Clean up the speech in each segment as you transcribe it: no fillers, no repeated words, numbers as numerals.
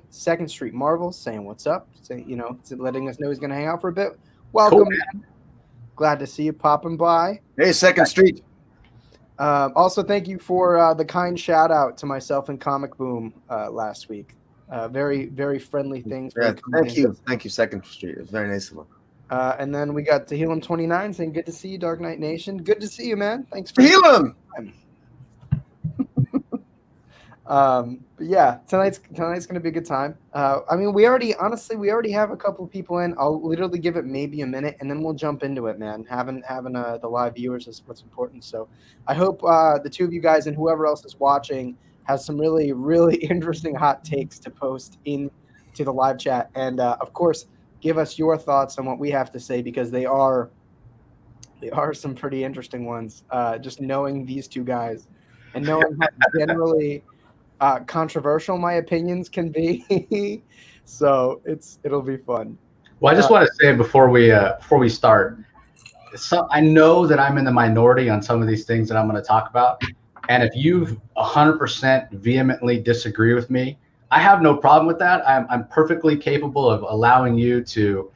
Second Street Marvel saying what's up, saying, letting us know he's going to hang out for a bit. Cool, Welcome. man. Glad to see you popping by. Hey, Second Street. Also, thank you for the kind shout out to myself and Comic Boom last week. Very, very friendly things. Yeah, thank you, Second Street. It was very nice of him. And then we got Tehillim29 saying, good to see you, DarkKnightNation. Good to see you, man. Thanks for Tehillim. But yeah, tonight's gonna be a good time. We already have a couple of people in. I'll literally give it maybe a minute, and then we'll jump into it, man. Having the live viewers is what's important. So I hope the two of you guys and whoever else is watching has some really, really interesting hot takes to post into the live chat, and of course, give us your thoughts on what we have to say, because they are some pretty interesting ones. Just knowing these two guys and knowing how generally controversial my opinions can be. So it'll be fun. Well, I just want to say before we start, I know that I'm in the minority on some of these things that I'm going to talk about, and if you 100% vehemently disagree with me, I have no problem with that. I'm perfectly capable of allowing you to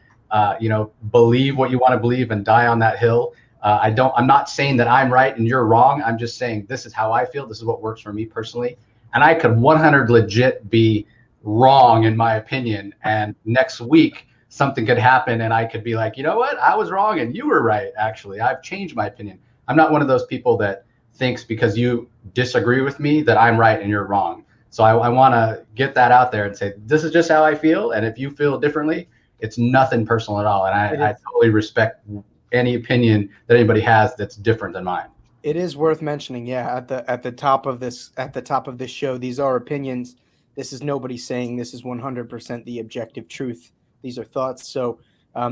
believe what you want to believe and die on that hill. I'm not saying that I'm right and you're wrong. I'm just saying this is how I feel. This is what works for me personally. And I could 100 legit be wrong in my opinion. And next week, something could happen and I could be like, you know what? I was wrong and you were right, actually. I've changed my opinion. I'm not one of those people that thinks because you disagree with me that I'm right and you're wrong. So I want to get that out there and say, this is just how I feel. And if you feel differently, it's nothing personal at all. And I totally respect any opinion that anybody has that's different than mine. It is worth mentioning, at the top of this show, these are opinions. This is nobody saying this is 100% the objective truth. These are thoughts. So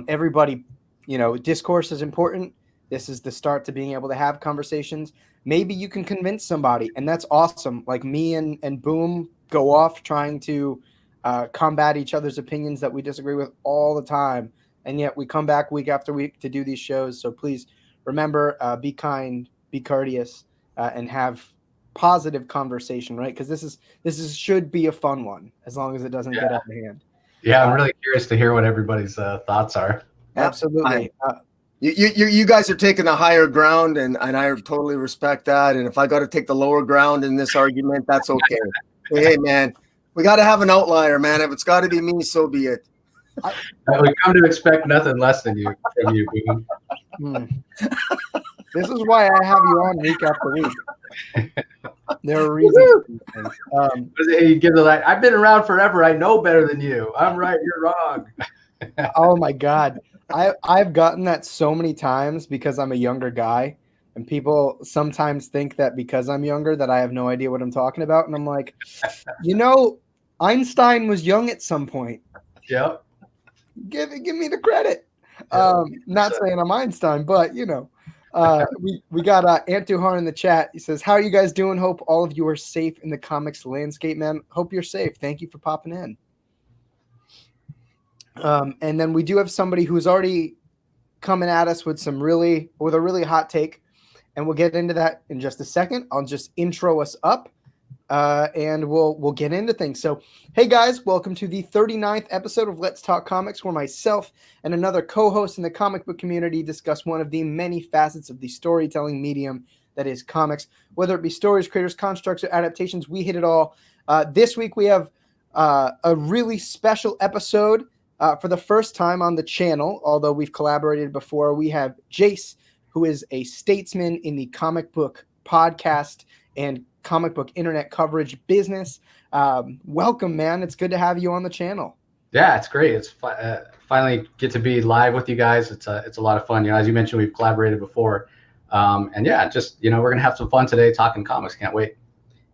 everybody, discourse is important. This is the start to being able to have conversations. Maybe you can convince somebody, and that's awesome. Like me and Boom go off trying to combat each other's opinions that we disagree with all the time, and yet we come back week after week to do these shows. So please remember, be kind, be courteous, and have positive conversation, right? Because this should be a fun one, as long as it doesn't get out of hand. Yeah, I'm really curious to hear what everybody's thoughts are. Absolutely. You guys are taking the higher ground, and I totally respect that. And if I got to take the lower ground in this argument, that's okay. Hey, man, we got to have an outlier, man. If it's got to be me, so be it. We come to expect nothing less than you from you, Boom. This is why I have you on week after week. There are reasons. You give the line. I've been around forever. I know better than you. I'm right. You're wrong. Oh my God. I've gotten that so many times because I'm a younger guy, and people sometimes think that because I'm younger that I have no idea what I'm talking about. And I'm like, Einstein was young at some point. Yep. Give me the credit. Not saying I'm Einstein, but we got Antuhar in the chat. He says, how are you guys doing? Hope all of you are safe in the comics landscape, man. Hope you're safe. Thank you for popping in. And then we do have somebody who's already coming at us with a really hot take, and we'll get into that in just a second. I'll just intro us up, and we'll get into things. So, hey guys, welcome to the 39th episode of Let's Talk Comics, where myself and another co-host in the comic book community discuss one of the many facets of the storytelling medium that is comics, whether it be stories, creators, constructs, or adaptations. We hit it all. This week we have a really special episode. For the first time on the channel, although we've collaborated before, we have Jace, who is a statesman in the comic book podcast and comic book internet coverage business. Welcome, man. It's good to have you on the channel. Yeah, it's great. It's finally get to be live with you guys. It's a lot of fun. As you mentioned, we've collaborated before. And yeah, just, we're going to have some fun today talking comics. Can't wait.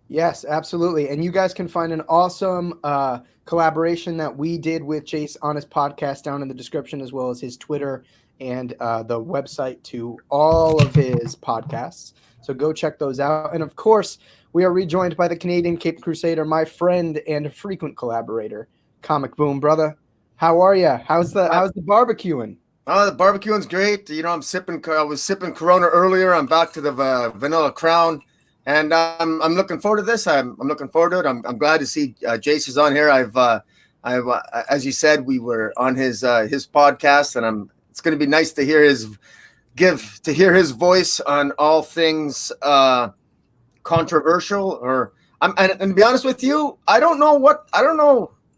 Yes, absolutely. And you guys can find an awesome collaboration that we did with Jace on his podcast down in the description, as well as his Twitter and the website to all of his podcasts. So go check those out. And of course, we are rejoined by the Canadian Cape Crusader, my friend and frequent collaborator, Comic Boom. Brother, how are you? How's the barbecuing? Oh, the barbecuing's great. I was sipping Corona earlier. I'm back to the Vanilla Crown. and I'm looking forward to this. I'm looking forward to it. I'm glad to see Jace is on here. I've as you said, we were on his podcast, and it's going to be nice to hear his voice on all things controversial. Or and to be honest with you, I don't know what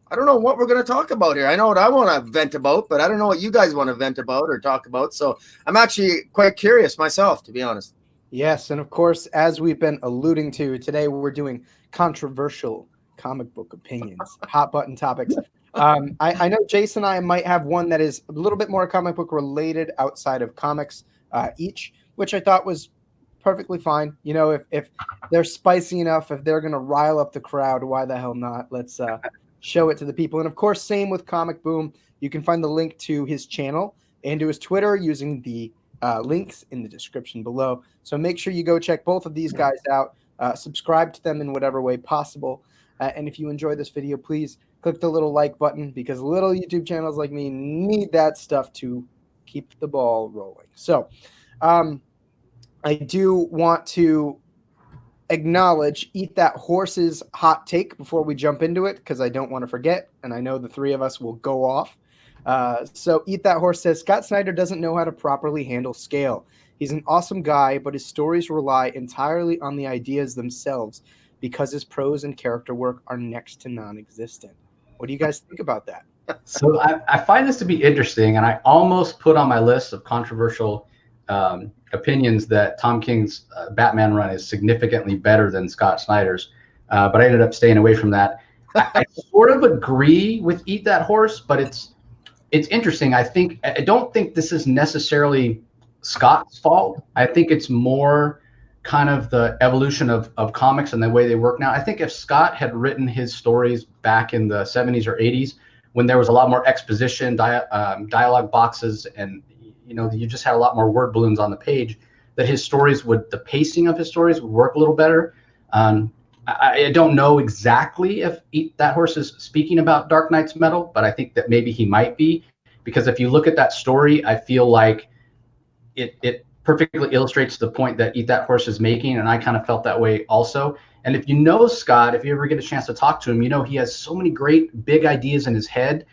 we're going to talk about here. I know what I want to vent about, but I don't know what you guys want to vent about or talk about. So I'm actually quite curious myself, to be honest. Yes, and of course, as we've been alluding to, today we're doing controversial comic book opinions, hot button topics. I know Jason and I might have one that is a little bit more comic book related outside of comics each, which I thought was perfectly fine. You know, if they're spicy enough, if they're going to rile up the crowd, why the hell not? Let's show it to the people. And of course, same with Comic Boom. You can find the link to his channel and to his Twitter using the links in the description below. So make sure you go check both of these guys out. Subscribe to them in whatever way possible. And if you enjoy this video, please click the little like button, because little YouTube channels like me need that stuff to keep the ball rolling. So I do want to acknowledge Eat That Horse's hot take before we jump into it, because I don't want to forget, and I know the three of us will go off. So Eat That Horse says, Scott Snyder doesn't know how to properly handle scale. He's an awesome guy, but his stories rely entirely on the ideas themselves because his prose and character work are next to non-existent. What do you guys think about that? So I find this to be interesting, and I almost put on my list of controversial opinions that Tom King's Batman run is significantly better than Scott Snyder's, but I ended up staying away from that. I sort of agree with Eat That Horse, but it's interesting. I don't think this is necessarily Scott's fault. I think it's more kind of the evolution of comics and the way they work now. I think if Scott had written his stories back in the 70s or 80s, when there was a lot more exposition, dialogue boxes, and you just had a lot more word balloons on the page, that the pacing of his stories would work a little better. I don't know exactly if Eat That Horse is speaking about Dark Knight's Metal, but I think that maybe he might be, because if you look at that story, I feel like it perfectly illustrates the point that Eat That Horse is making, and I kind of felt that way also. And if you know Scott, if you ever get a chance to talk to him, he has so many great big ideas in his head,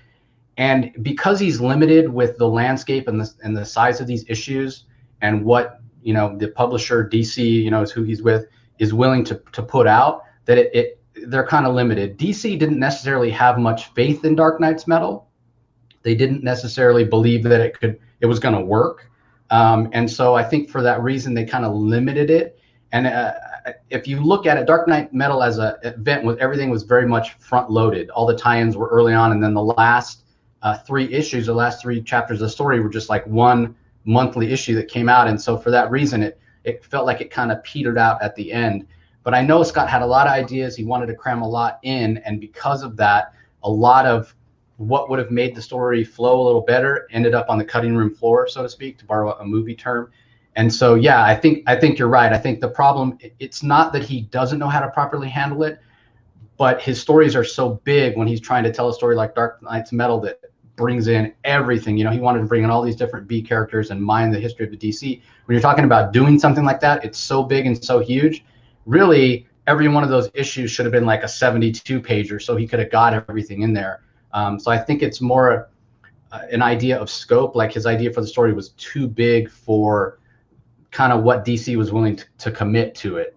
and because he's limited with the landscape and the size of these issues and what the publisher DC is who he's with is willing to put out, that they're kind of limited. DC didn't necessarily have much faith in Dark Knight's Metal. They didn't necessarily believe that it was going to work. And so I think for that reason, they kind of limited it. And if you look at it, Dark Knight Metal as an event, everything was very much front loaded. All the tie-ins were early on. And then the last three issues, the last three chapters of the story were just like one monthly issue that came out. And so for that reason, it felt like it kind of petered out at the end. But I know Scott had a lot of ideas. He wanted to cram a lot in. And because of that, a lot of what would have made the story flow a little better ended up on the cutting room floor, so to speak, to borrow a movie term. And so, yeah, I think you're right. I think the problem, it's not that he doesn't know how to properly handle it, but his stories are so big when he's trying to tell a story like Dark Knight's Metal that brings in everything. He wanted to bring in all these different B characters and mine the history of the DC. When you're talking about doing something like that, it's so big and so huge. Really, every one of those issues should have been like a 72-pager, so he could have got everything in there. So I think it's more an idea of scope. Like his idea for the story was too big for kind of what DC was willing to commit to it,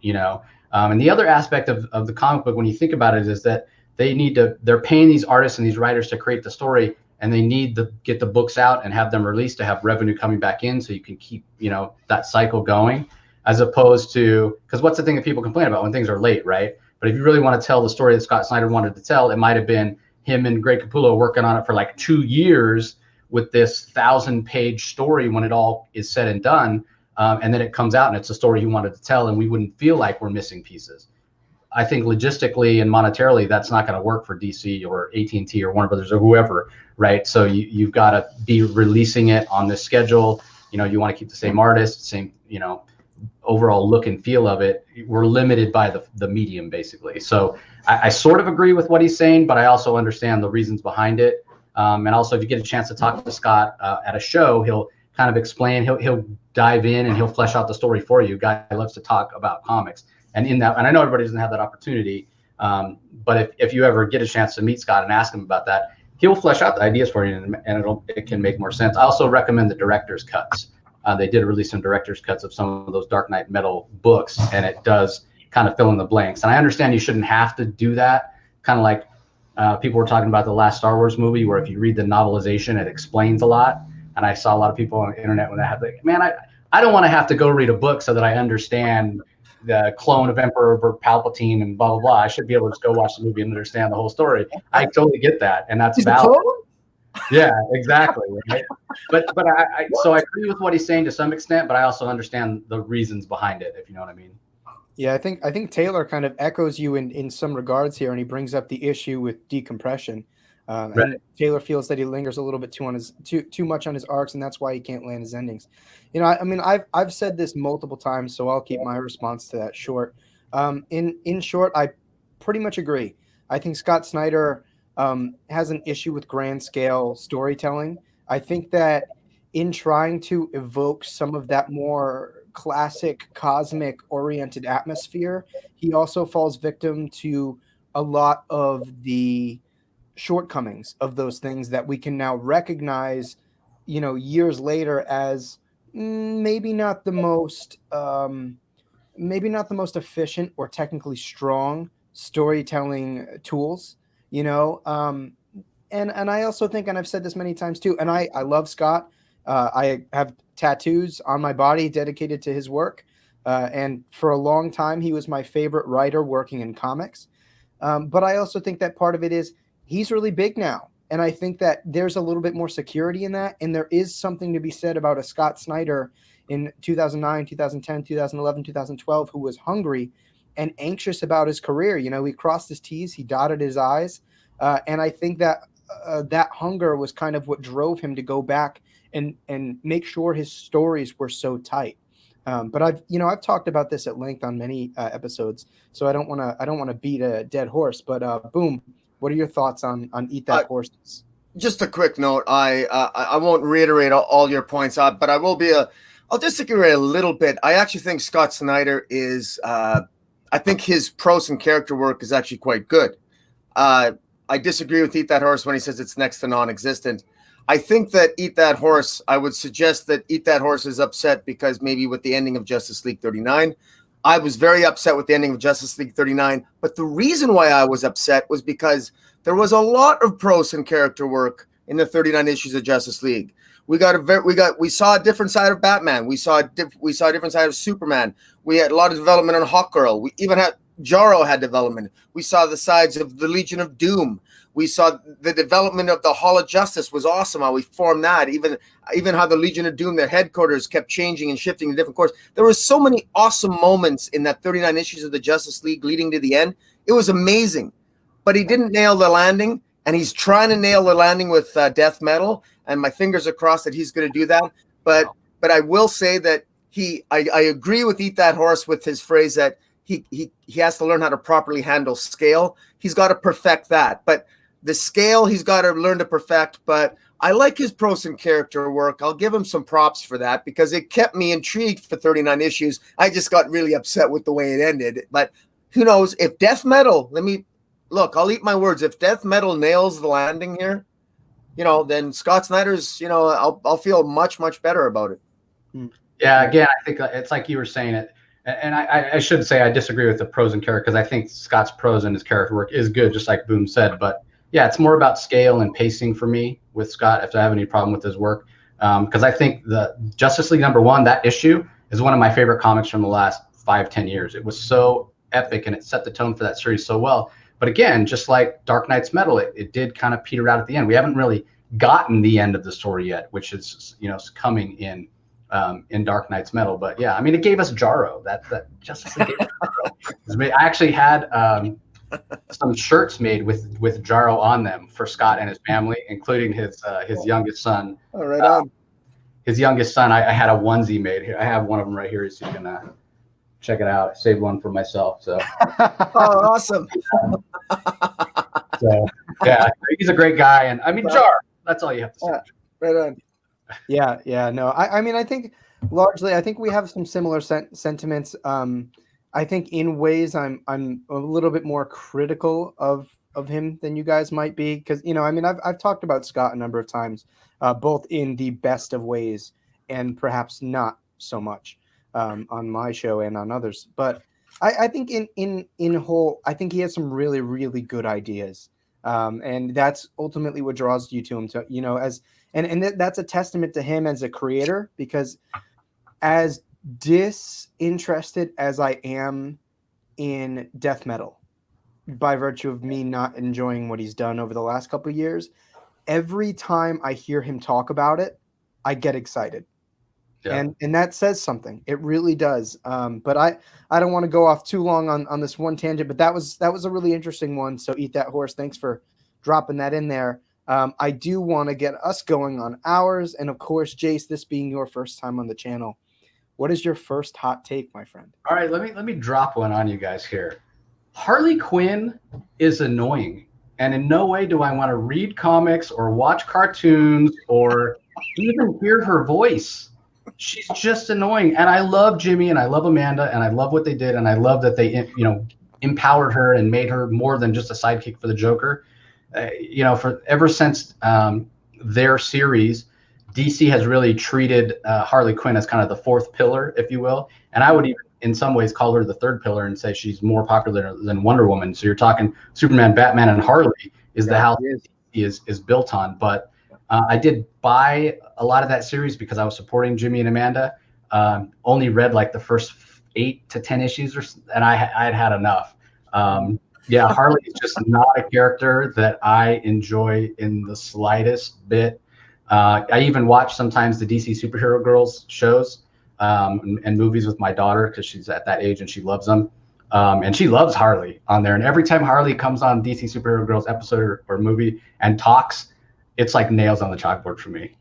And the other aspect of the comic book, when you think about it, is that they're paying these artists and these writers to create the story, and they need to get the books out and have them released to have revenue coming back in, so you can keep that cycle going, as opposed to, because what's the thing that people complain about when things are late, right? But if you really want to tell the story that Scott Snyder wanted to tell, it might have been him and Greg Capullo working on it for like 2 years with this 1,000-page story when it all is said and done. And then it comes out and it's a story he wanted to tell, and we wouldn't feel like we're missing pieces. I think logistically and monetarily, that's not going to work for DC or AT&T or Warner Brothers or whoever, right? So you've got to be releasing it on this schedule. You want to keep the same artist, same, overall look and feel of it. We're limited by the medium, basically. So I sort of agree with what he's saying, but I also understand the reasons behind it. And also, if you get a chance to talk to Scott at a show, he'll kind of explain, he'll dive in and he'll flesh out the story for you. Guy loves to talk about comics. And in that, and I know everybody doesn't have that opportunity, but if you ever get a chance to meet Scott and ask him about that, he'll flesh out the ideas for you, and it can make more sense. I also recommend the director's cuts. They did release some director's cuts of some of those Dark Knight Metal books, and it does kind of fill in the blanks. And I understand you shouldn't have to do that. Kind of like people were talking about the last Star Wars movie, where if you read the novelization, it explains a lot. And I saw a lot of people on the internet when they had like, man, I don't want to have to go read a book so that I understand the clone of Emperor Palpatine and blah, blah, blah. I should be able to just go watch the movie and understand the whole story. I totally get that. And that's valid. Yeah, exactly. Right? But so I agree with what he's saying to some extent, but I also understand the reasons behind it, if you know what I mean. Yeah, I think Taylor kind of echoes you in some regards here, and he brings up the issue with decompression. Right. And Taylor feels that he lingers a little bit too much on his arcs, and that's why he can't land his endings. You know, I mean, I've said this multiple times, so I'll keep my response to that short. In short, I pretty much agree. I think Scott Snyder has an issue with grand scale storytelling. I think that in trying to evoke some of that more classic cosmic oriented atmosphere, he also falls victim to a lot of the shortcomings of those things that we can now recognize, you know, years later as maybe not the most efficient or technically strong storytelling tools, you know. And I also think, and I've said this many times too, and I love Scott. I have tattoos on my body dedicated to his work. And for a long time, he was my favorite writer working in comics. But I also think that part of it is he's really big now. And I think that there's a little bit more security in that. And there is something to be said about a Scott Snyder in 2009, 2010, 2011, 2012, who was hungry and anxious about his career. You know, he crossed his T's, he dotted his I's. And I think that that hunger was kind of what drove him to go back and make sure his stories were so tight. But I've talked about this at length on many episodes, so I don't want to beat a dead horse. But Boom, what are your thoughts on Eat That Horses? Just a quick note. I won't reiterate all your points, but I'll disagree a little bit. I actually think Scott Snyder is. I think his prose and character work is actually quite good. I disagree with Eat That Horse when he says it's next to non-existent. I think that Eat That Horse, I would suggest that Eat That Horse is upset because maybe with the ending of Justice League 39. I was very upset with the ending of Justice League 39, but the reason why I was upset was because there was a lot of prose and character work in the 39 issues of Justice League. We saw a different side of Batman. We saw a different side of Superman. We had a lot of development on Hawkgirl. We even had Jarro had development. We saw the sides of the Legion of Doom. We saw the development of the Hall of Justice was awesome. How we formed that, even how the Legion of Doom, their headquarters kept changing and shifting to different course. There were so many awesome moments in that 39 issues of the Justice League leading to the end. It was amazing, but he didn't nail the landing, and he's trying to nail the landing with Death Metal. And my fingers are crossed that he's going to do that. But I will say that I agree with Eat That Horse with his phrase that he has to learn how to properly handle scale. He's got to perfect that, but the scale he's got to learn to perfect. But I like his prose and character work. I'll give him some props for that because it kept me intrigued for 39 issues. I just got really upset with the way it ended. But who knows if Death Metal, I'll eat my words. If Death Metal nails the landing here, then Scott Snyder's, I'll feel much, much better about it. Yeah. Again, I think it's like you were saying it. And I should say I disagree with the prose and character because I think Scott's prose and his character work is good, just like Boom said. But yeah, it's more about scale and pacing for me with Scott if I have any problem with his work. Because I think the Justice League #1, that issue, is one of my favorite comics from the last 5-10 years. It was so epic and it set the tone for that series so well. But again, just like Dark Knight's Metal, it did kind of peter out at the end. We haven't really gotten the end of the story yet, which is coming in Dark Knight's Metal. But yeah, I mean, it gave us Jarro. That Justice League gave us Jarro. I actually had some shirts made with Jarro on them for Scott and his family, including his youngest son. Oh, right on. His youngest son, I had a onesie made here. I have one of them right here, so you can check it out. I saved one for myself. So. Oh, awesome. So yeah, he's a great guy, and I mean, Jar. That's all you have to say. Right on. Yeah. No, I mean, I think largely, I think we have some similar sentiments. I think in ways I'm a little bit more critical of him than you guys might be, because I mean I've talked about Scott a number of times, both in the best of ways and perhaps not so much on my show and on others. But I think in whole, I think he has some really, really good ideas. And that's ultimately what draws you to him, to that's a testament to him as a creator, because as disinterested as I am in death metal, by virtue of me not enjoying what he's done over the last couple of years, every time I hear him talk about it, I get excited. Yeah. And that says something. It really does. But I don't want to go off too long on this one tangent, but that was a really interesting one. So eat that horse. Thanks for dropping that in there. I do want to get us going on ours. And of course, Jace, this being your first time on the channel, what is your first hot take, my friend? All right, let me drop one on you guys here. Harley Quinn is annoying, and in no way do I want to read comics or watch cartoons or even hear her voice. She's just annoying. And I love Jimmy and I love Amanda and I love what they did, and I love that they empowered her and made her more than just a sidekick for the Joker. For ever since their series, DC has really treated Harley Quinn as kind of the fourth pillar, if you will. And I would even in some ways call her the third pillar and say she's more popular than Wonder Woman. So you're talking Superman, Batman, and Harley is the house is built on. But I did buy a lot of that series because I was supporting Jimmy and Amanda. Only read like the first 8 to 10 issues, and I had enough. Harley is just not a character that I enjoy in the slightest bit. I even watch sometimes the DC Superhero Girls shows and movies with my daughter because she's at that age and she loves them. And she loves Harley on there. And every time Harley comes on DC Superhero Girls episode or movie and talks, it's like nails on the chalkboard for me.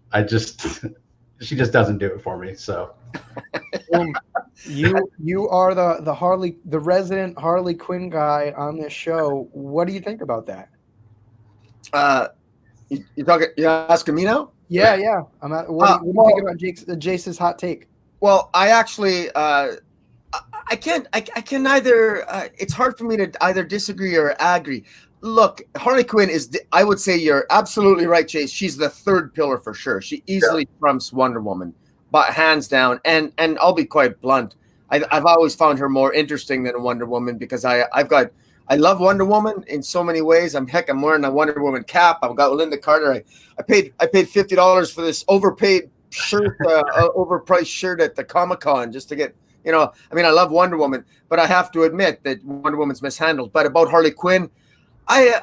She just doesn't do it for me. So you are the resident Harley Quinn guy on this show. What do you think about that? You're asking me now? Yeah. What do you think about Jace's hot take? Well, I actually I can neither. It's hard for me to either disagree or agree. Look, Harley Quinn I would say you're absolutely right, Jace. She's the third pillar for sure. She easily trumps Wonder Woman, but hands down. And I'll be quite blunt. I've always found her more interesting than Wonder Woman because I love Wonder Woman in so many ways. I'm wearing a Wonder Woman cap. I've got Linda Carter. I paid $50 for this overpaid shirt, overpriced shirt at the Comic-Con just to get, I mean, I love Wonder Woman, but I have to admit that Wonder Woman's mishandled. But about Harley Quinn, I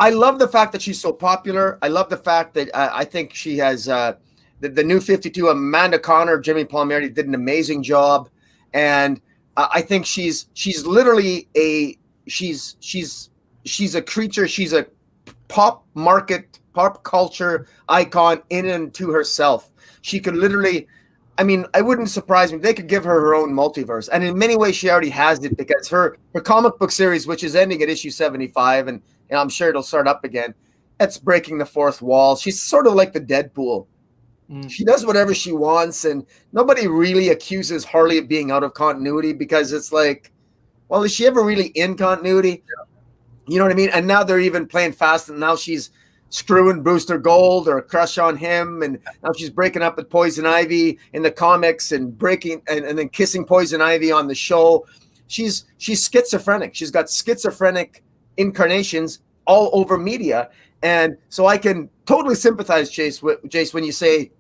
love the fact that she's so popular. I love the fact that I think she has the new 52, Amanda Connor, Jimmy Palmieri did an amazing job. And I think she's literally she's a creature. She's a pop culture icon in and to herself. She could literally, I mean, I wouldn't surprise me. They could give her own multiverse. And in many ways, she already has it because her comic book series, which is ending at issue 75, and I'm sure it'll start up again, it's breaking the fourth wall. She's sort of like the Deadpool. She does whatever she wants, and nobody really accuses Harley of being out of continuity because it's like, well, is she ever really in continuity? Yeah. You know what I mean? And now they're even playing fast, and now she's screwing Booster Gold or a crush on him, and now she's breaking up with Poison Ivy in the comics and breaking and then kissing Poison Ivy on the show. She's schizophrenic. She's got schizophrenic incarnations all over media, and so I can totally sympathize, Jace, when you say,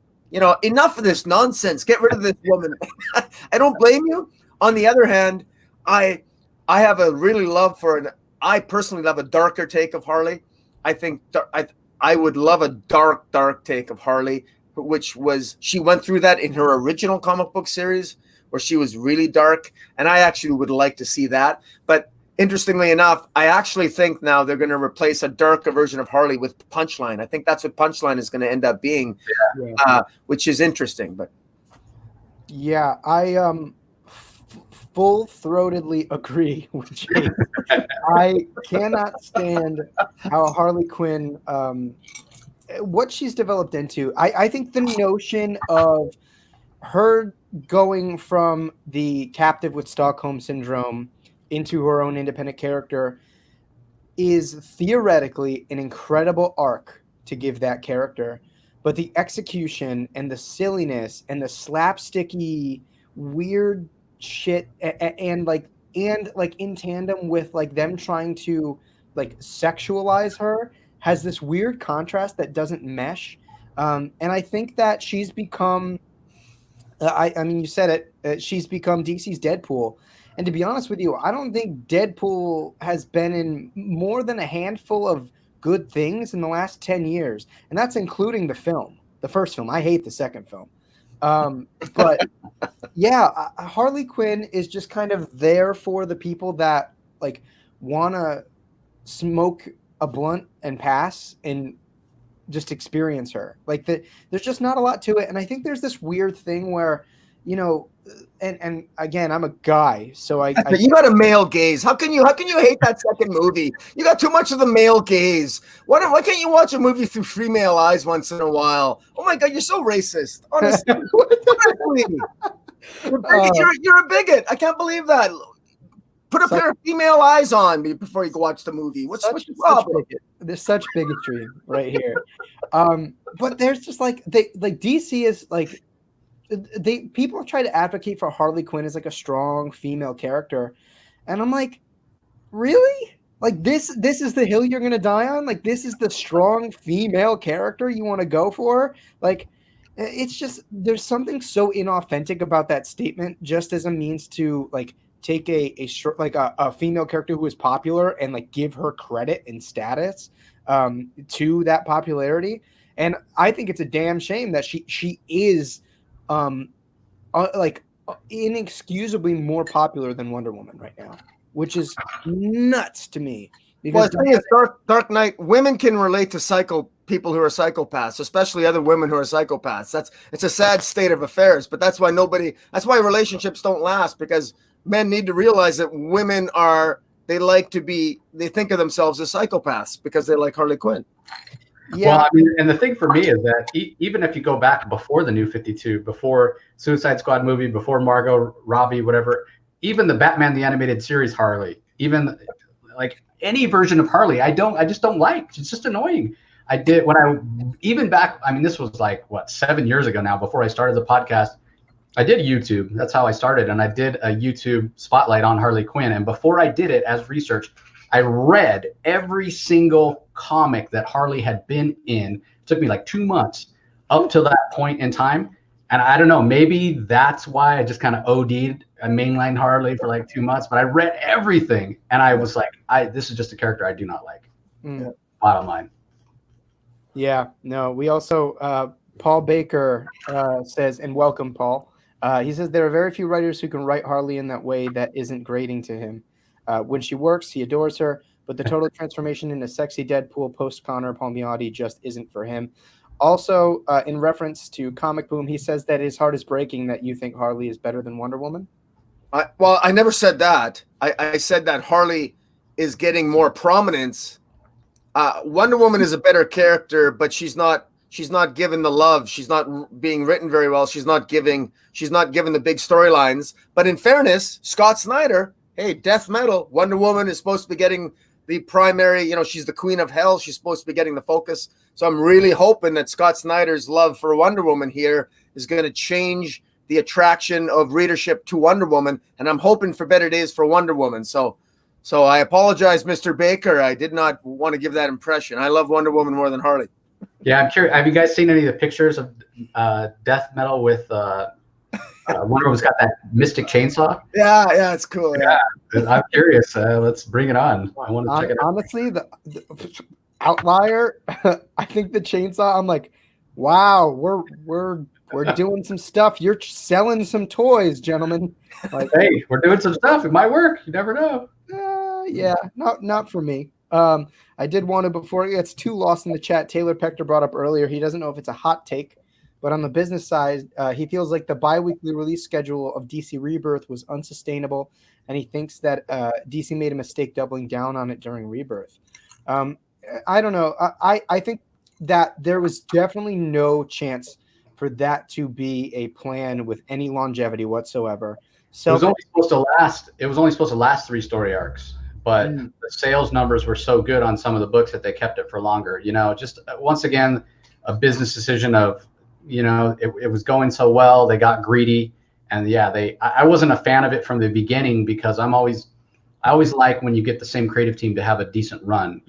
enough of this nonsense. Get rid of this woman. I don't blame you. On the other hand, I have a really I personally love a darker take of Harley. I think I would love a dark take of Harley, which was, she went through that in her original comic book series where she was really dark. And I actually would like to see that. But interestingly enough, I actually think now they're going to replace a darker version of Harley with Punchline. I think that's what Punchline is going to end up being, which is interesting. But yeah, I full-throatedly agree with Jay. I cannot stand how Harley Quinn, what she's developed into. I think the notion of her going from the captive with Stockholm syndrome into her own independent character is theoretically an incredible arc to give that character, but the execution and the silliness and the slapsticky weird shit and like in tandem with like them trying to like sexualize her has this weird contrast that doesn't mesh. And I think that she's become I mean, you said it. She's become DC's Deadpool. And to be honest with you, I don't think Deadpool has been in more than a handful of good things in the last 10 years. And that's including the first film. I hate the second film. But yeah, Harley Quinn is just kind of there for the people that like want to smoke a blunt and pass and just experience her. Like there's just not a lot to it. And I think there's this weird thing where, you know, and again, I'm a guy, so I you got a male gaze. How can you hate that second movie? You got too much of the male gaze. Why can't you watch a movie through female eyes once in a while? Oh my God, you're so racist. Honestly. You're a bigot. I can't believe that. Put a pair of female eyes on me before you go watch the movie. What's the problem? There's such bigotry right here. But there's just like DC is like people have tried to advocate for Harley Quinn as like a strong female character, and I'm like, really? Like this is the hill you're gonna die on? Like this is the strong female character you want to go for? Like it's just there's something so inauthentic about that statement, just as a means to like take a female character who is popular and like give her credit and status to that popularity. And I think it's a damn shame that she is inexcusably more popular than Wonder Woman right now, which is nuts to me. Because the thing is, Dark Knight, women can relate to people who are psychopaths, especially other women who are psychopaths. It's a sad state of affairs, but that's why relationships don't last, because men need to realize that women they think of themselves as psychopaths because they like Harley Quinn. Yeah. Well, I mean, and the thing for me is that even if you go back before the New 52, before Suicide Squad movie, before Margot Robbie, whatever, even the Batman the Animated Series Harley, even like any version of Harley, I just don't like. It's just annoying. This was like 7 years ago now, before I started the podcast. I did YouTube. That's how I started. And I did a YouTube spotlight on Harley Quinn. And before I did it as research, I read every single comic that Harley had been in. It took me like 2 months up to that point in time. And I don't know, maybe that's why I just kind of OD'd a mainline Harley for like 2 months. But I read everything. And I was like, this is just a character I do not like. Bottom line. Yeah, no, we also, Paul Baker says, and welcome, Paul. He says there are very few writers who can write Harley in that way that isn't grating to him. When she works, he adores her, but the total transformation into sexy Deadpool post-Connor Palmiotti just isn't for him. Also, in reference to Comic Boom, he says that his heart is breaking that you think Harley is better than Wonder Woman. I never said that. I said that Harley is getting more prominence. Wonder Woman is a better character, but she's not given the love. She's not being written very well. She's not given the big storylines. But in fairness, Scott Snyder, hey, death metal, Wonder Woman is supposed to be getting the primary, she's the queen of hell. She's supposed to be getting the focus. So I'm really hoping that Scott Snyder's love for Wonder Woman here is going to change the attraction of readership to Wonder Woman. And I'm hoping for better days for Wonder Woman. So I apologize, Mr. Baker. I did not want to give that impression. I love Wonder Woman more than Harley. Yeah, I'm curious. Have you guys seen any of the pictures of death metal with Wonder Woman's got that mystic chainsaw? Yeah, it's cool. Yeah. I'm curious. Let's bring it on. I want to check it out. Honestly, the outlier, I think the chainsaw, I'm like, wow, we're doing some stuff. You're selling some toys, gentlemen. Like, hey, we're doing some stuff. It might work. You never know. Yeah, not for me. I did want to, before it gets too lost in the chat, Taylor Pector brought up earlier, he doesn't know if it's a hot take, but on the business side, he feels like the bi-weekly release schedule of DC Rebirth was unsustainable, and he thinks that DC made a mistake doubling down on it during Rebirth. I don't know. I think that there was definitely no chance for that to be a plan with any longevity whatsoever. It was only supposed to last 3 story arcs, but the sales numbers were so good on some of the books that they kept it for longer. Just once again, a business decision of, it was going so well, they got greedy, and I wasn't a fan of it from the beginning because I always like when you get the same creative team to have a decent run,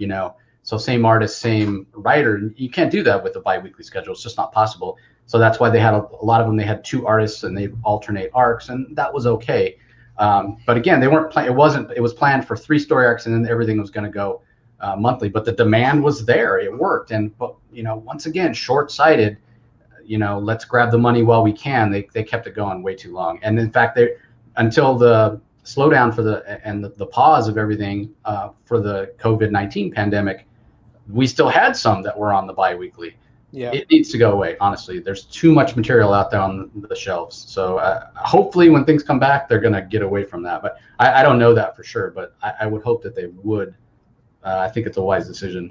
so same artist, same writer. You can't do that with a biweekly schedule. It's just not possible. So that's why they had a lot of them. They had 2 artists and they alternate arcs, and that was okay. But again, they weren't it was planned for 3 story arcs, and then everything was going to go monthly. But the demand was there. It worked. But once again, short-sighted. Let's grab the money while we can. They kept it going way too long. And in fact, until the slowdown for the pause of everything for the COVID-19 pandemic, we still had some that were on the biweekly. Yeah, it needs to go away. Honestly, there's too much material out there on the shelves. So hopefully, when things come back, they're going to get away from that. But I don't know that for sure. But I would hope that they would. I think it's a wise decision.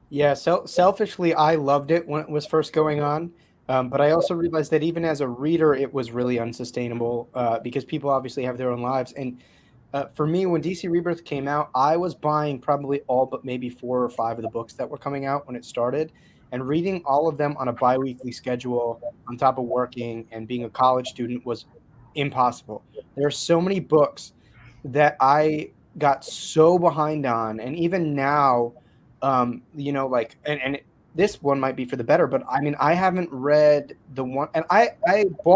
Yeah. So selfishly, I loved it when it was first going on. But I also realized that even as a reader, it was really unsustainable because people obviously have their own lives. And for me, when DC Rebirth came out, I was buying probably all but maybe 4 or 5 of the books that were coming out when it started. And reading all of them on a biweekly schedule on top of working and being a college student was impossible. There are so many books that I got so behind on. And even now, this one might be for the better, but I mean, I haven't read the one, and I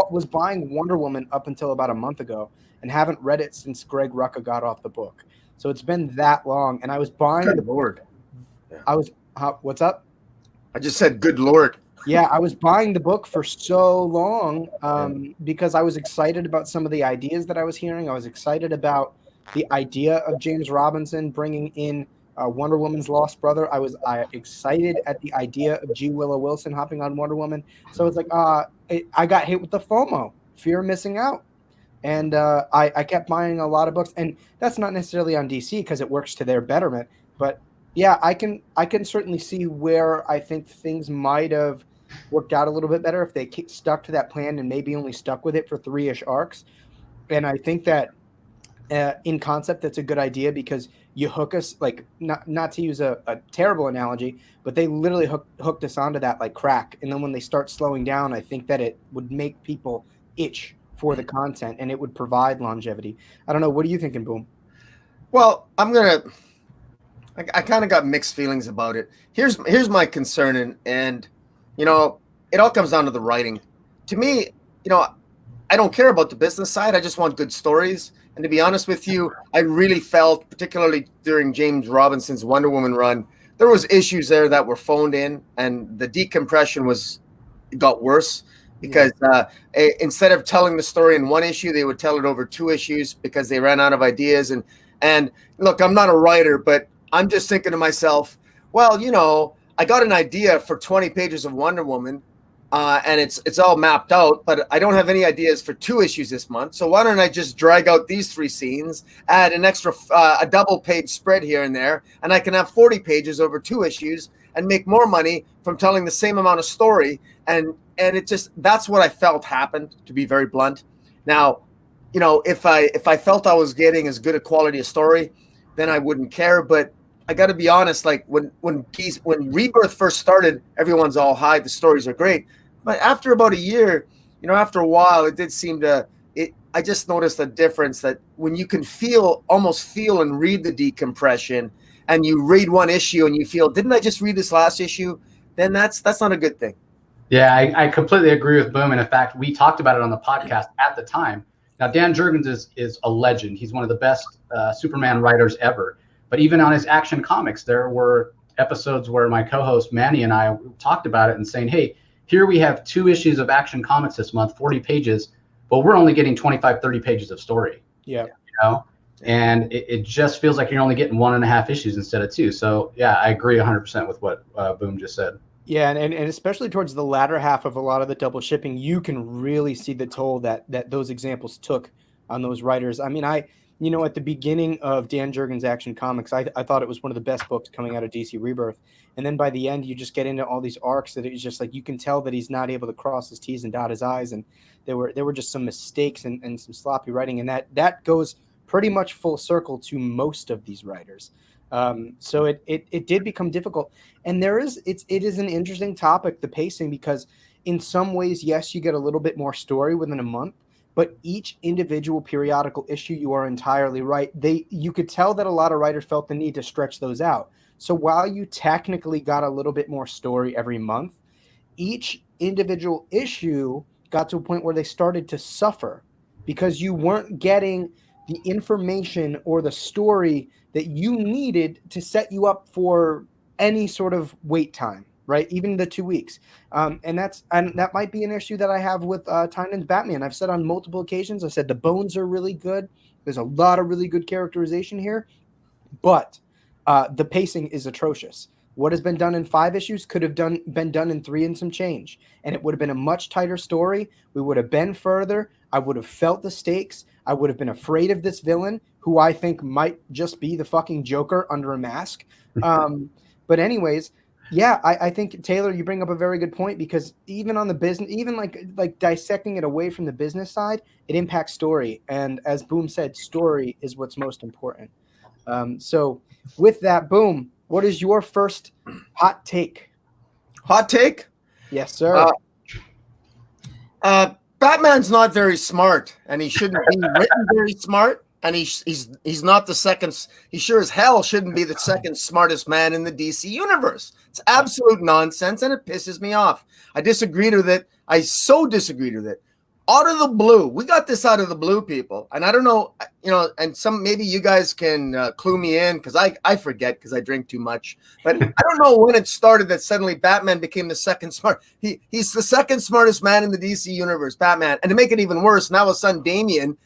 was buying Wonder Woman up until about a month ago and haven't read it since Greg Rucka got off the book. So it's been that long, and I was buying Good Lord. Yeah. What's up? I just said, good Lord. Yeah, I was buying the book for so long because I was excited about some of the ideas that I was hearing. I was excited about the idea of James Robinson bringing in Wonder Woman's lost brother. I was excited at the idea of G. Willow Wilson hopping on Wonder Woman. So it's like I got hit with the FOMO, fear of missing out. And I kept buying a lot of books. And that's not necessarily on DC because it works to their betterment. But yeah, I can certainly see where I think things might have worked out a little bit better if they stuck to that plan and maybe only stuck with it for 3-ish arcs. And I think that in concept, that's a good idea because you hook us, like, not to use a terrible analogy, but they literally hooked us onto that like crack. And then when they start slowing down, I think that it would make people itch for the content and it would provide longevity. I don't know. What are you thinking, Boom? Well, I kind of got mixed feelings about it. Here's my concern, and it all comes down to the writing. To me, I don't care about the business side. I just want good stories. And to be honest with you, I really felt, particularly during James Robinson's Wonder Woman run, there was issues there that were phoned in, and the decompression got worse because instead of telling the story in 1 issue, they would tell it over 2 issues because they ran out of ideas. And look, I'm not a writer, but I'm just thinking to myself, well, I got an idea for 20 pages of Wonder Woman, and it's all mapped out, but I don't have any ideas for 2 issues this month. So why don't I just drag out these 3 scenes, add an extra a double page spread here and there, and I can have 40 pages over 2 issues and make more money from telling the same amount of story. And that's what I felt happened, to be very blunt. Now, if I felt I was getting as good a quality of story, then I wouldn't care. But I got to be honest, like when Rebirth first started, everyone's all high. The stories are great. But after about a year, after a while, it did seem I just noticed a difference that when you can almost feel and read the decompression, and you read 1 issue and you feel, didn't I just read this last issue? Then that's not a good thing. Yeah, I completely agree with Boom. And in fact, we talked about it on the podcast at the time. Now, Dan Jurgens is a legend. He's one of the best Superman writers ever. But even on his Action Comics, there were episodes where my co-host Manny and I talked about it and saying, hey, here we have 2 issues of Action Comics this month, 40 pages, but we're only getting 25, 30 pages of story. Yeah. And it just feels like you're only getting 1.5 issues instead of 2. So, yeah, I agree 100% with what Boom just said. Yeah, and especially towards the latter half of a lot of the double shipping, you can really see the toll that those examples took on those writers. I mean, at the beginning of Dan Jurgens' Action Comics, I thought it was one of the best books coming out of DC Rebirth. And then by the end, you just get into all these arcs that it's just like you can tell that he's not able to cross his T's and dot his I's. And there were just some mistakes and some sloppy writing. And that goes pretty much full circle to most of these writers. So it did become difficult. And it is an interesting topic, the pacing, because in some ways, yes, you get a little bit more story within a month. But each individual periodical issue, you are entirely right. You could tell that a lot of writers felt the need to stretch those out. So while you technically got a little bit more story every month, each individual issue got to a point where they started to suffer because you weren't getting the information or the story that you needed to set you up for any sort of wait time. Right, even the 2 weeks, and that might be an issue that I have with Tynion's Batman. I've said on multiple occasions, I said the bones are really good. There's a lot of really good characterization here, but the pacing is atrocious. What has been done in 5 issues could have been done in 3 and some change, and it would have been a much tighter story. We would have been further. I would have felt the stakes. I would have been afraid of this villain, who I think might just be the fucking Joker under a mask. But anyways. Yeah, I think, Taylor, you bring up a very good point, because even on the business, even like dissecting it away from the business side, it impacts story. And as Boom said, story is what's most important. So with that, Boom, what is your first hot take? Hot take? Yes, sir. Batman's not very smart, and he shouldn't be written very smart. And he's not the second. He sure as hell shouldn't be the second smartest man in the DC universe. It's absolute nonsense, and it pisses me off. I disagreed with it. I so disagreed with it. Out of the blue, we got this out of the blue, people. And I don't know, and maybe you guys can clue me in, because I forget because I drink too much. But I don't know when it started that suddenly Batman became the second smart. He's the second smartest man in the DC universe, Batman. And to make it even worse, now his son Damian.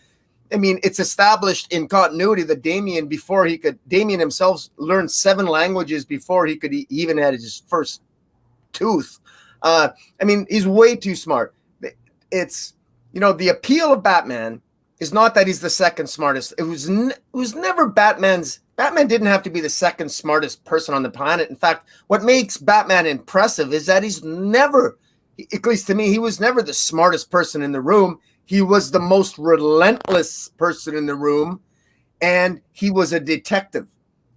I mean, it's established in continuity that Damian himself learned 7 languages before he could even had his first tooth. I mean, he's way too smart. It's, the appeal of Batman is not that he's the second smartest. It was never Batman didn't have to be the second smartest person on the planet. In fact, what makes Batman impressive is that he's never, at least to me, he was never the smartest person in the room. He was the most relentless person in the room, and he was a detective.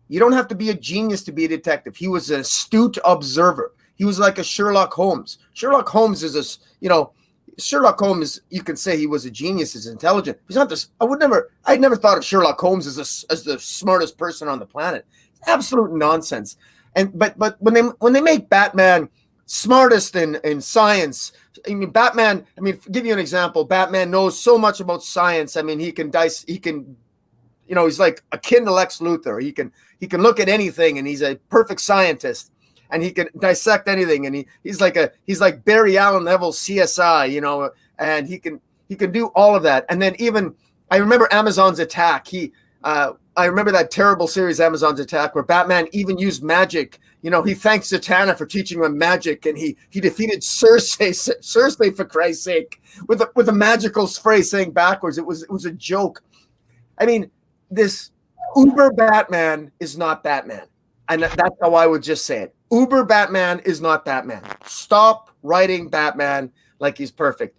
You don't have to be a genius to be a detective. He was an astute observer. He was like a Sherlock Holmes. Sherlock Holmes is Sherlock Holmes, you can say he was a genius, he's intelligent. He's not this. I'd never thought of Sherlock Holmes as the smartest person on the planet. It's absolute nonsense. But when they make Batman smartest in science, I mean, Batman, give you an example. Batman knows so much about science. I mean, he's like akin to Lex Luthor. He can look at anything, and he's a perfect scientist, and he can dissect anything. And he's like Barry Allen level CSI, and he can do all of that. And then even I remember Amazon's Attack. I remember that terrible series, Amazon's Attack, where Batman even used magic. He thanked Zatanna for teaching him magic, and he defeated Cersei, for Christ's sake, with a magical spray saying backwards. It was a joke. I mean, this Uber Batman is not Batman. And that's how I would just say it. Uber Batman is not Batman. Stop writing Batman like he's perfect.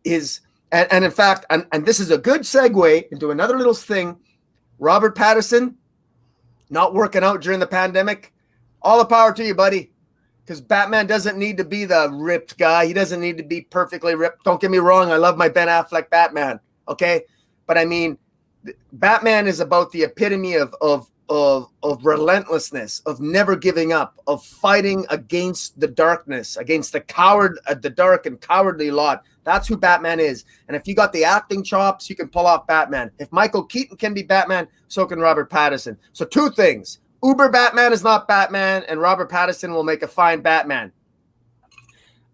And in fact, and this is a good segue into another little thing. Robert Pattinson, not working out during the pandemic. All the power to you, buddy. Because Batman doesn't need to be the ripped guy. He doesn't need to be perfectly ripped. Don't get me wrong. I love my Ben Affleck Batman. Okay? But I mean, Batman is about the epitome of relentlessness, of never giving up, of fighting against the darkness, against the dark and cowardly lot. That's who Batman is. And if you got the acting chops, you can pull off Batman. If Michael Keaton can be Batman, so can Robert Pattinson. So 2 things. Uber Batman is not Batman, and Robert Pattinson will make a fine Batman.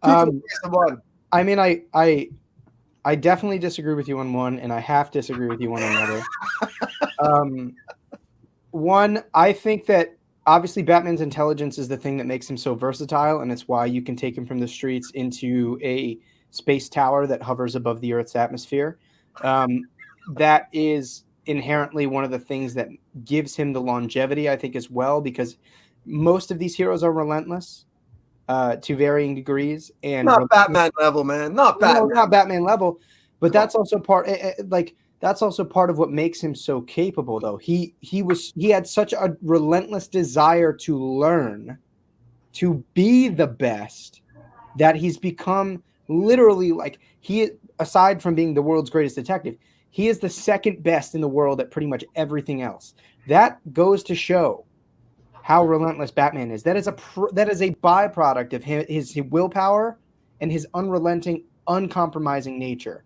I mean, I definitely disagree with you on one, and I half disagree with you on another. One, I think that obviously Batman's intelligence is the thing that makes him so versatile, and it's why you can take him from the streets into a space tower that hovers above the Earth's atmosphere. That is inherently one of the things that gives him the longevity, I think, as well, because most of these heroes are relentless to varying degrees, and Not Batman level, man. Not Batman. No, not Batman level, but that's also part. That's also part of what makes him so capable, though. He had such a relentless desire to learn, to be the best, that he's become literally like aside from being the world's greatest detective, he is the second best in the world at pretty much everything else. That goes to show how relentless Batman is. That is a byproduct of his willpower and his unrelenting, uncompromising nature.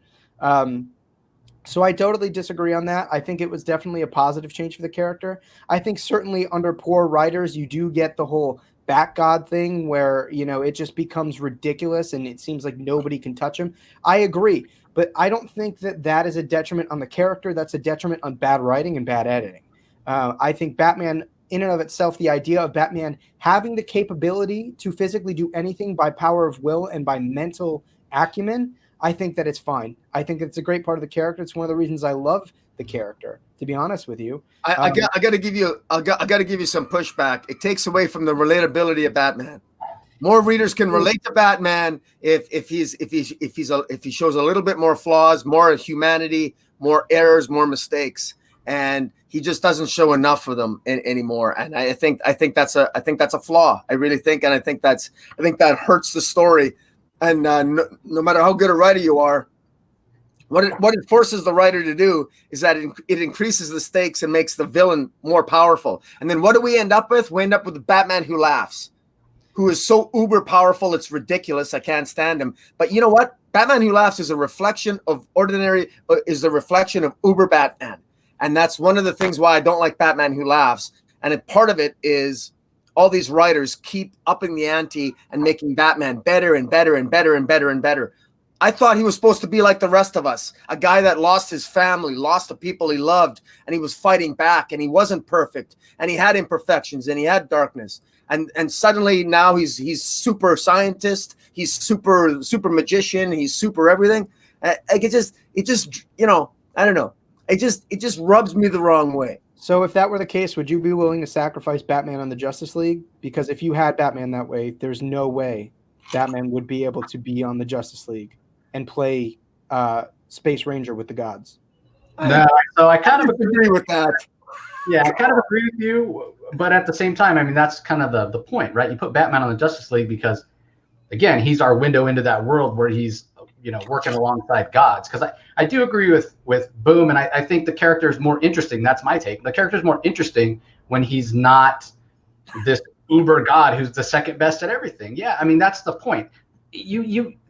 So I totally disagree on that. I think it was definitely a positive change for the character. I think certainly under poor writers, you do get the whole Bat God thing where, it just becomes ridiculous and it seems like nobody can touch him. I agree, but I don't think that is a detriment on the character. That's a detriment on bad writing and bad editing. I think Batman, in and of itself, the idea of Batman having the capability to physically do anything by power of will and by mental acumen, I think that it's fine. I think it's a great part of the character. It's one of the reasons I love the character, to be honest with you. I got to give you some pushback. It takes away from the relatability of Batman. More readers can relate to Batman if he shows a little bit more flaws, more humanity, more errors, more mistakes, and he just doesn't show enough of them anymore. And I think that's a flaw. I really think, and I think that hurts the story. And no matter how good a writer you are, what it forces the writer to do is that it increases the stakes and makes the villain more powerful. And then what do we end up with? We end up with the Batman who laughs, who is so uber powerful it's ridiculous. I can't stand him. But you know what? Batman who laughs is a reflection of uber Batman. And that's one of the things why I don't like Batman who laughs. And part of it is all these writers keep upping the ante and making Batman better and better and better and better and better. I thought he was supposed to be like the rest of us, a guy that lost his family, lost the people he loved, and he was fighting back, and he wasn't perfect, and he had imperfections, and he had darkness. And suddenly now he's super scientist, he's super magician, he's super everything. It just I don't know. It just rubs me the wrong way. So if that were the case, would you be willing to sacrifice Batman on the Justice League? Because if you had Batman that way, there's no way Batman would be able to be on the Justice League and play Space Ranger with the gods. No, so I kind of agree with that. Yeah, I kind of agree with you, but at the same time, I mean, that's kind of the point, right? You put Batman on the Justice League because, again, he's our window into that world where he's working alongside gods. Because I do agree with Boom, and I think the character is more interesting. That's my take. The character is more interesting when he's not this uber god who's the second best at everything. Yeah, I mean, that's the point.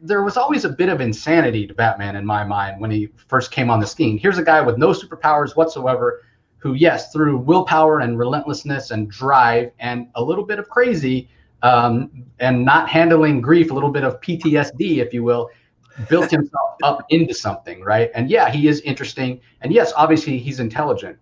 There was always a bit of insanity to Batman in my mind when he first came on the scene. Here's a guy with no superpowers whatsoever who, yes, through willpower and relentlessness and drive and a little bit of crazy and not handling grief, a little bit of PTSD, if you will, built himself up into something, right? And yeah, he is interesting. And yes, obviously he's intelligent.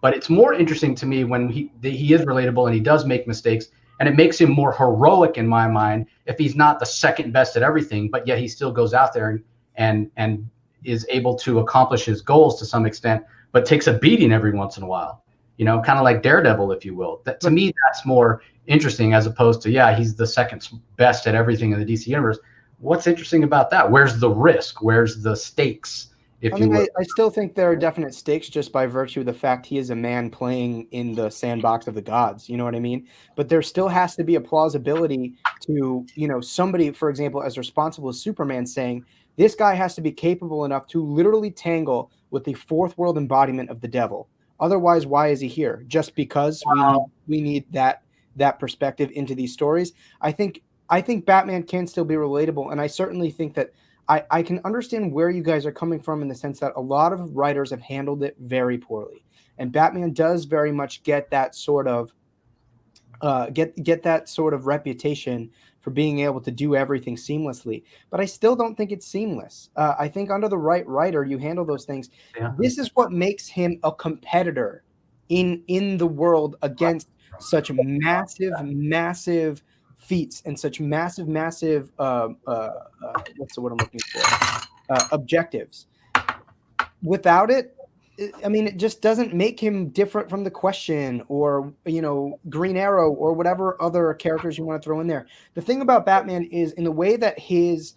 But it's more interesting to me when he is relatable and he does make mistakes. And it makes him more heroic in my mind if he's not the second best at everything, but yet he still goes out there and is able to accomplish his goals to some extent, but takes a beating every once in a while, kind of like Daredevil, if you will. To me, that's more interesting as opposed to, yeah, he's the second best at everything in the DC universe. What's interesting about that? Where's the risk? Where's the stakes? I still think there are definite stakes just by virtue of the fact he is a man playing in the sandbox of the gods. You know what I mean? But there still has to be a plausibility to, somebody, for example, as responsible as Superman saying, this guy has to be capable enough to literally tangle with the fourth world embodiment of the devil. Otherwise, why is he here? Just because we need that perspective into these stories. I think Batman can still be relatable, and I certainly think that I can understand where you guys are coming from in the sense that a lot of writers have handled it very poorly, and Batman does very much get that sort of get that sort of reputation for being able to do everything seamlessly. But I still don't think it's seamless. I think under the right writer, you handle those things. Yeah. This is what makes him a competitor in the world against such massive feats and such massive what's the word I'm looking for? Objectives. Without it, I mean, it just doesn't make him different from the Question or, Green Arrow or whatever other characters you want to throw in there. The thing about Batman is in the way that his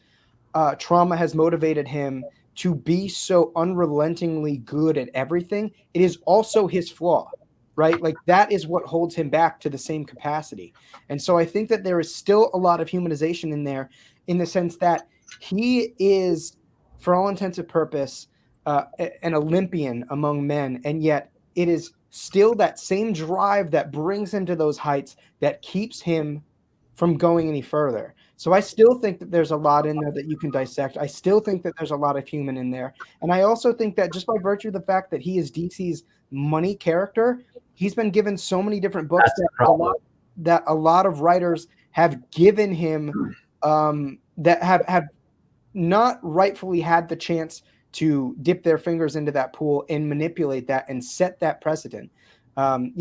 trauma has motivated him to be so unrelentingly good at everything, it is also his flaw, right? Like that is what holds him back to the same capacity. And so I think that there is still a lot of humanization in there in the sense that he is, for all intents and purpose, an Olympian among men, and yet it is still that same drive that brings him to those heights that keeps him from going any further. So I still think that there's a lot in there that you can dissect. I still think that there's a lot of human in there. And I also think that just by virtue of the fact that he is DC's money character, he's been given so many different books that a lot of writers have given him that have not rightfully had the chance to dip their fingers into that pool and manipulate that and set that precedent. And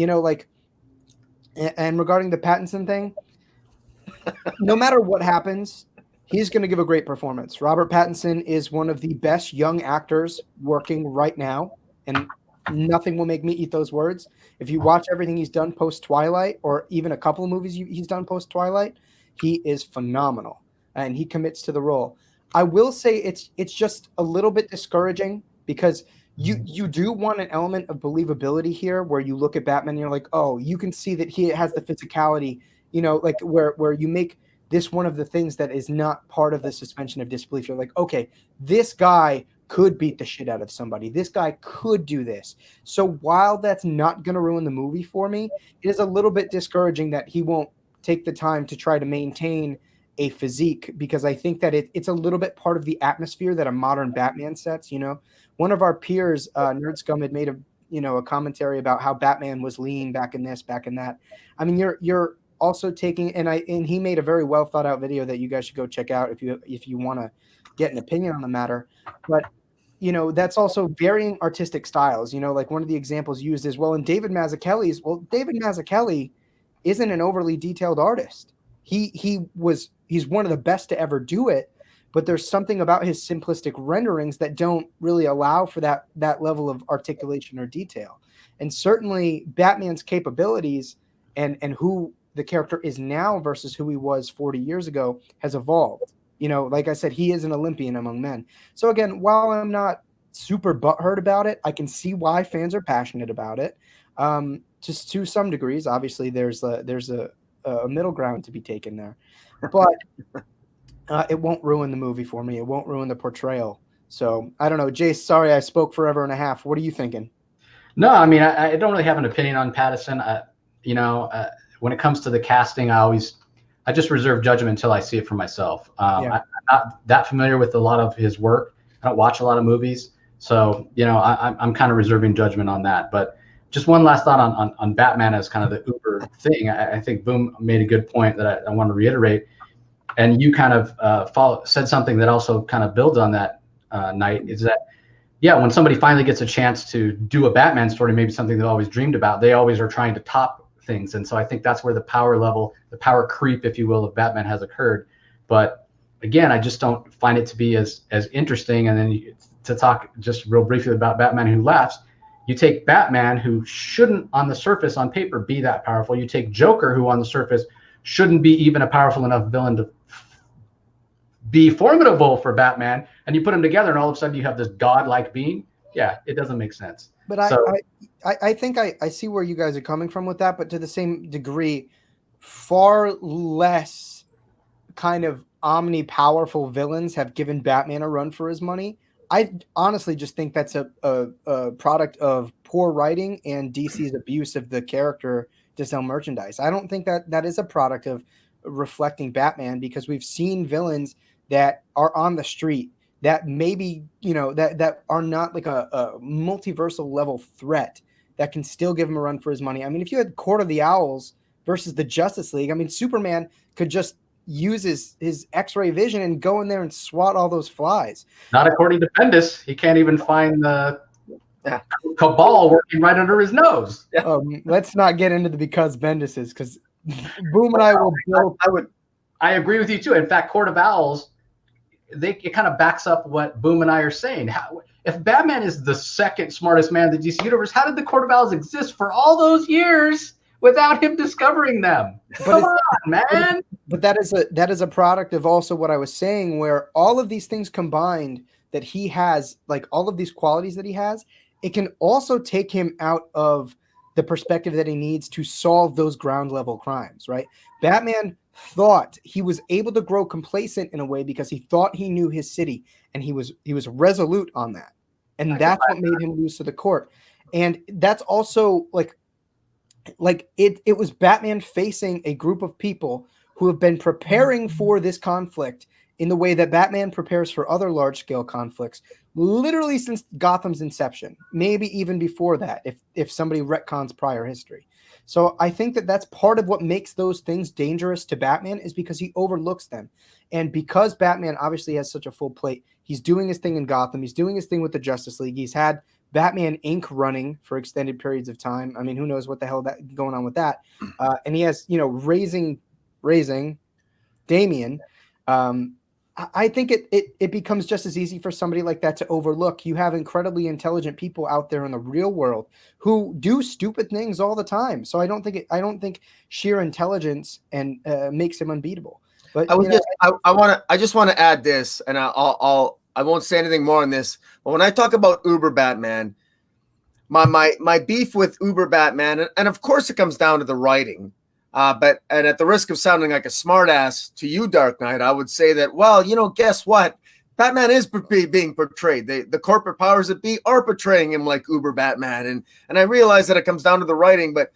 regarding the Pattinson thing, no matter what happens, he's going to give a great performance. Robert Pattinson is one of the best young actors working right now, and nothing will make me eat those words. If you watch everything he's done post-Twilight, or even a couple of movies he's done post-Twilight, he is phenomenal, and he commits to the role. I will say it's just a little bit discouraging because you do want an element of believability here where you look at Batman and you're like, oh, you can see that he has the physicality, like where you make this one of the things that is not part of the suspension of disbelief. You're like, okay, this guy could beat the shit out of somebody. This guy could do this. So while that's not going to ruin the movie for me, it is a little bit discouraging that he won't take the time to try to maintain a physique, because I think that it's a little bit part of the atmosphere that a modern Batman sets. One of our peers, Nerd Scum, had made a commentary about how Batman was lean back in this, back in that. I mean, you're also taking, and he made a very well thought out video that you guys should go check out if you want to get an opinion on the matter. But that's also varying artistic styles. Like one of the examples used is, David Mazzucchelli isn't an overly detailed artist. He's one of the best to ever do it, but there's something about his simplistic renderings that don't really allow for that level of articulation or detail. And certainly Batman's capabilities and who the character is now versus who he was 40 years ago has evolved. Like I said, he is an Olympian among men. So again, while I'm not super butthurt about it, I can see why fans are passionate about it. Just to some degrees, obviously there's a middle ground to be taken there, but it won't ruin the movie for me. It won't ruin the portrayal. So I don't know, Jace, sorry, I spoke forever and a half. What are you thinking? No, I mean, I don't really have an opinion on Pattinson. When it comes to the casting, I just reserve judgment until I see it for myself. I'm not that familiar with a lot of his work. I don't watch a lot of movies. So, I'm kind of reserving judgment on that. But just one last thought on Batman as kind of the Uber thing. I think Boom made a good point that I want to reiterate. And you kind of said something that also kind of builds on that, Night, is that, when somebody finally gets a chance to do a Batman story, maybe something they've always dreamed about, they always are trying to top things. And so I think that's where the power level, the power creep, if you will, of Batman has occurred. But again, I just don't find it to be as interesting. And then to talk just real briefly about Batman Who Laughs, you take Batman, who shouldn't on the surface, on paper, be that powerful. You take Joker, who on the surface shouldn't be even a powerful enough villain to be formidable for Batman, and you put them together, and all of a sudden you have this godlike being. Yeah, it doesn't make sense. But I think I see where you guys are coming from with that, but to the same degree, far less kind of omni-powerful villains have given Batman a run for his money. I honestly just think that's a product of poor writing and DC's abuse of the character to sell merchandise. I don't think that is a product of reflecting Batman, because we've seen villains that are on the street that maybe, that are not like a multiversal level threat that can still give him a run for his money. I mean, if you had Court of the Owls versus the Justice League, I mean, Superman could just use his X-ray vision and go in there and swat all those flies. Not according to Bendis. He can't even find the cabal working right under his nose. Let's not get into the because Bendis is, because Boom and I will build. I agree with you too. In fact, Court of Owls, it kind of backs up what Boom and I are saying. If Batman is the second smartest man in the DC universe, how did the Court of Owls exist for all those years without him discovering them? Come on, man. But that is a product of also what I was saying, where all of these things combined that he has, like all of these qualities that he has, it can also take him out of the perspective that he needs to solve those ground level crimes, right? Batman thought he was able to grow complacent in a way because he thought he knew his city, and he was resolute on that. And that's what made him lose to the court. And that's also like it was Batman facing a group of people who have been preparing for this conflict in the way that Batman prepares for other large-scale conflicts, literally since Gotham's inception, maybe even before that, if somebody retcons prior history. So I think that that's part of what makes those things dangerous to Batman, is because he overlooks them. And because Batman obviously has such a full plate, he's doing his thing in Gotham, he's doing his thing with the Justice League, he's had Batman Inc. running for extended periods of time. I mean, who knows what the hell that going on with that? And he has, raising Damian. I think it becomes just as easy for somebody like that to overlook. You have incredibly intelligent people out there in the real world who do stupid things all the time. So I don't think sheer intelligence and makes him unbeatable. But I just want to add this, and I won't say anything more on this. But when I talk about Uber Batman, my beef with Uber Batman, and of course it comes down to the writing. But at the risk of sounding like a smartass to you, Dark Knight, I would say that, well, guess what? Batman is being portrayed. The corporate powers that be are portraying him like Uber Batman. And I realize that it comes down to the writing, but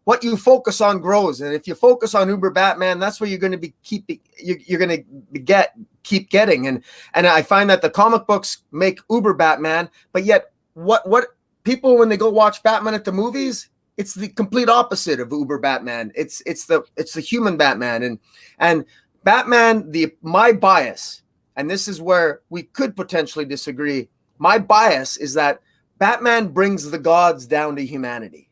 what you focus on grows. And if you focus on Uber Batman, that's where you're going to keep getting. And I find that the comic books make Uber Batman, but yet what people, when they go watch Batman at the movies, it's the complete opposite of Uber Batman. It's the human Batman, and Batman. My bias, and this is where we could potentially disagree. My bias is that Batman brings the gods down to humanity.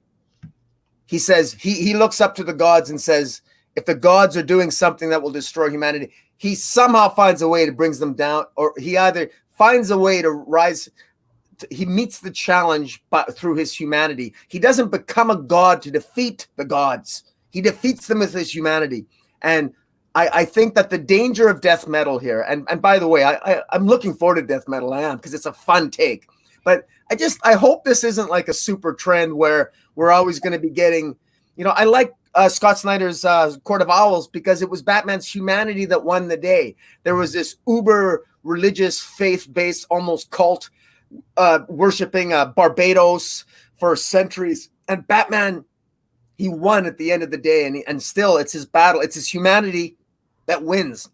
He says he looks up to the gods and says, if the gods are doing something that will destroy humanity, he somehow finds a way to bring them down, or he either finds a way to rise. He meets the challenge through his humanity. He doesn't become a god to defeat the gods. He defeats them with his humanity. And I think that the danger of death metal here, and by the way, I'm looking forward to death metal. I am, because it's a fun take. But I hope this isn't like a super trend where we're always going to be getting, I like Scott Snyder's Court of Owls because it was Batman's humanity that won the day. There was this uber religious, faith-based, almost cult worshiping Barbados for centuries, and Batman, he won at the end of the day, and still it's his battle, it's his humanity that wins.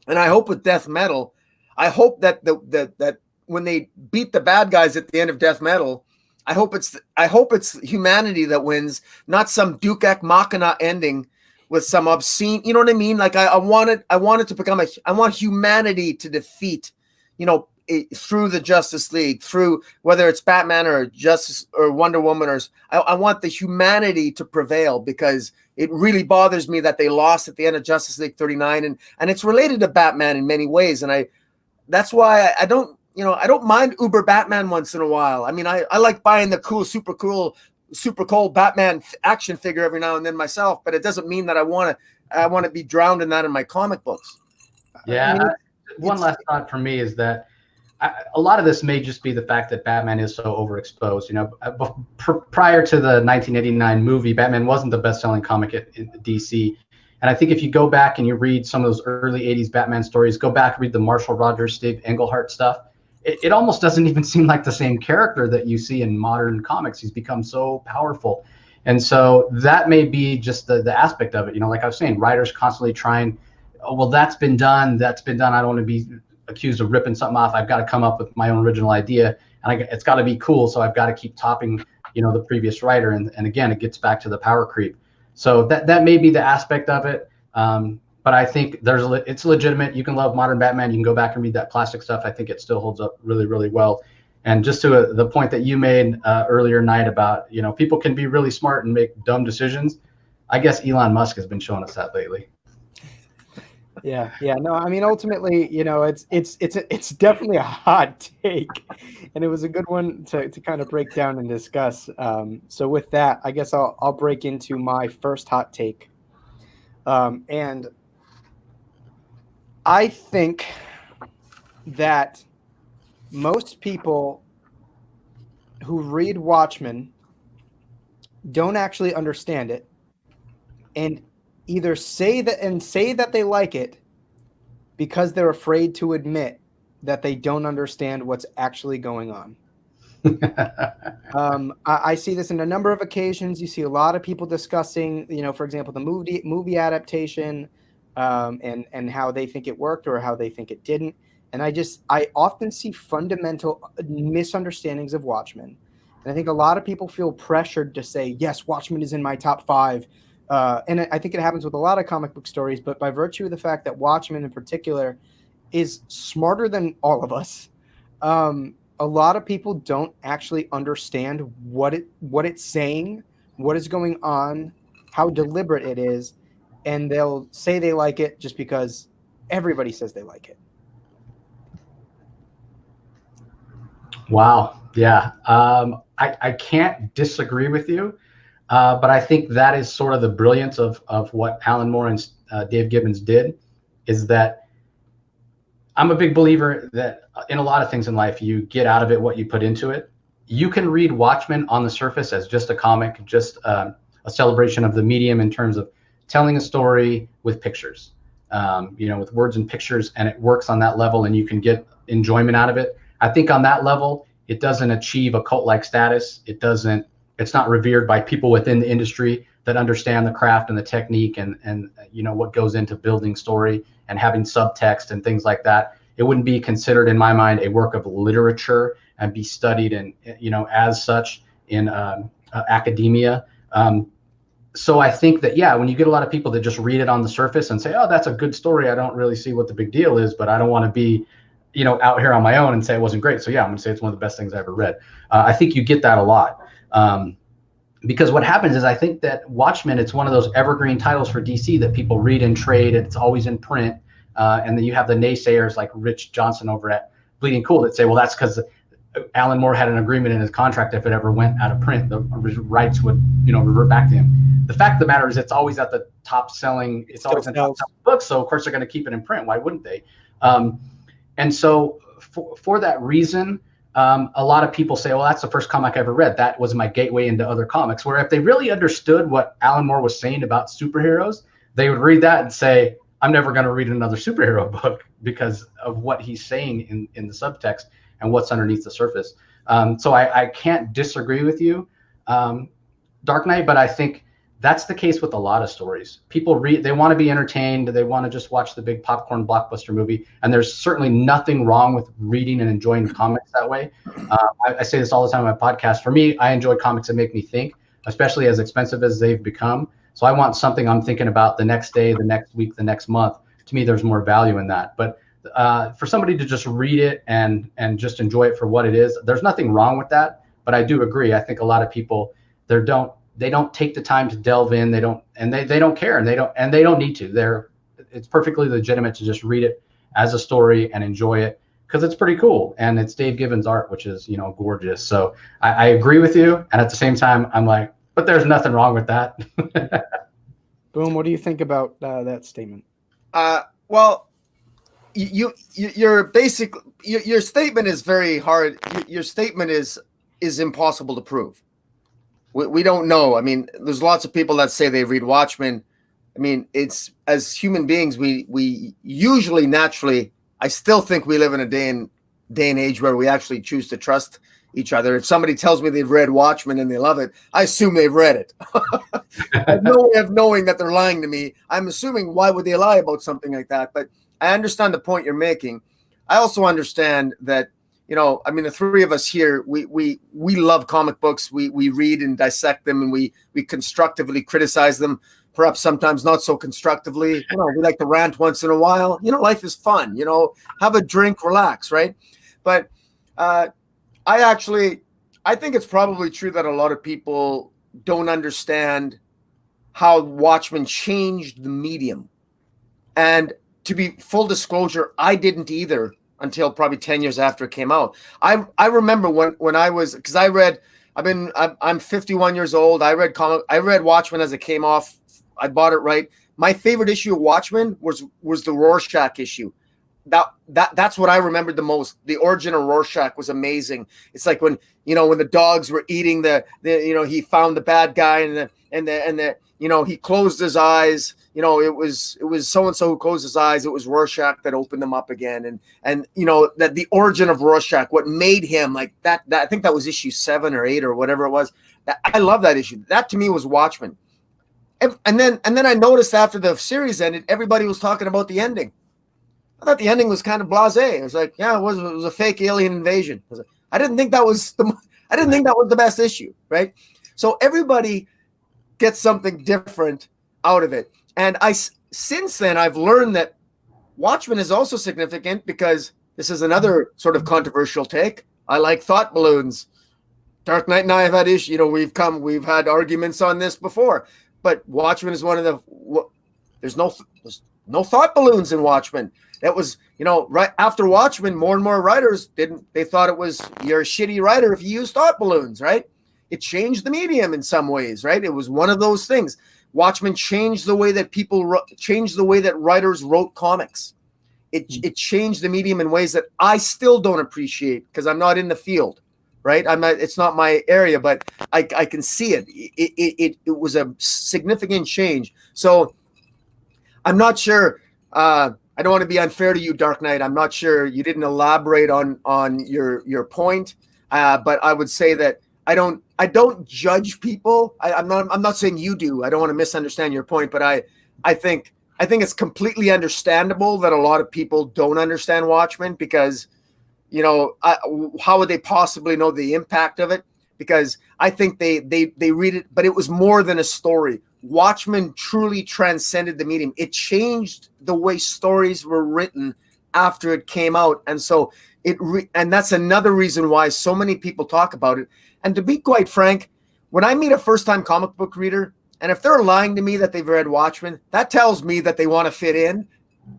And I hope with death metal, I hope that that when they beat the bad guys at the end of death metal, I hope it's humanity that wins, not some Deus Ex Machina ending with some obscene, you know what I mean? Like I want it to become I want humanity to defeat, through the Justice League, through whether it's Batman or Justice or Wonder Woman, or I want the humanity to prevail, because it really bothers me that they lost at the end of Justice League 39, and it's related to Batman in many ways, and that's why I don't mind Uber Batman once in a while. I mean, I like buying the super cool Batman action figure every now and then myself, but it doesn't mean that I want to be drowned in that in my comic books. Yeah. One last thought for me is that a lot of this may just be the fact that Batman is so overexposed. Prior to the 1989 movie, Batman wasn't the best-selling comic in DC. And I think if you go back and you read some of those early 80s Batman stories, go back, read the Marshall Rogers, Steve Englehart stuff, it almost doesn't even seem like the same character that you see in modern comics. He's become so powerful. And so that may be just the aspect of it. Like I was saying, writers constantly trying, oh, well, that's been done. I don't want to be accused of ripping something off. I've got to come up with my own original idea, and it's got to be cool. So I've got to keep topping, the previous writer. And again, it gets back to the power creep. So that may be the aspect of it. But I think it's legitimate. You can love modern Batman. You can go back and read that classic stuff. I think it still holds up really, really well. And just to the point that you made earlier, Night, about, people can be really smart and make dumb decisions. I guess Elon Musk has been showing us that lately. Yeah, yeah. No, I mean, ultimately, it's definitely a hot take, and it was a good one to kind of break down and discuss. So with that, I guess I'll break into my first hot take, and I think that most people who read Watchmen don't actually understand it, and either say that they like it because they're afraid to admit that they don't understand what's actually going on. I see this in a number of occasions. You see a lot of people discussing, for example, the movie adaptation, and how they think it worked or how they think it didn't. And I often see fundamental misunderstandings of Watchmen. And I think a lot of people feel pressured to say, yes, Watchmen is in my top 5. And I think it happens with a lot of comic book stories, but by virtue of the fact that Watchmen in particular is smarter than all of us, a lot of people don't actually understand what it's saying, what is going on, how deliberate it is, and they'll say they like it just because everybody says they like it. Wow. Yeah. I can't disagree with you, but I think that is sort of the brilliance of what Alan Moore and Dave Gibbons did, is that I'm a big believer that in a lot of things in life, you get out of it what you put into it. You can read Watchmen on the surface as just a comic, just a celebration of the medium in terms of telling a story with pictures, with words and pictures, and it works on that level and you can get enjoyment out of it. I think on that level, it doesn't achieve a cult-like status. It's not revered by people within the industry that understand the craft and the technique and what goes into building story and having subtext and things like that. It wouldn't be considered, in my mind, a work of literature and be studied and as such in academia. So I think that, yeah, when you get a lot of people that just read it on the surface and say, oh, that's a good story, I don't really see what the big deal is, but I don't want to be out here on my own and say it wasn't great. So yeah, I'm gonna say it's one of the best things I ever read. I think you get that a lot. Because what happens is I think that Watchmen, it's one of those evergreen titles for DC that people read and trade. It's always in print. And then you have the naysayers like Rich Johnson over at Bleeding Cool that say, well, that's because Alan Moore had an agreement in his contract. If it ever went out of print, the rights would, revert back to him. The fact of the matter is it's always at the top selling. It's always in top selling books. So of course they're going to keep it in print. Why wouldn't they? And so for that reason, a lot of people say, well, that's the first comic I ever read. That was my gateway into other comics. Where if they really understood what Alan Moore was saying about superheroes, they would read that and say, I'm never going to read another superhero book because of what he's saying in the subtext and what's underneath the surface. So I can't disagree with you, Dark Knight, but I think that's the case with a lot of stories. People read, they want to be entertained. They want to just watch the big popcorn blockbuster movie. And there's certainly nothing wrong with reading and enjoying comics that way. I say this all the time on my podcast. For me, I enjoy comics that make me think, especially as expensive as they've become. So I want something I'm thinking about the next day, the next week, the next month. To me, there's more value in that. But for somebody to just read it and just enjoy it for what it is, there's nothing wrong with that. But I do agree. I think a lot of people, they don't take the time to delve in. They don't care, and they don't need to. It's perfectly legitimate to just read it as a story and enjoy it because it's pretty cool. And it's Dave Gibbons' art, which is, gorgeous. So I agree with you. And at the same time, I'm like, but there's nothing wrong with that. Boom. What do you think about that statement? Well, your statement is very hard. Your statement is impossible to prove. We don't know. I mean, there's lots of people that say they read Watchmen. I mean, it's, as human beings, we usually naturally, I still think we live in a day and age where we actually choose to trust each other. If somebody tells me they've read Watchmen and they love it, I assume they've read it. I have no way of knowing that they're lying to me. I'm assuming, why would they lie about something like that? But I understand the point you're making. I also understand that, I mean, the three of us here, we love comic books. We read and dissect them, and we constructively criticize them, perhaps sometimes not so constructively. We like to rant once in a while. Life is fun. Have a drink, relax, right? But I think it's probably true that a lot of people don't understand how Watchmen changed the medium. And to be full disclosure, I didn't either until probably 10 years after it came out. I remember when I was, because I'm 51 years old. I read Watchmen as it came off. I bought it right. My favorite issue of Watchmen was the Rorschach issue. That's what I remembered the most. The origin of Rorschach was amazing. It's like when the dogs were eating he found the bad guy and he closed his eyes. It was so and so who closed his eyes. It was Rorschach that opened them up again. And that the origin of Rorschach, what made him like that. I think that was issue 7 or 8 or whatever it was. I love that issue. That to me was Watchmen. And then I noticed after the series ended, everybody was talking about the ending. I thought the ending was kind of blasé. It was like, yeah, it was a fake alien invasion. I didn't think that was the best issue, right? So everybody gets something different out of it. And since then I've learned that Watchmen is also significant because this is another sort of controversial take. I like thought balloons. Dark Knight and I have had issues. We've had arguments on this before, but Watchmen is one of the. There's no thought balloons in Watchmen. That was, right after Watchmen, more and more writers they thought it was, you're a shitty writer if you use thought balloons, right? It changed the medium in some ways, right? It was one of those things. Watchmen changed the way that changed the way that writers wrote comics. It changed the medium in ways that I still don't appreciate because I'm not in the field, right? It's not my area, but I can see it. It was a significant change. So I'm not sure. I don't want to be unfair to you, Dark Knight. I'm not sure you didn't elaborate on your point, but I would say that I don't judge people. I'm not saying you do. I don't want to misunderstand your point, but I think it's completely understandable that a lot of people don't understand Watchmen because, how would they possibly know the impact of it? Because I think they read it, but it was more than a story. Watchmen truly transcended the medium. It changed the way stories were written after it came out. And so and that's another reason why so many people talk about it. And to be quite frank, when I meet a first-time comic book reader, and if they're lying to me that they've read Watchmen, that tells me that they want to fit in.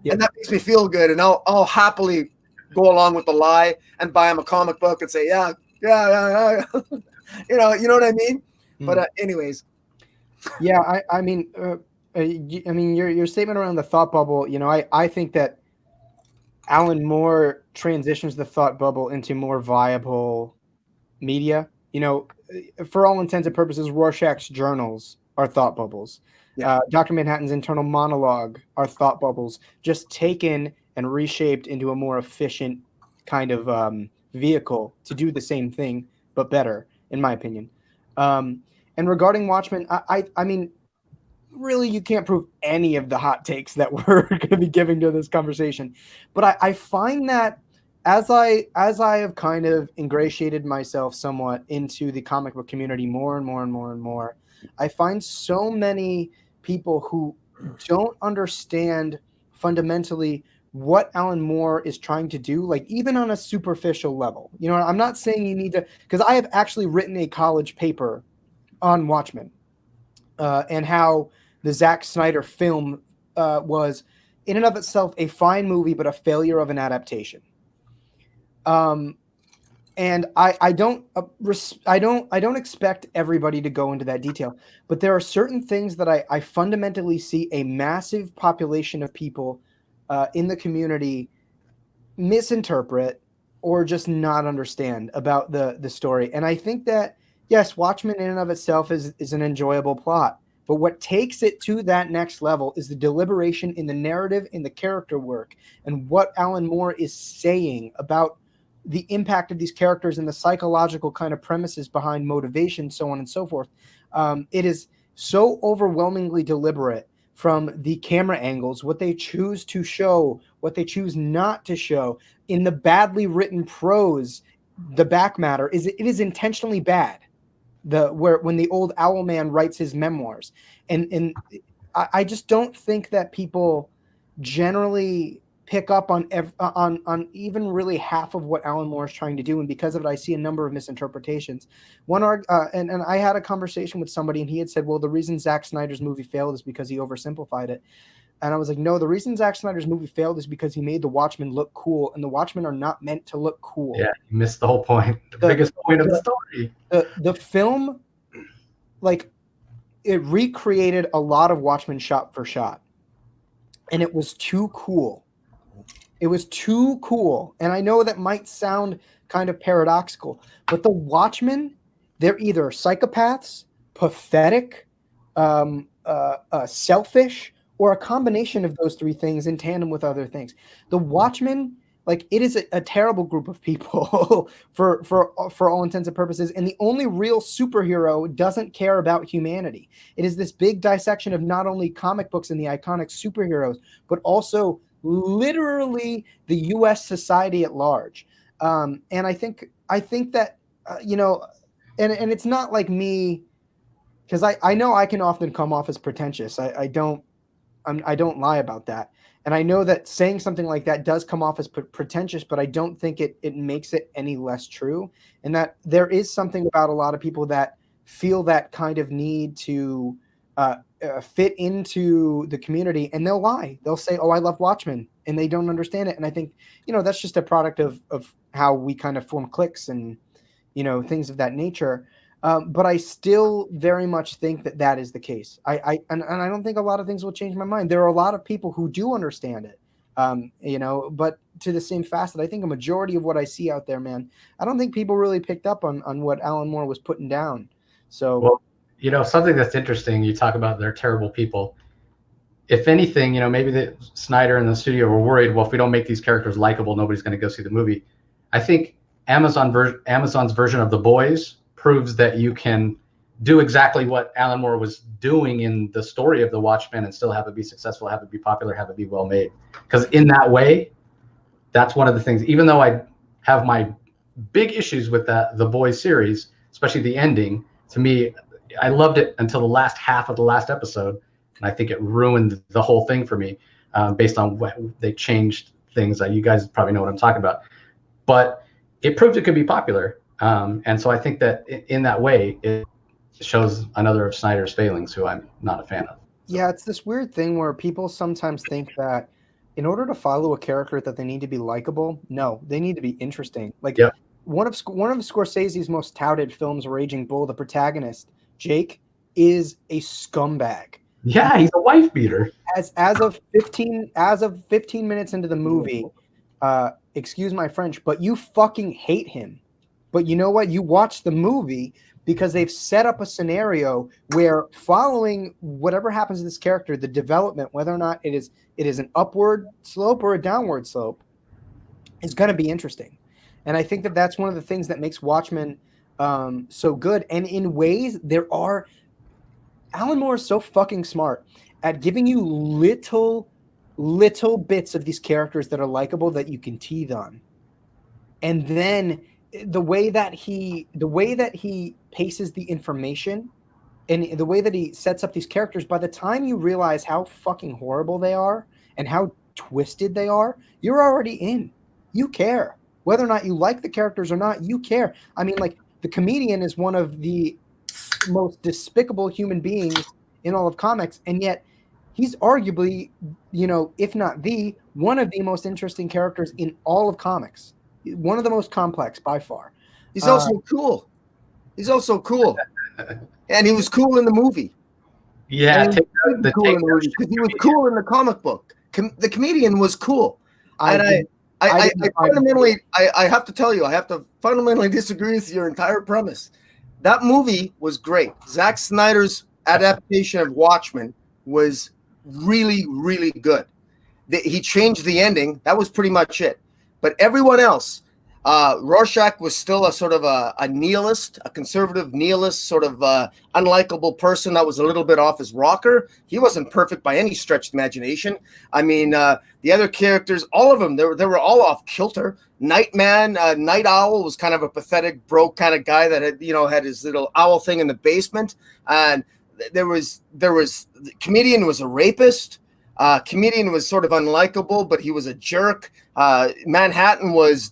Yep. And that makes me feel good. And I'll happily go along with the lie and buy them a comic book and say, yeah. you know what I mean? But anyways. Yeah, I mean, your statement around the thought bubble, I think that Alan Moore transitions the thought bubble into more viable media. For all intents and purposes, Rorschach's journals are thought bubbles. Yeah. Dr. Manhattan's internal monologue are thought bubbles, just taken and reshaped into a more efficient kind of vehicle to do the same thing, but better, in my opinion. And regarding Watchmen, I mean, really, you can't prove any of the hot takes that we're going to be giving to this conversation. But I find that as I have kind of ingratiated myself somewhat into the comic book community more and more and more and more, I find so many people who don't understand fundamentally what Alan Moore is trying to do, like even on a superficial level. I'm not saying you need to, because I have actually written a college paper on Watchmen and how the Zack Snyder film was in and of itself a fine movie, but a failure of an adaptation. And I don't expect everybody to go into that detail, but there are certain things that I fundamentally see a massive population of people in the community misinterpret or just not understand about the story. And I think that, yes, Watchmen in and of itself is an enjoyable plot, but what takes it to that next level is the deliberation in the narrative, in the character work, and what Alan Moore is saying about the impact of these characters and the psychological kind of premises behind motivation, so on and so forth. It is so overwhelmingly deliberate from the camera angles, what they choose to show, what they choose not to show. In the badly written prose, the back matter it is intentionally bad. When the old owl man writes his memoirs, and I just don't think that people generally pick up on even really half of what Alan Moore is trying to do, and because of it, I see a number of misinterpretations. And I had a conversation with somebody, and he had said, "Well, the reason Zack Snyder's movie failed is because he oversimplified it." And I was like, no, the reason Zack Snyder's movie failed is because he made the Watchmen look cool, and the Watchmen are not meant to look cool. Yeah, you missed the whole point. The biggest point of the story. The film, like, it recreated a lot of Watchmen shot for shot, and it was too cool. It was too cool. And I know that might sound kind of paradoxical, but the Watchmen, they're either psychopaths, pathetic, selfish, or a combination of those three things in tandem with other things. The Watchmen, like, it is a terrible group of people for all intents and purposes. And the only real superhero doesn't care about humanity. It is this big dissection of not only comic books and the iconic superheroes, but also literally the U.S. society at large. And I think that, you know, and it's not like me, because I know I can often come off as pretentious. I don't lie about that. And I know that saying something like that does come off as pretentious, but I don't think it makes it any less true. And that there is something about a lot of people that feel that kind of need to fit into the community, and they'll lie. They'll say, oh, I love Watchmen, and they don't understand it. And I think, you know, that's just a product of how we kind of form cliques and, you know, things of that nature. But I still very much think that is the case. And I don't think a lot of things will change my mind. There are a lot of people who do understand it, you know, but to the same facet, I think a majority of what I see out there, man, I don't think people really picked up on what Alan Moore was putting down. So, well, you know, something that's interesting, you talk about they're terrible people. If anything, you know, maybe the Snyder and the studio were worried, well, if we don't make these characters likable, nobody's going to go see the movie. I think Amazon's version of The Boys proves that you can do exactly what Alan Moore was doing in the story of the Watchmen and still have it be successful, have it be popular, have it be well made. Because in that way, that's one of the things, even though I have my big issues with the Boys series, especially the ending, to me, I loved it until the last half of the last episode. And I think it ruined the whole thing for me based on what they changed things. You guys probably know what I'm talking about. But it proved it could be popular. And so I think that in that way, it shows another of Snyder's failings, who I'm not a fan of. Yeah, it's this weird thing where people sometimes think that in order to follow a character that they need to be likable. No, they need to be interesting. Like, yep. one of Scorsese's most touted films, Raging Bull, the protagonist, Jake, is a scumbag. Yeah, he's a wife beater. As of 15 minutes into the movie, excuse my French, but you fucking hate him. But you know what? You watch the movie because they've set up a scenario where, following whatever happens to this character, the development, whether or not it is an upward slope or a downward slope, is going to be interesting. And I think that that's one of the things that makes Watchmen so good. And in ways, Alan Moore is so fucking smart at giving you little bits of these characters that are likable that you can tease on. And then the way that he paces the information and the way that he sets up these characters, by the time you realize how fucking horrible they are and how twisted they are, you're already in. You care. Whether or not you like the characters or not, you care. I mean, like, the comedian is one of the most despicable human beings in all of comics, and yet he's arguably, you know, if not one of the most interesting characters in all of comics. One of the most complex by far. He's also cool. And he was cool in the movie. Yeah, because he was cool in the comic book. The comedian was cool. I have to tell you, I have to fundamentally disagree with your entire premise. That movie was great. Zack Snyder's adaptation of Watchmen was really, really good. He changed the ending. That was pretty much it. But everyone else, Rorschach was still a sort of a nihilist, a conservative nihilist, sort of unlikable person that was a little bit off his rocker. He wasn't perfect by any stretch of imagination. I mean, the other characters, all of them, they were all off kilter. Nightman, Night Owl was kind of a pathetic, broke kind of guy that had his little owl thing in the basement. And there was Comedian was a rapist. Comedian was sort of unlikable, but he was a jerk. Manhattan was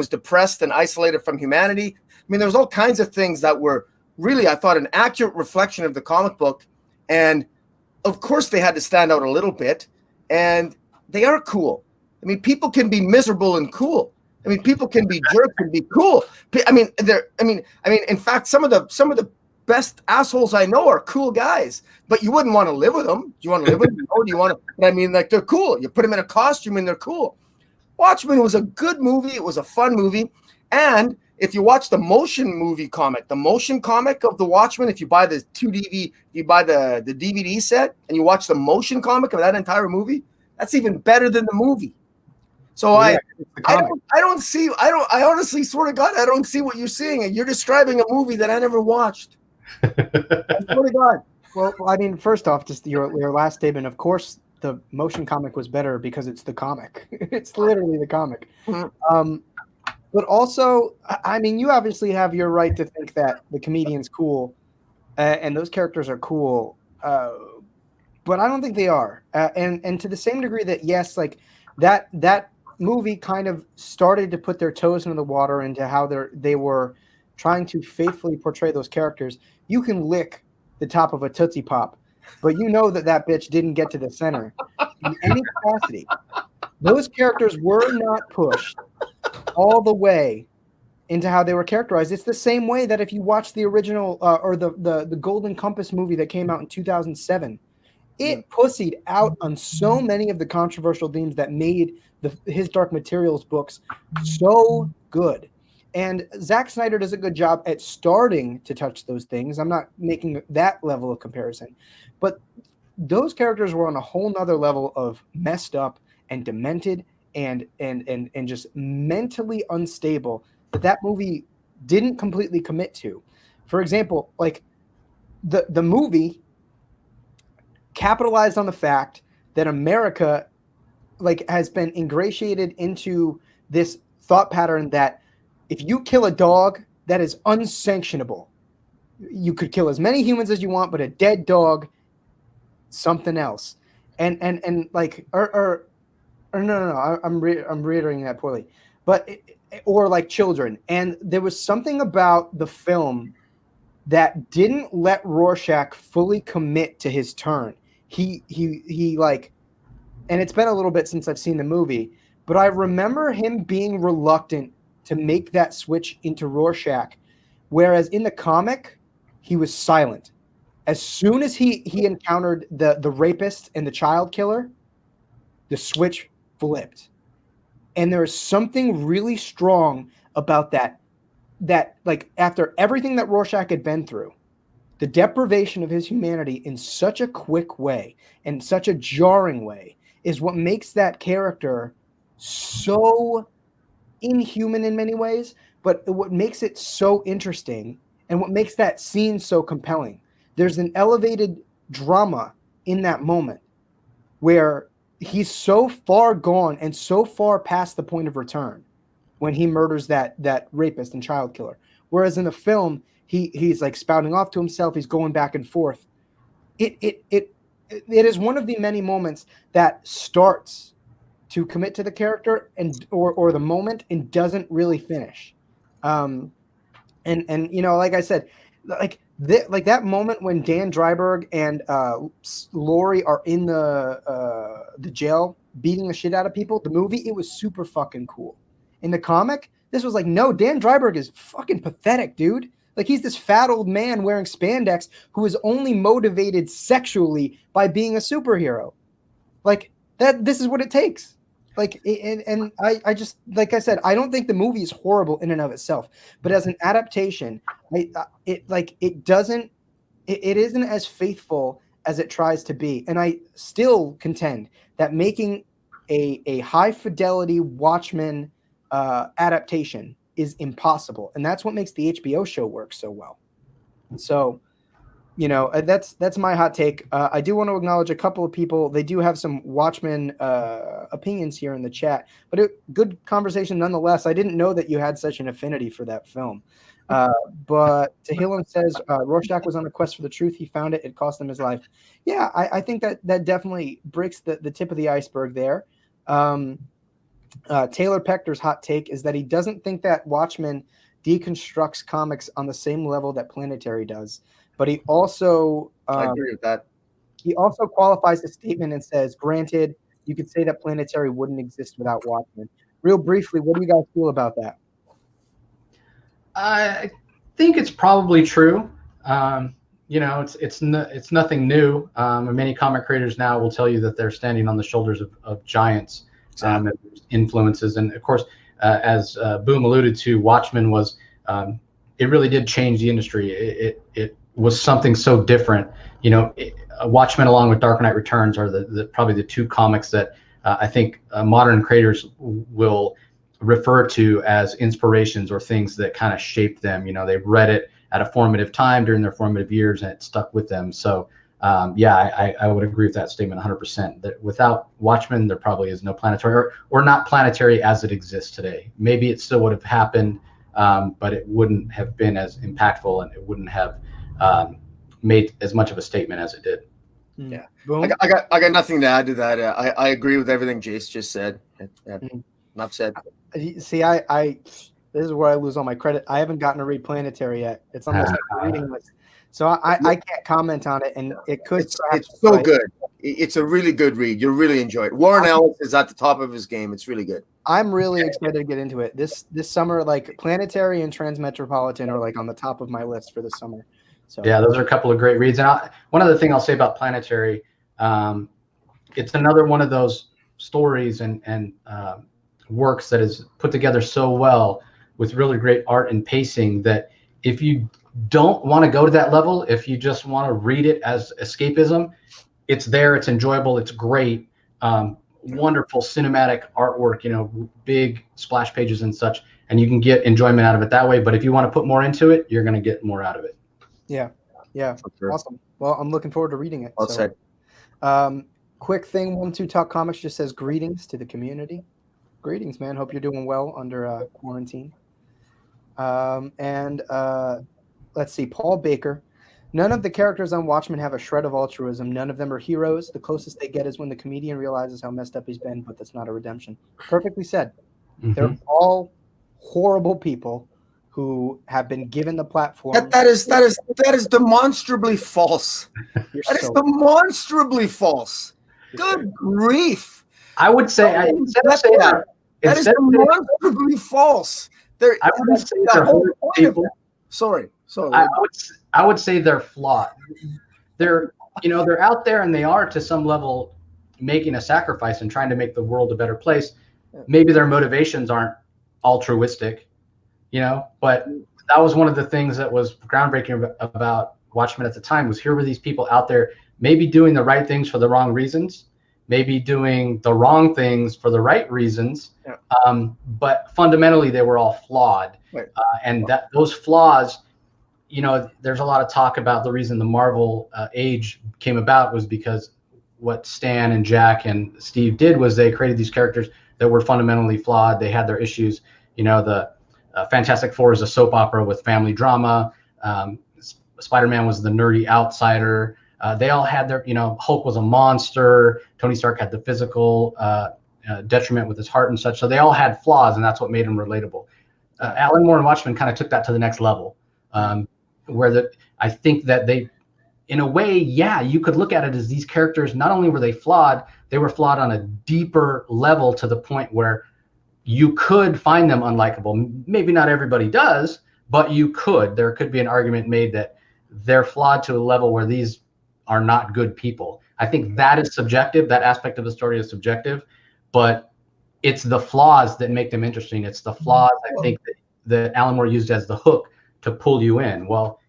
depressed and isolated from humanity. I mean, there was all kinds of things that were really, I thought, an accurate reflection of the comic book. And of course they had to stand out a little bit, and they are cool. I mean, people can be miserable and cool. I mean, people can be jerks and be cool. I mean, in fact, some of the best assholes I know are cool guys, but you wouldn't want to live with them. Do you want to live with them? No, do you want to? I mean, like, they're cool. You put them in a costume and they're cool. Watchmen was a good movie. It was a fun movie. And if you watch the motion comic of the Watchmen, if you buy the the DVD set and you watch the motion comic of that entire movie, that's even better than the movie. So I honestly swear to God, I don't see what you're seeing. And you're describing a movie that I never watched. I swear to God. Well, I mean, first off, just your last statement, of course, the motion comic was better because it's the comic. It's literally the comic. Mm-hmm. But also, I mean, you obviously have your right to think that the comedian's cool and those characters are cool. But I don't think they are. And to the same degree that, yes, like that movie kind of started to put their toes into the water into how they were trying to faithfully portray those characters. You can lick the top of a Tootsie Pop, but you know that bitch didn't get to the center in any capacity. Those characters were not pushed all the way into how they were characterized. It's the same way that if you watch the original or the Golden Compass movie that came out in 2007, it pussied out on so many of the controversial themes that made his Dark Materials books so good. And Zack Snyder does a good job at starting to touch those things. I'm not making that level of comparison, but those characters were on a whole nother level of messed up and demented and just mentally unstable that movie didn't completely commit to. For example, like the movie capitalized on the fact that America has been ingratiated into this thought pattern that if you kill a dog, that is unsanctionable. You could kill as many humans as you want, but a dead dog, something else. And I'm reiterating that poorly. But or like children. And there was something about the film that didn't let Rorschach fully commit to his turn. He and it's been a little bit since I've seen the movie, but I remember him being reluctant to make that switch into Rorschach, whereas in the comic, he was silent. As soon as he encountered the rapist and the child killer, the switch flipped. And there is something really strong about that like after everything that Rorschach had been through, the deprivation of his humanity in such a quick way and such a jarring way is what makes that character so inhuman in many ways, but what makes it so interesting and what makes that scene so compelling. There's an elevated drama in that moment where he's so far gone and so far past the point of return when he murders that rapist and child killer. Whereas in the film, he's like spouting off to himself. He's going back and forth. It is one of the many moments that starts to commit to the character and or the moment and doesn't really finish. And you know, like I said, like that moment when Dan Dreiberg and Laurie are in the jail beating the shit out of people, the movie, it was super fucking cool. In the comic, this was like, no, Dan Dreiberg is fucking pathetic, dude. Like, he's this fat old man wearing spandex who is only motivated sexually by being a superhero. Like, this is what it takes. Like, and I just, like I said, I don't think the movie is horrible in and of itself, but as an adaptation, it isn't as faithful as it tries to be. And I still contend that making a high fidelity Watchmen adaptation is impossible. And that's what makes the HBO show work so well. So, you know, that's my hot take. I do want to acknowledge a couple of people. They do have some Watchmen opinions here in the chat, but good conversation nonetheless. I didn't know that you had such an affinity for that film. But Tehillim says Rorschach was on a quest for the truth. He found it. It cost him his life. Yeah, I think that definitely breaks the tip of the iceberg there. Taylor Pechter's hot take is that he doesn't think that Watchmen deconstructs comics on the same level that Planetary does. But he also I agree with that. He also qualifies the statement and says, granted, you could say that Planetary wouldn't exist without Watchmen. Real briefly, what do you guys feel about that? I think it's probably true. It's nothing new. Many comic creators now will tell you that they're standing on the shoulders of giants, and influences. And of course, as Boom alluded to, Watchmen was it really did change the industry. It was something so different. Watchmen along with Dark Knight Returns are probably the two comics that I think modern creators will refer to as inspirations or things that kind of shaped them. They've read it at a formative time during their formative years, and it stuck with them. So I would agree with that statement 100%. That without Watchmen, there probably is no Planetary, or not Planetary as it exists today. Maybe it still would have happened, but it wouldn't have been as impactful, and it wouldn't have made as much of a statement as it did. Yeah, I got nothing to add to that. I agree with everything Jace just said. Enough said. See, this is where I lose all my credit. I haven't gotten to read Planetary yet. It's on my reading list, so I can't comment on it. And it could. It's so good. It's a really good read. You'll really enjoy it. Warren Ellis is at the top of his game. It's really good. I'm really excited to get into it this summer. Like Planetary and Transmetropolitan are like on the top of my list for this summer. So yeah, those are a couple of great reads. And one other thing I'll say about Planetary, it's another one of those stories and works that is put together so well with really great art and pacing that if you don't want to go to that level, if you just want to read it as escapism, it's there, it's enjoyable, it's great. Wonderful cinematic artwork, big splash pages and such, and you can get enjoyment out of it that way. But if you want to put more into it, you're going to get more out of it. Yeah. Sure. Awesome. Well, I'm looking forward to reading it. Well said. Quick thing, 1-2 Talk Comics just says greetings to the community. Greetings, man. Hope you're doing well under quarantine. Let's see. Paul Baker. None of the characters on Watchmen have a shred of altruism. None of them are heroes. The closest they get is when the comedian realizes how messed up he's been, but that's not a redemption. Perfectly said. Mm-hmm. They're all horrible people who have been given the platform. That is demonstrably false. That is demonstrably false. Good grief. I would say that is demonstrably false. I wouldn't say they're horrible people. Sorry. I would say they're flawed. They're out there and they are to some level making a sacrifice and trying to make the world a better place. Maybe their motivations aren't altruistic, but that was one of the things that was groundbreaking about Watchmen at the time. Was here were these people out there maybe doing the right things for the wrong reasons, maybe doing the wrong things for the right reasons, but fundamentally they were all flawed. Right. And that those flaws, there's a lot of talk about the reason the Marvel age came about was because what Stan and Jack and Steve did was they created these characters that were fundamentally flawed. They had their issues. The Fantastic Four is a soap opera with family drama. Spider-Man was the nerdy outsider. They all had their, Hulk was a monster. Tony Stark had the physical detriment with his heart and such. So they all had flaws, and that's what made them relatable. Alan Moore and Watchmen kind of took that to the next level, where I think that they, in a way, you could look at it as these characters, not only were they flawed, they were flawed on a deeper level to the point where you could find them unlikable. Maybe not everybody does, but you could. There could be an argument made that they're flawed to a level where these are not good people. I think that is subjective. That aspect of the story is subjective, but it's the flaws that make them interesting. It's the flaws, I think, that Alan Moore used as the hook to pull you in. Well,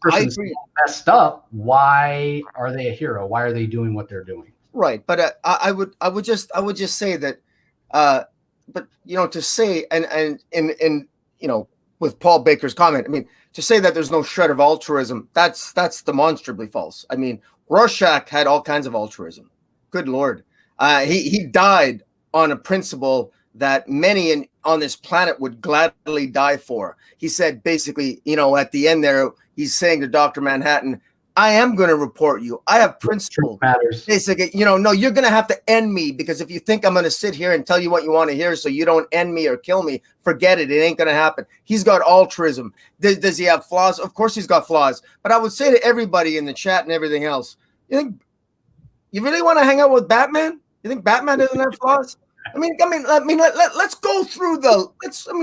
person's messed up. Why are they a hero? Why are they doing what they're doing? Right, but I would just say that, but to say and with Paul Baker's comment, I mean, to say that there's no shred of altruism, that's demonstrably false. I mean, Rorschach had all kinds of altruism. Good Lord, he died on a principle that many on this planet would gladly die for. He said basically, at the end there, he's saying to Dr. Manhattan, I am going to report you. I have principles. Basically, no, you're going to have to end me, because if you think I'm going to sit here and tell you what you want to hear so you don't end me or kill me, forget it. It ain't going to happen. He's got altruism. Does he have flaws? Of course he's got flaws. But I would say to everybody in the chat and everything else, You really want to hang out with Batman? You think Batman doesn't have flaws? Let's go through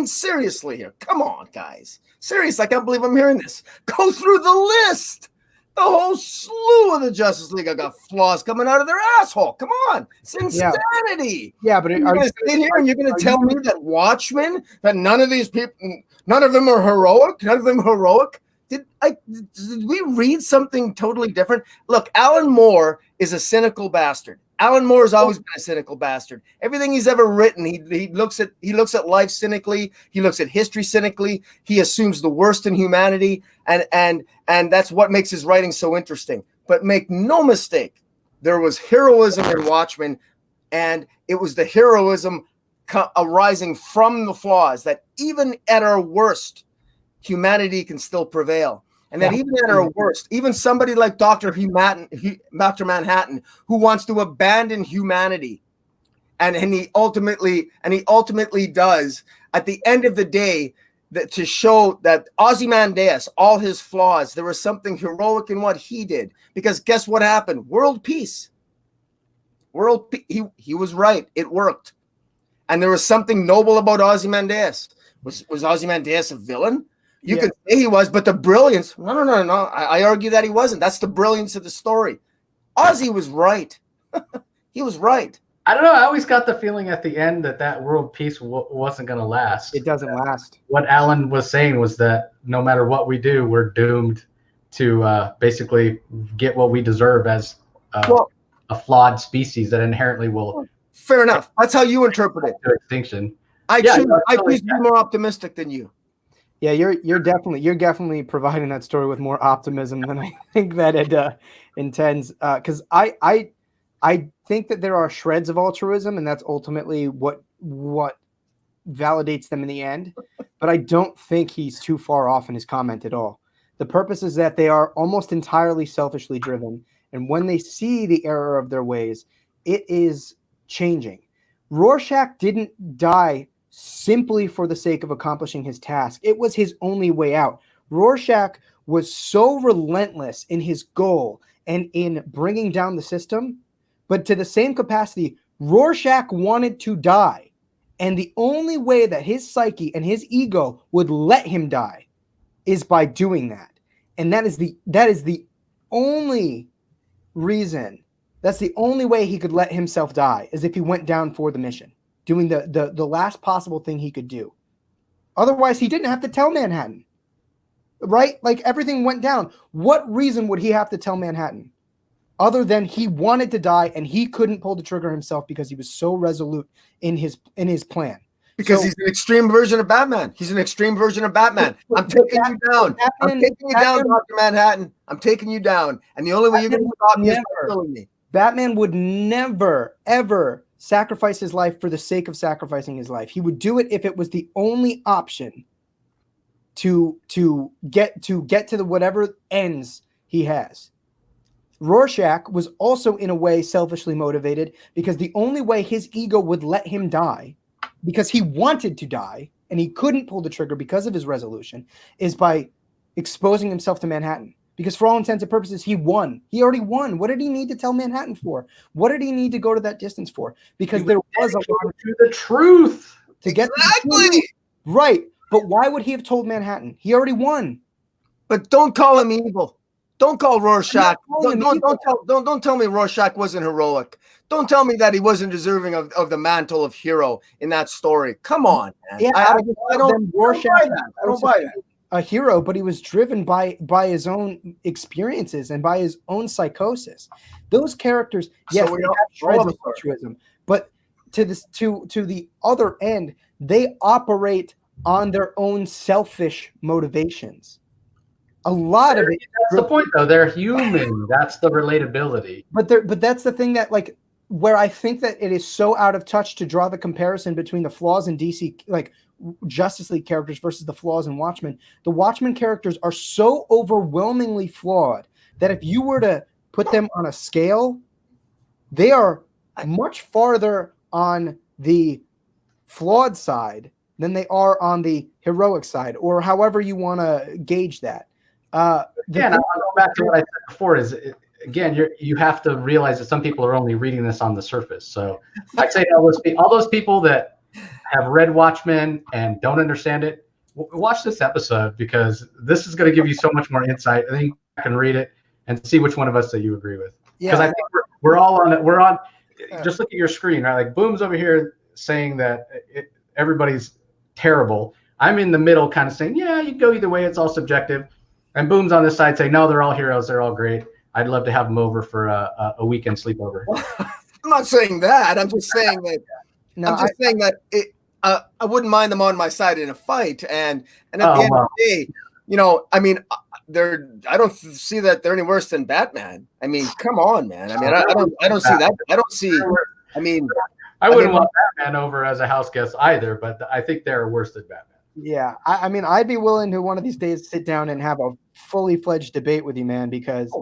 seriously here. Come on, guys. Seriously, I can't believe I'm hearing this. Go through the list. The whole slew of the Justice League got flaws coming out of their asshole. Come on. It's insanity. Yeah, but you're going to sit here and you're going to tell me that Watchmen, that none of these people, none of them are heroic? None of them heroic? Did we read something totally different? Look, Alan Moore is a cynical bastard. Alan Moore has always been a cynical bastard. Everything he's ever written, he looks at life cynically. He looks at history cynically. He assumes the worst in humanity, and that's what makes his writing so interesting. But make no mistake, there was heroism in Watchmen, and it was the heroism arising from the flaws that even at our worst, humanity can still prevail. And that even at our worst, even somebody like Dr. Manhattan, who wants to abandon humanity, and he ultimately does, at the end of the day, to show that Ozymandias, all his flaws, there was something heroic in what he did. Because guess what happened? World peace. He was right. It worked. And there was something noble about Ozymandias. Was Ozymandias a villain? You could say he was, but the brilliance, no. I argue that he wasn't. That's the brilliance of the story. Ozzy was right. He was right. I don't know. I always got the feeling at the end that world peace wasn't going to last. It doesn't last. What Alan was saying was that no matter what we do, we're doomed to basically get what we deserve as a flawed species that inherently will. Fair enough. That's how you interpret it. To extinction. I choose to be more optimistic than you. Yeah, you're definitely providing that story with more optimism than I think that it intends. Because I think that there are shreds of altruism, and that's ultimately what validates them in the end. But I don't think he's too far off in his comment at all. The purpose is that they are almost entirely selfishly driven, and when they see the error of their ways, it is changing. Rorschach didn't die simply for the sake of accomplishing his task. It was his only way out. Rorschach was so relentless in his goal and in bringing down the system, but to the same capacity, Rorschach wanted to die. And the only way that his psyche and his ego would let him die is by doing that. And that is the only reason. That's the only way he could let himself die, is if he went down for the mission, doing the last possible thing he could do. Otherwise, he didn't have to tell Manhattan, right? Like, everything went down. What reason would he have to tell Manhattan other than he wanted to die and he couldn't pull the trigger himself because he was so resolute in his plan? Because he's an extreme version of Batman. He's an extreme version of Batman. I'm taking you down. I'm taking you down, Dr. Manhattan. I'm taking you down. And the only way you're going to stop me is by killing me. Batman would never, ever sacrifice his life for the sake of sacrificing his life. He would do it if it was the only option to get to the whatever ends he has. Rorschach was also in a way selfishly motivated, because the only way his ego would let him die, because he wanted to die and he couldn't pull the trigger because of his resolution, is by exposing himself to Manhattan. Because for all intents and purposes, he won. He already won. What did he need to tell Manhattan for? What did he need to go to that distance for? Because there was a lot to the truth to get exactly right. But why would he have told Manhattan? He already won. But don't call him evil. Don't call Rorschach. Don't tell me Rorschach wasn't heroic. Don't tell me that he wasn't deserving of the mantle of hero in that story. Come on, man. Yeah, I don't buy that. I don't buy that. A hero, but he was driven by his own experiences and by his own psychosis. Those characters, yes, they have shreds of altruism, but to the other end, they operate on their own selfish motivations. A lot of it. That's the point, though. They're human. That's the relatability. But that's the thing that, like, where I think that it is so out of touch to draw the comparison between the flaws in DC, like Justice League characters versus the flaws in Watchmen. The Watchmen characters are so overwhelmingly flawed that if you were to put them on a scale, they are much farther on the flawed side than they are on the heroic side, or however you want to gauge that. I'll go back to what I said before, is again, you have to realize that some people are only reading this on the surface. So I'd say all those people that have read Watchmen and don't understand it, watch this episode, because this is going to give you so much more insight. I think I can read it and see which one of us that you agree with. Because I think we're all on it. We're on. Just look at your screen, right? Like Boom's over here saying that everybody's terrible. I'm in the middle, kind of saying, yeah, you go either way. It's all subjective. And Boom's on this side saying, no, they're all heroes. They're all great. I'd love to have them over for a weekend sleepover. I'm not saying that. I'm just saying that. No, I'm just saying that I wouldn't mind them on my side in a fight. And at the end of the day, you know, I mean, I don't see that they're any worse than Batman. I mean, come on, man. I mean, I don't see that. I don't see. I mean, I wouldn't want Batman over as a house guest either, but I think they're worse than Batman. Yeah, I mean, I'd be willing to one of these days sit down and have a fully fledged debate with you, man, because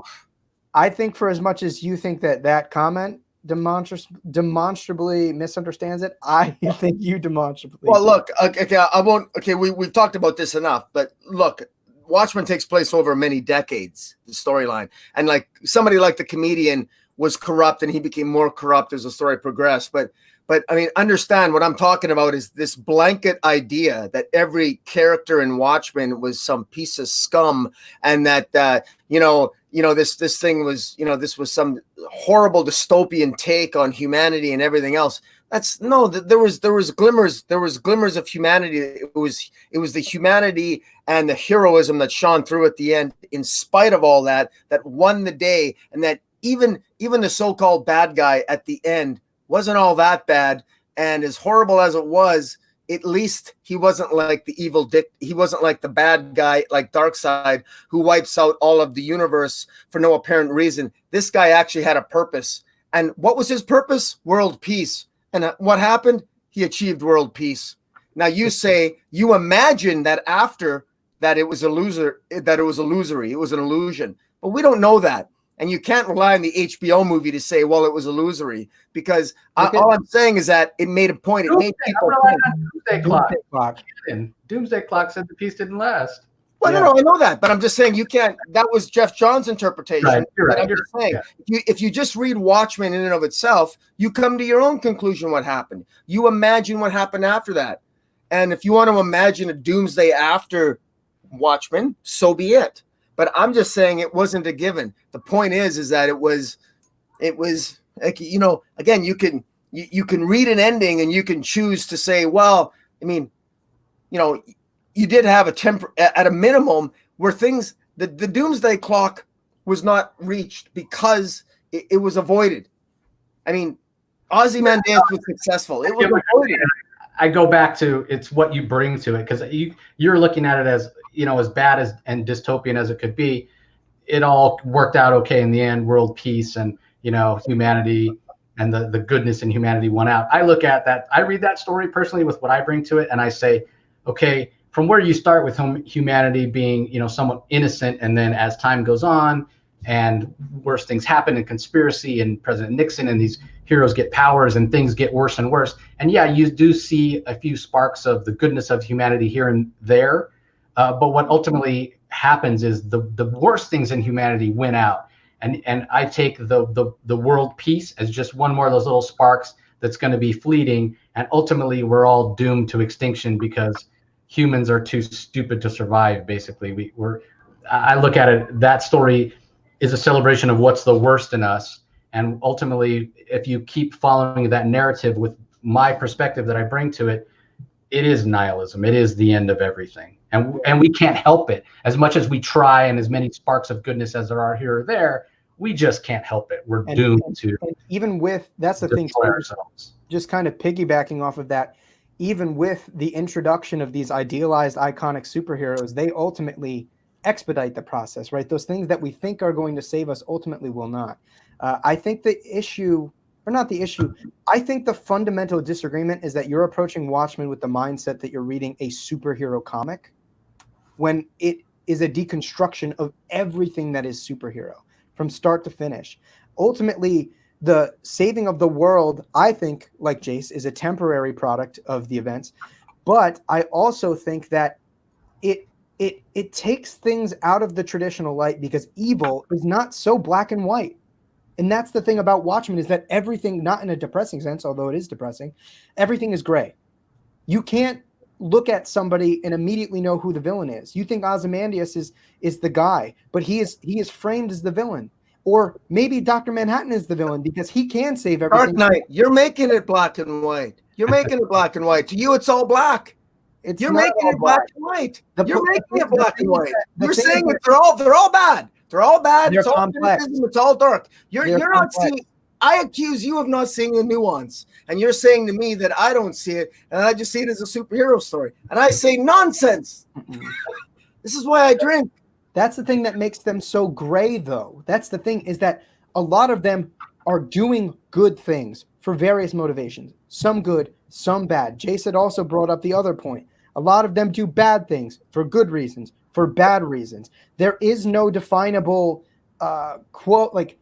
I think for as much as you think that comment demonstrably misunderstands it, I think you demonstrably. Well, look, okay, I won't. Okay, we've talked about this enough, but look, Watchmen takes place over many decades, the storyline, and like somebody like the comedian was corrupt, and he became more corrupt as the story progressed, but I mean, understand what I'm talking about is this blanket idea that every character in Watchmen was some piece of scum, and that this thing was, this was some horrible dystopian take on humanity and everything else. There was glimmers of humanity. It was the humanity and the heroism that shone through at the end, in spite of all that won the day, and that even the so-called bad guy at the end wasn't all that bad. And as horrible as it was, at least he wasn't like the evil dick. He wasn't like the bad guy, like Darkseid, who wipes out all of the universe for no apparent reason. This guy actually had a purpose. And what was his purpose? World peace. And what happened? He achieved world peace. Now you say, you imagine that after that it was a loser, that it was illusory. It was an illusion. But we don't know that. And you can't rely on the HBO movie to say, well, it was illusory, because all I'm saying is that it made a point. It made people think. Doomsday Clock said the piece didn't last. Well, no, I know that, but I'm just saying you can't. That was Jeff John's interpretation. Right, but I'm just saying, if you just read Watchmen in and of itself, you come to your own conclusion what happened. You imagine what happened after that. And if you want to imagine a doomsday after Watchmen, so be it. But I'm just saying it wasn't a given. The point is that it was like, again, you can read an ending and you can choose to say, well, I mean, you did have at a minimum where things, the doomsday clock was not reached because it was avoided. I mean, Ozymandias was successful. It was avoided. I go back to, it's what you bring to it, because you're looking at it as, as bad as and dystopian as it could be. It all worked out okay in the end. World peace and humanity and the goodness in humanity won out. I look at that. I read that story personally with what I bring to it, and I say, okay, from where you start with humanity being somewhat innocent, and then as time goes on and worse things happen, and conspiracy and President Nixon and these heroes get powers and things get worse and worse. And yeah, you do see a few sparks of the goodness of humanity here and there. But what ultimately happens is the worst things in humanity win out. And I take the world peace as just one more of those little sparks that's going to be fleeting. And ultimately, we're all doomed to extinction because humans are too stupid to survive, basically. I look at it, that story is a celebration of what's the worst in us. And ultimately, if you keep following that narrative with my perspective that I bring to it, it is nihilism. It is the end of everything. And we can't help it. As much as we try, and as many sparks of goodness as there are here or there, we just can't help it. We're doomed to. And even with, that's the thing, ourselves. Just kind of piggybacking off of that, even with the introduction of these idealized, iconic superheroes, they ultimately expedite the process, right? Those things that we think are going to save us ultimately will not. I think the issue, or not the issue, I think the fundamental disagreement is that you're approaching Watchmen with the mindset that you're reading a superhero comic, when it is a deconstruction of everything that is superhero from start to finish. Ultimately, the saving of the world, I think, like Jace, is a temporary product of the events. But I also think that it it takes things out of the traditional light because evil is not so black and white. And that's the thing about Watchmen, is that everything, not in a depressing sense, although it is depressing, everything is gray. You can't look at somebody and immediately know who the villain is. You think Ozymandias is the guy, but he is framed as the villain. Or maybe Dr. Manhattan is the villain because he can save everything. Dark Knight, you're making it black and white. You're making it black and white. To you, it's all black. You're making it black and white. You're making it black and white. You're saying that they're all bad. They're all bad. They're it's all complex. It's all dark. You're not complex. seeing. I accuse you of not seeing the nuance, and you're saying to me that I don't see it, and I just see it as a superhero story, and I say nonsense. This is why I drink. That's the thing that makes them so gray, though. That's the thing, is that a lot of them are doing good things for various motivations. Some good, some bad. Jace had also brought up the other point. A lot of them do bad things for good reasons, for bad reasons. There is no definable quote, like,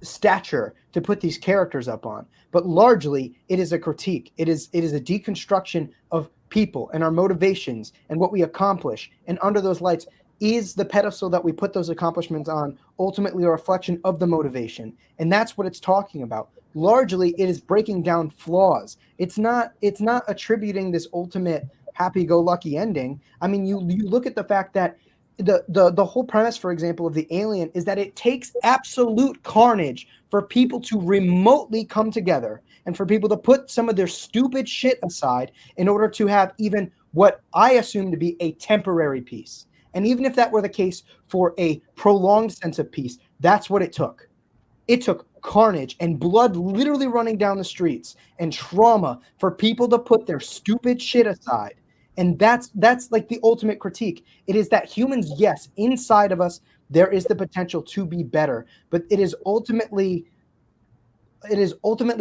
stature to put these characters up on. But largely, it is a critique. It is a deconstruction of people and our motivations and what we accomplish. And under those lights, is the pedestal that we put those accomplishments on ultimately a reflection of the motivation? And that's what it's talking about. Largely, it is breaking down flaws. It's not attributing this ultimate happy-go-lucky ending. I mean, you look at the fact that the whole premise, for example, of the Alien is that it takes absolute carnage for people to remotely come together and for people to put some of their stupid shit aside in order to have even what I assume to be a temporary peace. And even if that were the case for a prolonged sense of peace, that's what it took. It took carnage and blood literally running down the streets and trauma for people to put their stupid shit aside. And that's like the ultimate critique. It is that humans, yes, inside of us, there is the potential to be better, but it is ultimately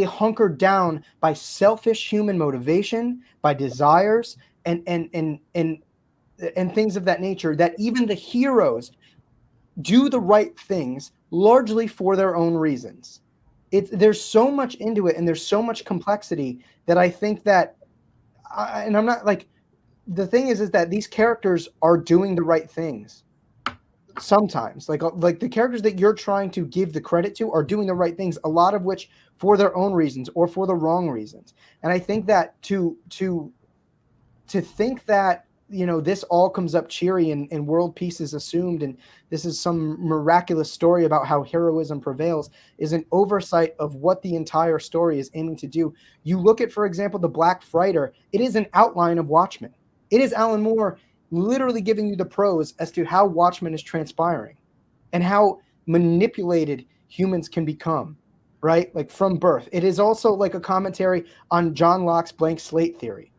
hunkered down by selfish human motivation, by desires, and things of that nature, that even the heroes do the right things largely for their own reasons. There's so much into it, and there's so much complexity that I think that, and I'm not like, the thing is that these characters are doing the right things sometimes. Like the characters that you're trying to give the credit to are doing the right things, a lot of which for their own reasons or for the wrong reasons. And I think that to think that, you know, this all comes up cheery and world peace is assumed and this is some miraculous story about how heroism prevails is an oversight of what the entire story is aiming to do. You look at, for example, the Black Frighter. It is an outline of Watchmen. It is Alan Moore literally giving you the prose as to how Watchmen is transpiring and how manipulated humans can become, right? Like from birth. It is also like a commentary on John Locke's blank slate theory.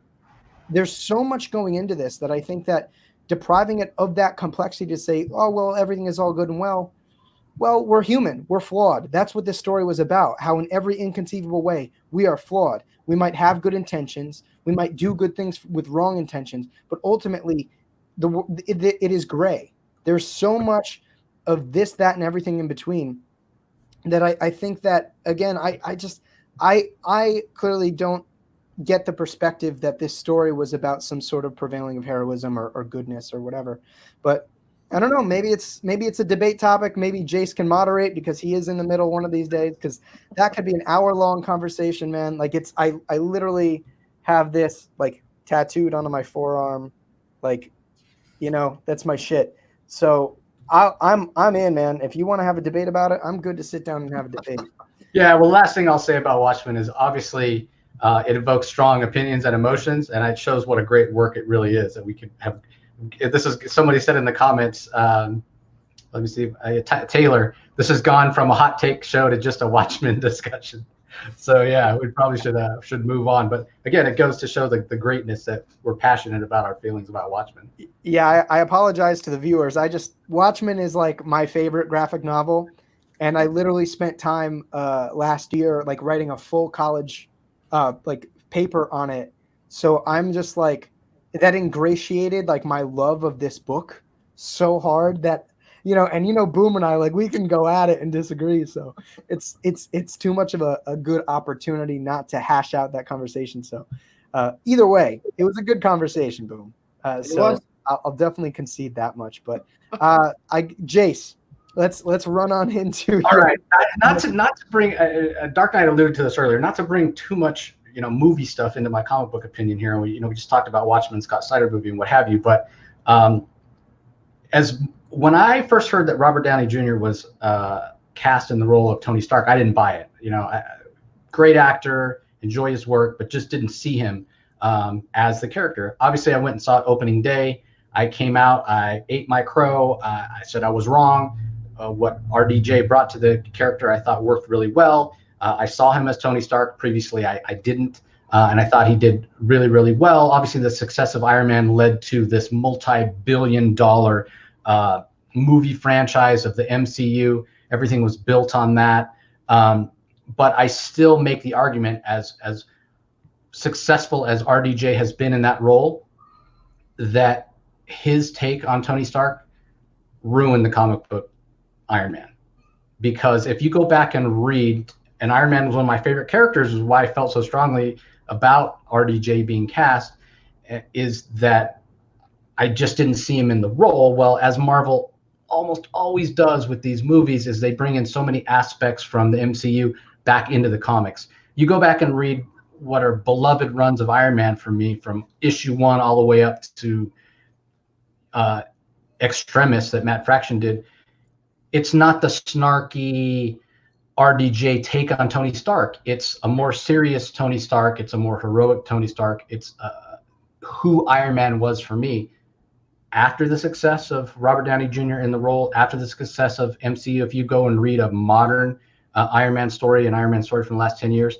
There's so much going into this that I think that depriving it of that complexity to say, oh, well, everything is all good and well, we're human. We're flawed. That's what this story was about, how in every inconceivable way we are flawed. We might have good intentions. We might do good things with wrong intentions, but ultimately it is gray. There's so much of this, that, and everything in between that I think that, again, I clearly don't get the perspective that this story was about some sort of prevailing of heroism or goodness or whatever. But I don't know. Maybe it's a debate topic. Maybe Jace can moderate because he is in the middle one of these days, because that could be an hour-long conversation, man. Like I literally have this like tattooed onto my forearm. Like, you know, that's my shit. So I'm in, man. If you want to have a debate about it, I'm good to sit down and have a debate. Yeah. Well, last thing I'll say about Watchmen is obviously it evokes strong opinions and emotions, and it shows what a great work it really is that we can have. This is, somebody said in the comments, let me see, Taylor, this has gone from a hot take show to just a Watchmen discussion. So yeah, we probably should move on. But again, it goes to show the greatness that we're passionate about our feelings about Watchmen. Yeah, I apologize to the viewers. Watchmen is like my favorite graphic novel, and I literally spent time last year like writing a full college like paper on it. So I'm just like, that ingratiated like my love of this book so hard that, you know, and you know, Boom and I, like, we can go at it and disagree. So it's too much of a good opportunity not to hash out that conversation. So either way, it was a good conversation, Boom. It was. I'll definitely concede that much. But Jace, let's run on into. All right, not to bring Dark Knight alluded to this earlier. Not to bring too much movie stuff into my comic book opinion here. We just talked about Watchmen, Scott Snyder movie, and what have you. But as when I first heard that Robert Downey Jr. was cast in the role of Tony Stark, I didn't buy it. Great actor, enjoy his work, but just didn't see him as the character. Obviously, I went and saw it opening day. I came out, I ate my crow. I said I was wrong. What RDJ brought to the character, I thought worked really well. I saw him as Tony Stark previously. I didn't, and I thought he did really, really well. Obviously, the success of Iron Man led to this multi-billion-dollar movie franchise of the MCU. Everything was built on that. But I still make the argument, as successful as RDJ has been in that role, that his take on Tony Stark ruined the comic book Iron Man. Because if you go back and read, and Iron Man was one of my favorite characters, is why I felt so strongly about RDJ being cast, is that I just didn't see him in the role. Well, as Marvel almost always does with these movies, is they bring in so many aspects from the MCU back into the comics. You go back and read what are beloved runs of Iron Man for me, from issue 1 all the way up to Extremis that Matt Fraction did. It's not the snarky RDJ take on Tony Stark. It's a more serious Tony Stark. It's a more heroic Tony Stark. It's who Iron Man was for me. After the success of Robert Downey Jr. in the role, after the success of MCU, if you go and read a modern Iron Man story, an Iron Man story from the last 10 years,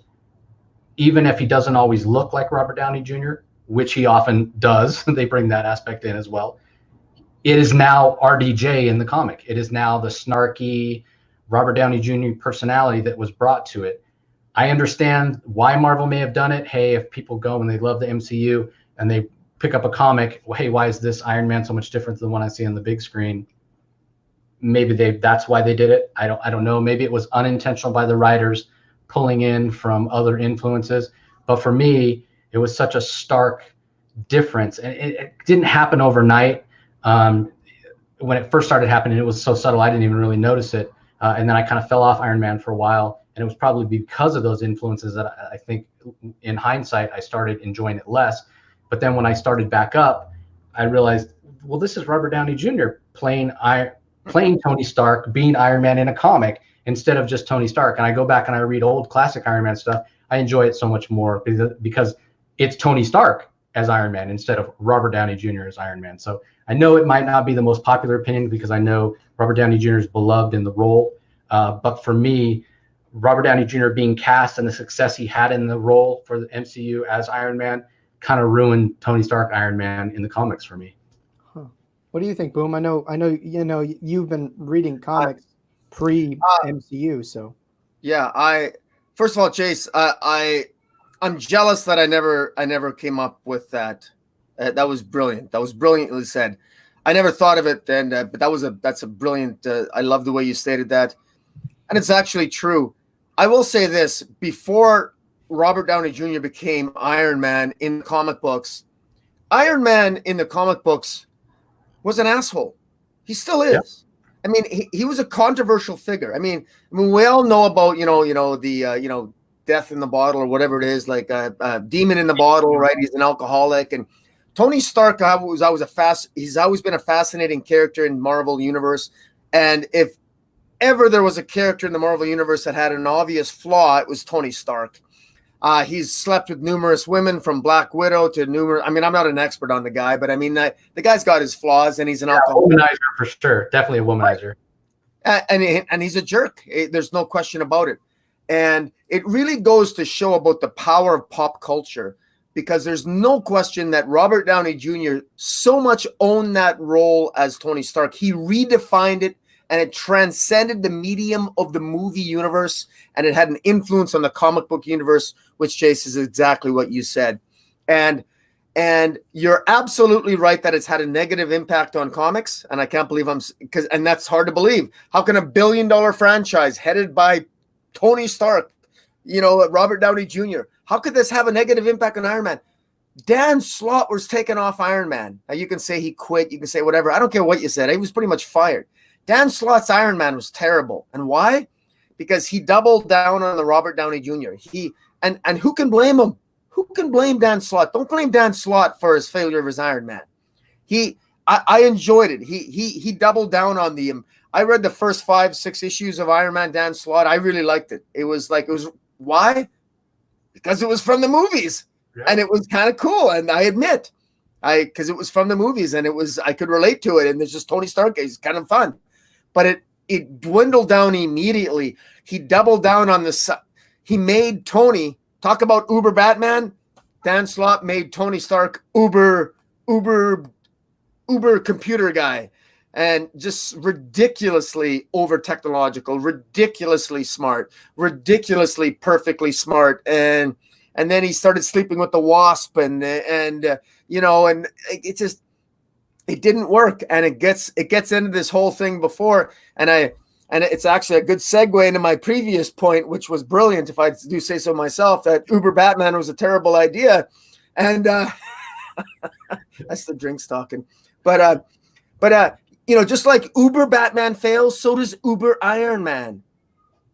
even if he doesn't always look like Robert Downey Jr., which he often does, they bring that aspect in as well. It is now RDJ in the comic. It is now the snarky Robert Downey Jr. personality that was brought to it. I understand why Marvel may have done it. Hey, if people go and they love the MCU and they pick up a comic, well, hey, why is this Iron Man so much different than the one I see on the big screen? Maybe that's why they did it. I don't know. Maybe it was unintentional by the writers pulling in from other influences. But for me, it was such a stark difference. And it didn't happen overnight. When it first started happening, it was so subtle, I didn't even really notice it. And then I kind of fell off Iron Man for a while. And it was probably because of those influences that I think, in hindsight, I started enjoying it less. But then when I started back up, I realized, well, this is Robert Downey Jr. playing Tony Stark, being Iron Man in a comic, instead of just Tony Stark. And I go back and I read old classic Iron Man stuff. I enjoy it so much more because it's Tony Stark as Iron Man instead of Robert Downey Jr. as Iron Man. So I know it might not be the most popular opinion, because I know Robert Downey Jr. is beloved in the role. But for me, Robert Downey Jr. being cast and the success he had in the role for the MCU as Iron Man kind of ruined Tony Stark Iron Man in the comics for me. Huh. What do you think, Boom? I know you've been reading comics pre MCU, so yeah. First of all, Jace, I'm jealous that I never came up with that. That was brilliant. That was brilliantly said. I never thought of it then, but that's a brilliant. I love the way you stated that, and it's actually true. I will say this: before Robert Downey Jr. became Iron Man in comic books, Iron Man in the comic books was an asshole. He still is. Yep. I mean, he was a controversial figure. I mean, we all know about the death in the bottle or whatever it is, like demon in the bottle, right? He's an alcoholic, and Tony Stark he's always been a fascinating character in Marvel Universe. And if ever there was a character in the Marvel Universe that had an obvious flaw, it was Tony Stark. He's slept with numerous women, from Black Widow to numerous. I mean, I'm not an expert on the guy, but I mean, the guy's got his flaws, and he's an alcoholic. Womanizer for sure, definitely a womanizer. And he's a jerk. There's no question about it. And it really goes to show about the power of pop culture, because there's no question that Robert Downey Jr. so much owned that role as Tony Stark. He redefined it, and it transcended the medium of the movie universe, and it had an influence on the comic book universe, which, Jace, is exactly what you said. And you're absolutely right that it's had a negative impact on comics, and I can't believe and that's hard to believe. How can $1 billion franchise headed by Tony Stark, Robert Downey Jr., how could this have a negative impact on Iron Man? Dan Slott was taken off Iron Man. Now you can say he quit, you can say whatever. I don't care what you said. He was pretty much fired. Dan Slott's Iron Man was terrible. And why? Because he doubled down on the Robert Downey Jr. And who can blame him? Who can blame Dan Slott? Don't blame Dan Slott for his failure of his Iron Man. I enjoyed it. He doubled down on the. I read the first 5-6 issues of Iron Man Dan Slott. I really liked it. It was why? Because it was from the movies, and it was kind of cool. And I admit, because it was from the movies, and I could relate to it. And there's just Tony Stark. It's kind of fun, but it dwindled down immediately. He doubled down on the. He made Tony talk about Uber Batman. Dan Slott made Tony Stark Uber computer guy, and just ridiculously over technological, ridiculously smart, ridiculously perfectly smart. And then he started sleeping with the Wasp, and you know, and it didn't work. And it gets into this whole thing before, and it's actually a good segue into my previous point, which was brilliant, if I do say so myself, that Uber Batman was a terrible idea. And that's the drinks talking. But you know, just like Uber Batman fails, so does Uber Iron Man.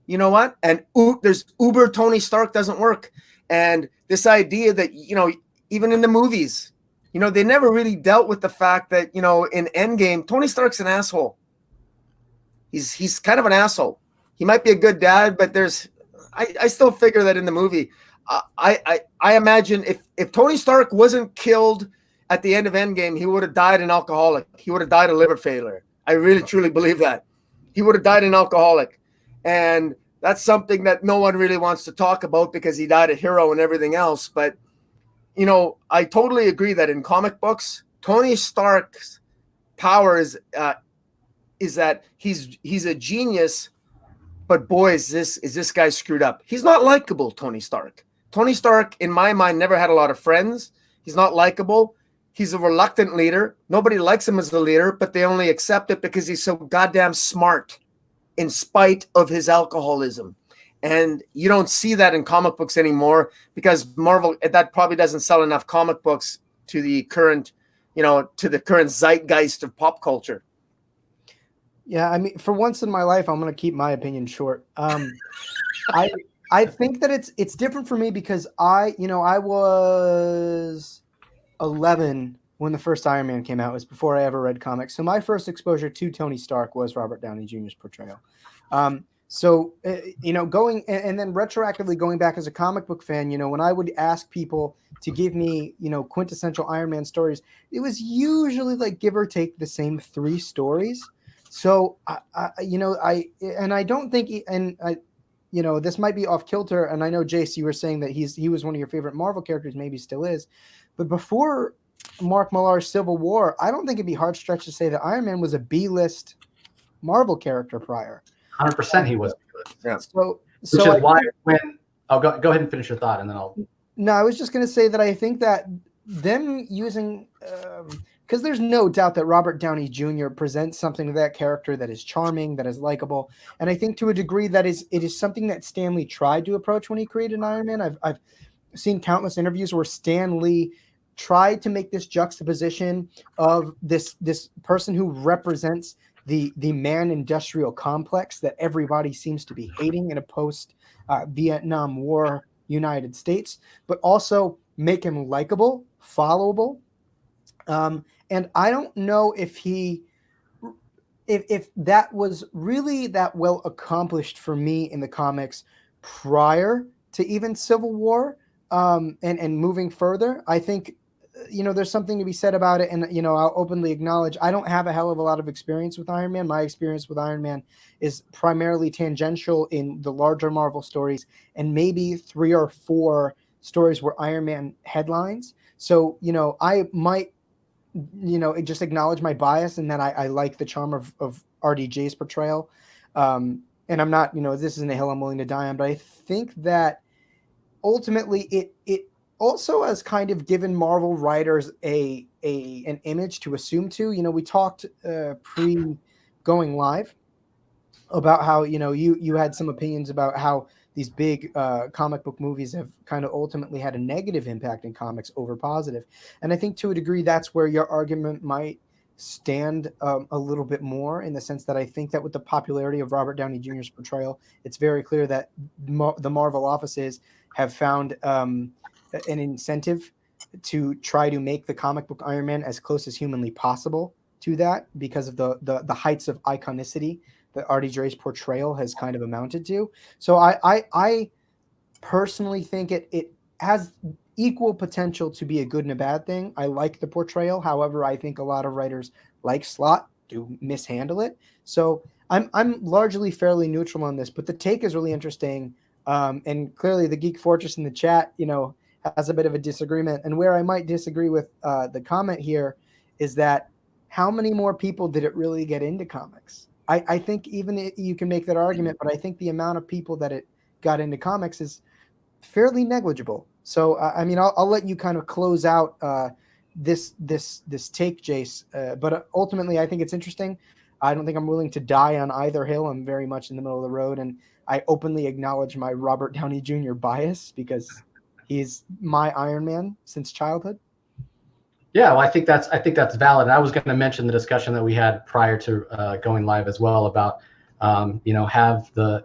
You know what? And there's Uber Tony Stark doesn't work. And this idea that, you know, even in the movies, you know, they never really dealt with the fact that, you know, in Endgame, Tony Stark's an asshole. He's kind of an asshole. He might be a good dad, but I still figure that in the movie, I imagine if Tony Stark wasn't killed at the end of Endgame, he would have died an alcoholic. He would have died a liver failure. I really, truly believe that. He would have died an alcoholic. And that's something that no one really wants to talk about because he died a hero and everything else. But, you know, I totally agree that in comic books, Tony Stark's power is that he's a genius, but boy, is this guy screwed up. He's not likable, Tony Stark. Tony Stark, in my mind, never had a lot of friends. He's not likable. He's a reluctant leader. Nobody likes him as the leader, but they only accept it because he's so goddamn smart in spite of his alcoholism. And you don't see that in comic books anymore because Marvel, that probably doesn't sell enough comic books to the current, you know, to the current zeitgeist of pop culture. Yeah, I mean, for once in my life, I'm going to keep my opinion short. I think that it's different for me because I was 11 when the first Iron Man came out. It was before I ever read comics. So my first exposure to Tony Stark was Robert Downey Jr.'s portrayal. So, you know, going and then retroactively going back as a comic book fan, you know, when I would ask people to give me, you know, quintessential Iron Man stories, it was usually like give or take the same 3 stories. So, you know, I don't think, you know, this might be off kilter. And I know, Jace, you were saying that he was one of your favorite Marvel characters, maybe still is. But before Mark Millar's Civil War, I don't think it'd be hard stretch to say that Iron Man was a B-list Marvel character prior. 100% he was. Yeah. Which is why go ahead and finish your thought, and then I'll. No, I was just going to say that I think that them using because there's no doubt that Robert Downey Jr. presents something to that character that is charming, that is likable, and I think to a degree that it is something that Stan Lee tried to approach when he created Iron Man. I've seen countless interviews where Stan Lee tried to make this juxtaposition of this person who represents the man industrial complex that everybody seems to be hating in a post Vietnam War United States, but also make him likable, followable. And I don't know if that was really that well accomplished for me in the comics prior to even Civil War, and moving further. I think, you know, there's something to be said about it. And, you know, I'll openly acknowledge I don't have a hell of a lot of experience with Iron Man. My experience with Iron Man is primarily tangential in the larger Marvel stories and maybe 3 or 4 stories where Iron Man headlines. So, you know, I might, you know, just acknowledge my bias and that I like the charm of RDJ's portrayal. And I'm not, you know, this isn't a hill I'm willing to die on, but I think that ultimately it also has kind of given Marvel writers an image to assume to. You know, we talked pre going live about how, you know, you had some opinions about how these big comic book movies have kind of ultimately had a negative impact in comics over positive. And I think to a degree that's where your argument might stand a little bit more, in the sense that I think that with the popularity of Robert Downey Jr.'s portrayal, it's very clear that the Marvel offices have found an incentive to try to make the comic book Iron Man as close as humanly possible to that, because of the heights of iconicity that RDJ's portrayal has kind of amounted to. So I personally think it has equal potential to be a good and a bad thing. I like the portrayal. However, I think a lot of writers like Slott do mishandle it. So I'm largely fairly neutral on this, but the take is really interesting. And clearly the Geek Fortress in the chat, has a bit of a disagreement. And where I might disagree with the comment here is that how many more people did it really get into comics? I think even you can make that argument, but I think the amount of people that it got into comics is fairly negligible. So, I mean, I'll let you kind of close out this take, Jace. But ultimately, I think it's interesting. I don't think I'm willing to die on either hill. I'm very much in the middle of the road, and I openly acknowledge my Robert Downey Jr. bias because he's my Iron Man since childhood. Yeah, well, I think that's valid. And I was going to mention the discussion that we had prior to going live as well about, have the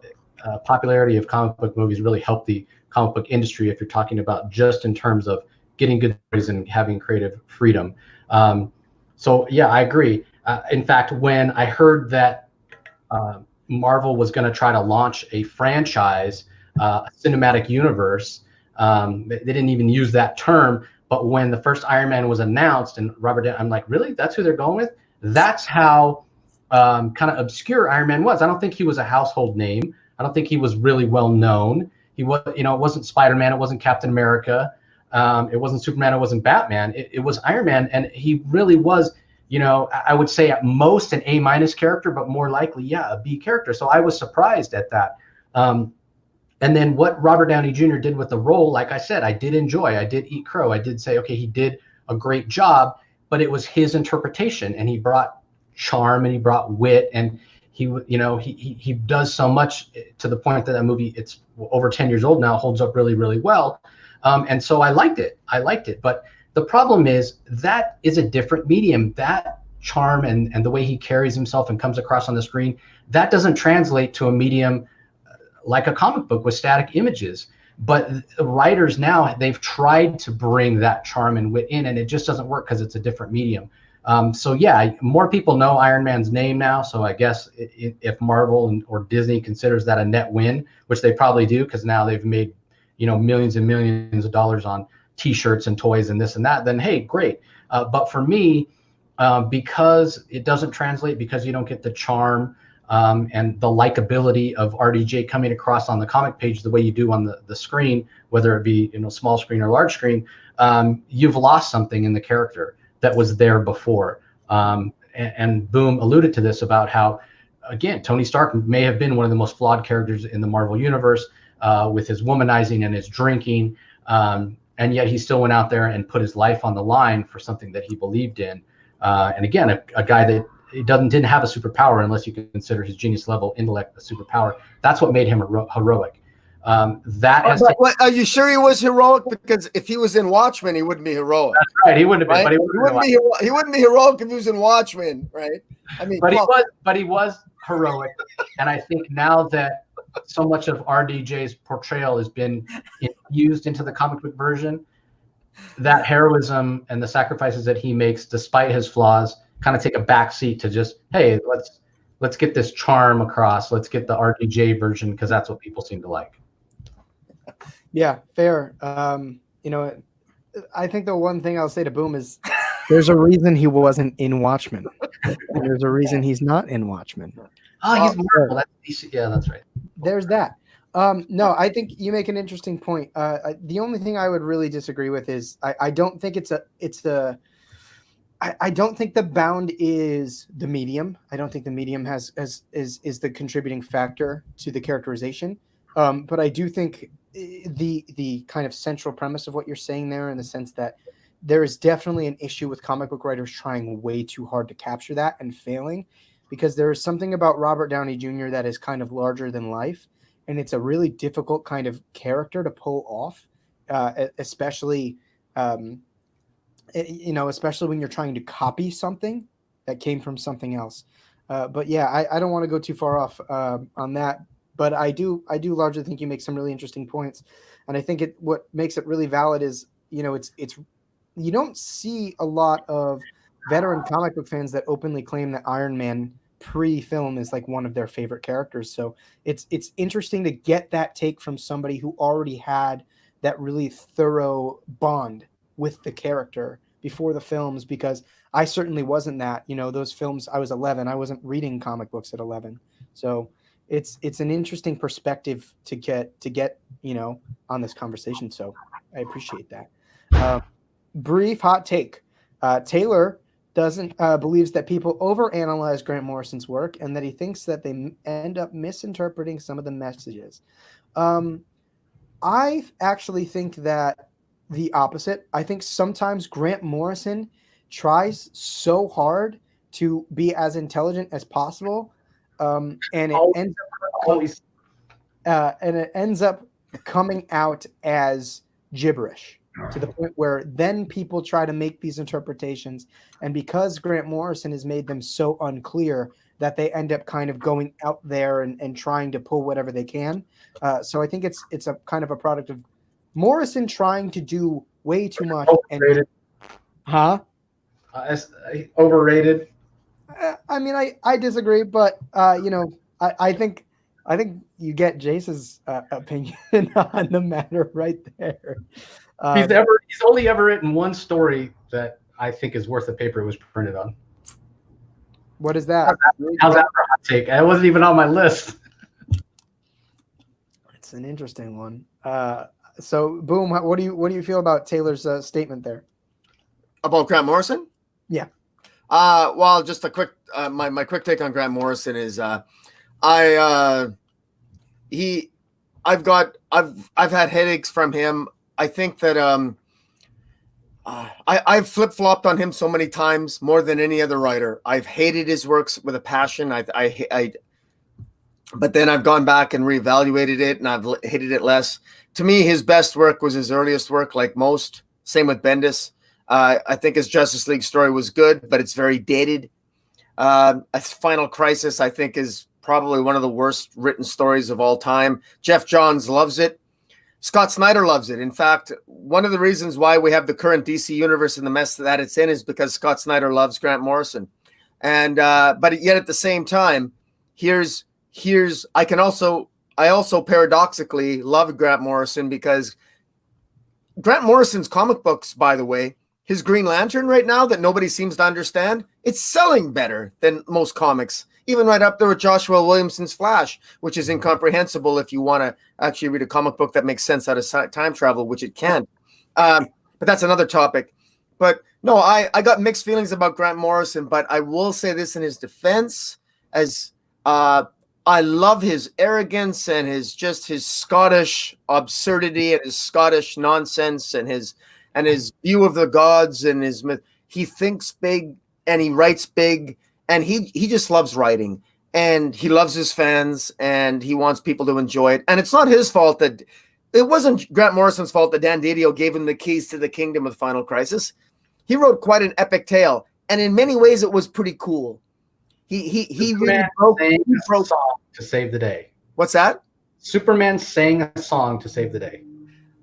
popularity of comic book movies really help the comic book industry if you're talking about just in terms of getting good stories and having creative freedom. So yeah, I agree. In fact, when I heard that Marvel was going to try to launch a franchise, a cinematic universe, they didn't even use that term. But when the first Iron Man was announced and I'm like, really? That's who they're going with? That's how kind of obscure Iron Man was. I don't think he was a household name. I don't think he was really well known. He was, it wasn't Spider-Man. It wasn't Captain America. It wasn't Superman. It wasn't Batman. It was Iron Man. And he really was, I would say at most an A- character, but more likely, yeah, a B character. So I was surprised at that. And then what Robert Downey Jr. did with the role, like I said, I did enjoy. I did eat crow. I did say, okay, he did a great job, but it was his interpretation, and he brought charm and he brought wit, and he does so much to the point that that movie, it's over 10 years old now, holds up really, really well. And so I liked it. But the problem is that is a different medium. That charm and the way he carries himself and comes across on the screen, that doesn't translate to a medium like a comic book with static images. But writers now, they've tried to bring that charm and wit in, and it just doesn't work because it's a different medium. So yeah, more people know Iron Man's name now. So I guess if Marvel or Disney considers that a net win, which they probably do, because now they've made millions and millions of dollars on T-shirts and toys and this and that, then hey, great. But for me, because it doesn't translate, because you don't get the charm and the likability of RDJ coming across on the comic page the way you do on the screen, whether it be small screen or large screen, you've lost something in the character that was there before. And Boom alluded to this about how, again, Tony Stark may have been one of the most flawed characters in the Marvel universe with his womanizing and his drinking, and yet he still went out there and put his life on the line for something that he believed in. And again, a guy that didn't have a superpower, unless you consider his genius level intellect a superpower. That's what made him heroic. Are you sure he was heroic? Because if he was in Watchmen, he wouldn't be heroic. That's right. He wouldn't have been. Right? But he wouldn't be heroic if he was in Watchmen, right? I mean, he was heroic. And I think now that so much of RDJ's portrayal has been infused into the comic book version, that heroism and the sacrifices that he makes, despite his flaws, kind of take a back seat to just, hey, let's get this charm across. Let's get the RDJ version, because that's what people seem to like. Yeah, fair. I think the one thing I'll say to Boom is there's a reason he wasn't in Watchmen. And there's a reason he's not in Watchmen. Oh, he's Marvel. Yeah, that's right. There's that. No, I think you make an interesting point. The only thing I would really disagree with is I don't think I don't think the bound is the medium. I don't think the medium is the contributing factor to the characterization. But I do think the kind of central premise of what you're saying there, in the sense that there is definitely an issue with comic book writers trying way too hard to capture that and failing, because there is something about Robert Downey Jr. that is kind of larger than life. and it's a really difficult kind of character to pull off, especially especially when you're trying to copy something that came from something else. But yeah, I don't want to go too far off on that, but I do largely think you make some really interesting points, and I think what makes it really valid is it's you don't see a lot of veteran comic book fans that openly claim that Iron Man pre-film is like one of their favorite characters. So it's interesting to get that take from somebody who already had that really thorough bond with the character before the films, because I certainly wasn't that. Those films, I was 11. I wasn't reading comic books at 11. So it's an interesting perspective to get on this conversation. So I appreciate that. Brief hot take. Taylor doesn't believes that people overanalyze Grant Morrison's work, and that he thinks that they end up misinterpreting some of the messages. I actually think that the opposite. I think sometimes Grant Morrison tries so hard to be as intelligent as possible, and it ends up coming out as gibberish, to the point where then people try to make these interpretations, and because Grant Morrison has made them so unclear, that they end up kind of going out there and trying to pull whatever they can. So I think it's a kind of a product of Morrison trying to do way too much. Overrated. Overrated. I mean, I disagree, but I think you get Jace's opinion on the matter right there. He's only ever written one story that I think is worth the paper it was printed on. What is that? How's that for a hot take? It wasn't even on my list. It's an interesting one. So, Boom, what do you feel about Taylor's statement there about Grant Morrison? Yeah. Well, just a quick my quick take on Grant Morrison is I've had headaches from him. I think that I've flip-flopped on him so many times, more than any other writer. I've hated his works with a passion. But then I've gone back and reevaluated it, and I've hated it less. To me, his best work was his earliest work, like most. Same with Bendis. I think his Justice League story was good, but it's very dated. Final Crisis, I think, is probably one of the worst written stories of all time. Jeff Johns loves it. Scott Snyder loves it. In fact, one of the reasons why we have the current DC universe and the mess that it's in is because Scott Snyder loves Grant Morrison. And but yet at the same time, I also paradoxically love Grant Morrison, because Grant Morrison's comic books, by the way, his Green Lantern right now that nobody seems to understand, it's selling better than most comics, even right up there with Joshua Williamson's Flash, which is incomprehensible if you want to actually read a comic book that makes sense out of time travel, which it can. But that's another topic. But no, I got mixed feelings about Grant Morrison, but I will say this in his defense, as I love his arrogance and his Scottish absurdity and his Scottish nonsense and his view of the gods and his myth. He thinks big and he writes big, and he just loves writing, and he loves his fans, and he wants people to enjoy it. And it's not his fault that it wasn't Grant Morrison's fault that Dan Didio gave him the keys to the kingdom of Final Crisis. He wrote quite an epic tale, and in many ways it was pretty cool. He really broke a song to save the day. What's that? Superman sang a song to save the day.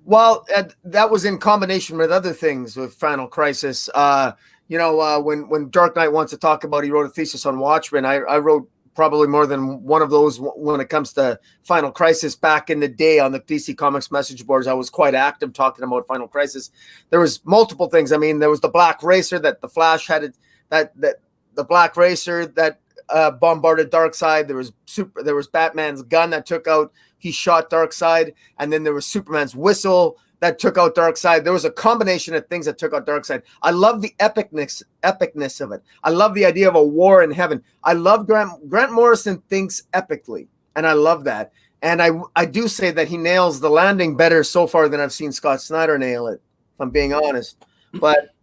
Well, that was in combination with other things with Final Crisis. When Dark Knight wants to talk about, he wrote a thesis on Watchmen. I wrote probably more than one of those when it comes to Final Crisis. Back in the day on the DC Comics message boards, I was quite active talking about Final Crisis. There was multiple things. I mean, there was the Black Racer that the Flash had, that the Black Racer that bombarded Darkseid. There was Batman's gun that he shot Darkseid, and then there was Superman's whistle that took out Darkseid. There was a combination of things that took out Darkseid. I love the epicness of it. I love the idea of a war in heaven. I love Grant Morrison thinks epically, and I love that. And I do say that he nails the landing better so far than I've seen Scott Snyder nail it, if I'm being honest. But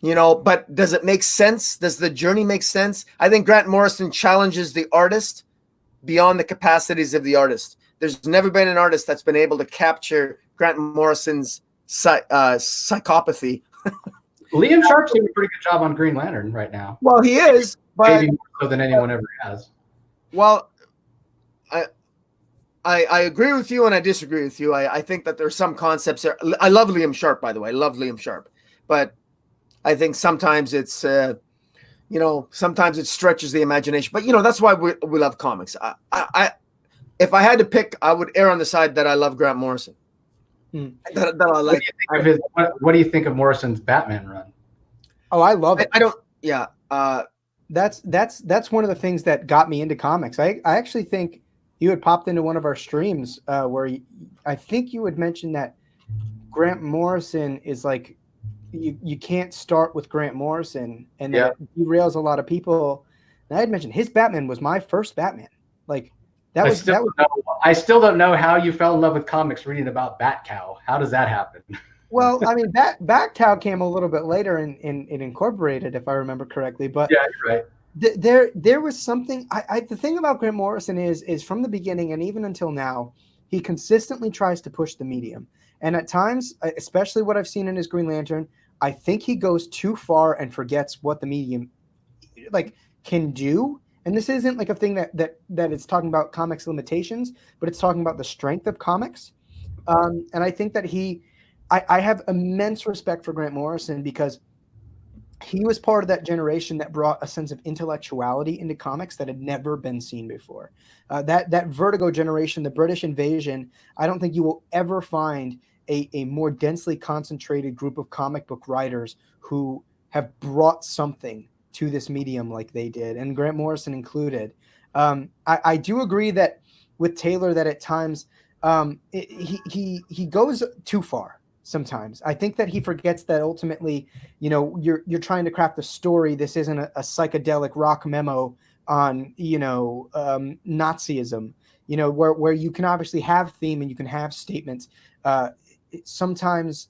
does it make sense? Does the journey make sense? I think Grant Morrison challenges the artist beyond the capacities of the artist. there's never been an artist that's been able to capture Grant Morrison's psychopathy. Liam Sharp's doing a pretty good job on Green Lantern right now. Well, he is, but maybe more so than anyone ever has. Well, I agree with you and I disagree with you. I think that there's some concepts there. I love Liam Sharp, by the way. I love Liam Sharp, but I think sometimes it's sometimes it stretches the imagination. But that's why we love comics. If I had to pick, I would err on the side that I love Grant Morrison. That I like. What do you think of Morrison's Batman run? Oh, I love it. I don't. Yeah. That's one of the things that got me into comics. I actually think you had popped into one of our streams where I think you had mentioned that Grant Morrison is like you can't start with Grant Morrison, and that it derails a lot of people. And I had mentioned his Batman was my first Batman. Like I still don't know how you fell in love with comics reading about Batcow. How does that happen? Well, I mean, Batcow came a little bit later and incorporated, if I remember correctly. But yeah, you're right. There was something. The thing about Grant Morrison is from the beginning and even until now, he consistently tries to push the medium. And at times, especially what I've seen in his Green Lantern, I think he goes too far and forgets what the medium can do. And this isn't like a thing that it's talking about comics limitations, but it's talking about the strength of comics. And I think that I have immense respect for Grant Morrison because he was part of that generation that brought a sense of intellectuality into comics that had never been seen before. That Vertigo generation, the British invasion, I don't think you will ever find a more densely concentrated group of comic book writers who have brought something to this medium like they did, and Grant Morrison included. I do agree that with Taylor that at times he goes too far. Sometimes I think that he forgets that ultimately, you're trying to craft a story. This isn't a psychedelic rock memo on, Nazism, where you can obviously have theme and you can have statements. Sometimes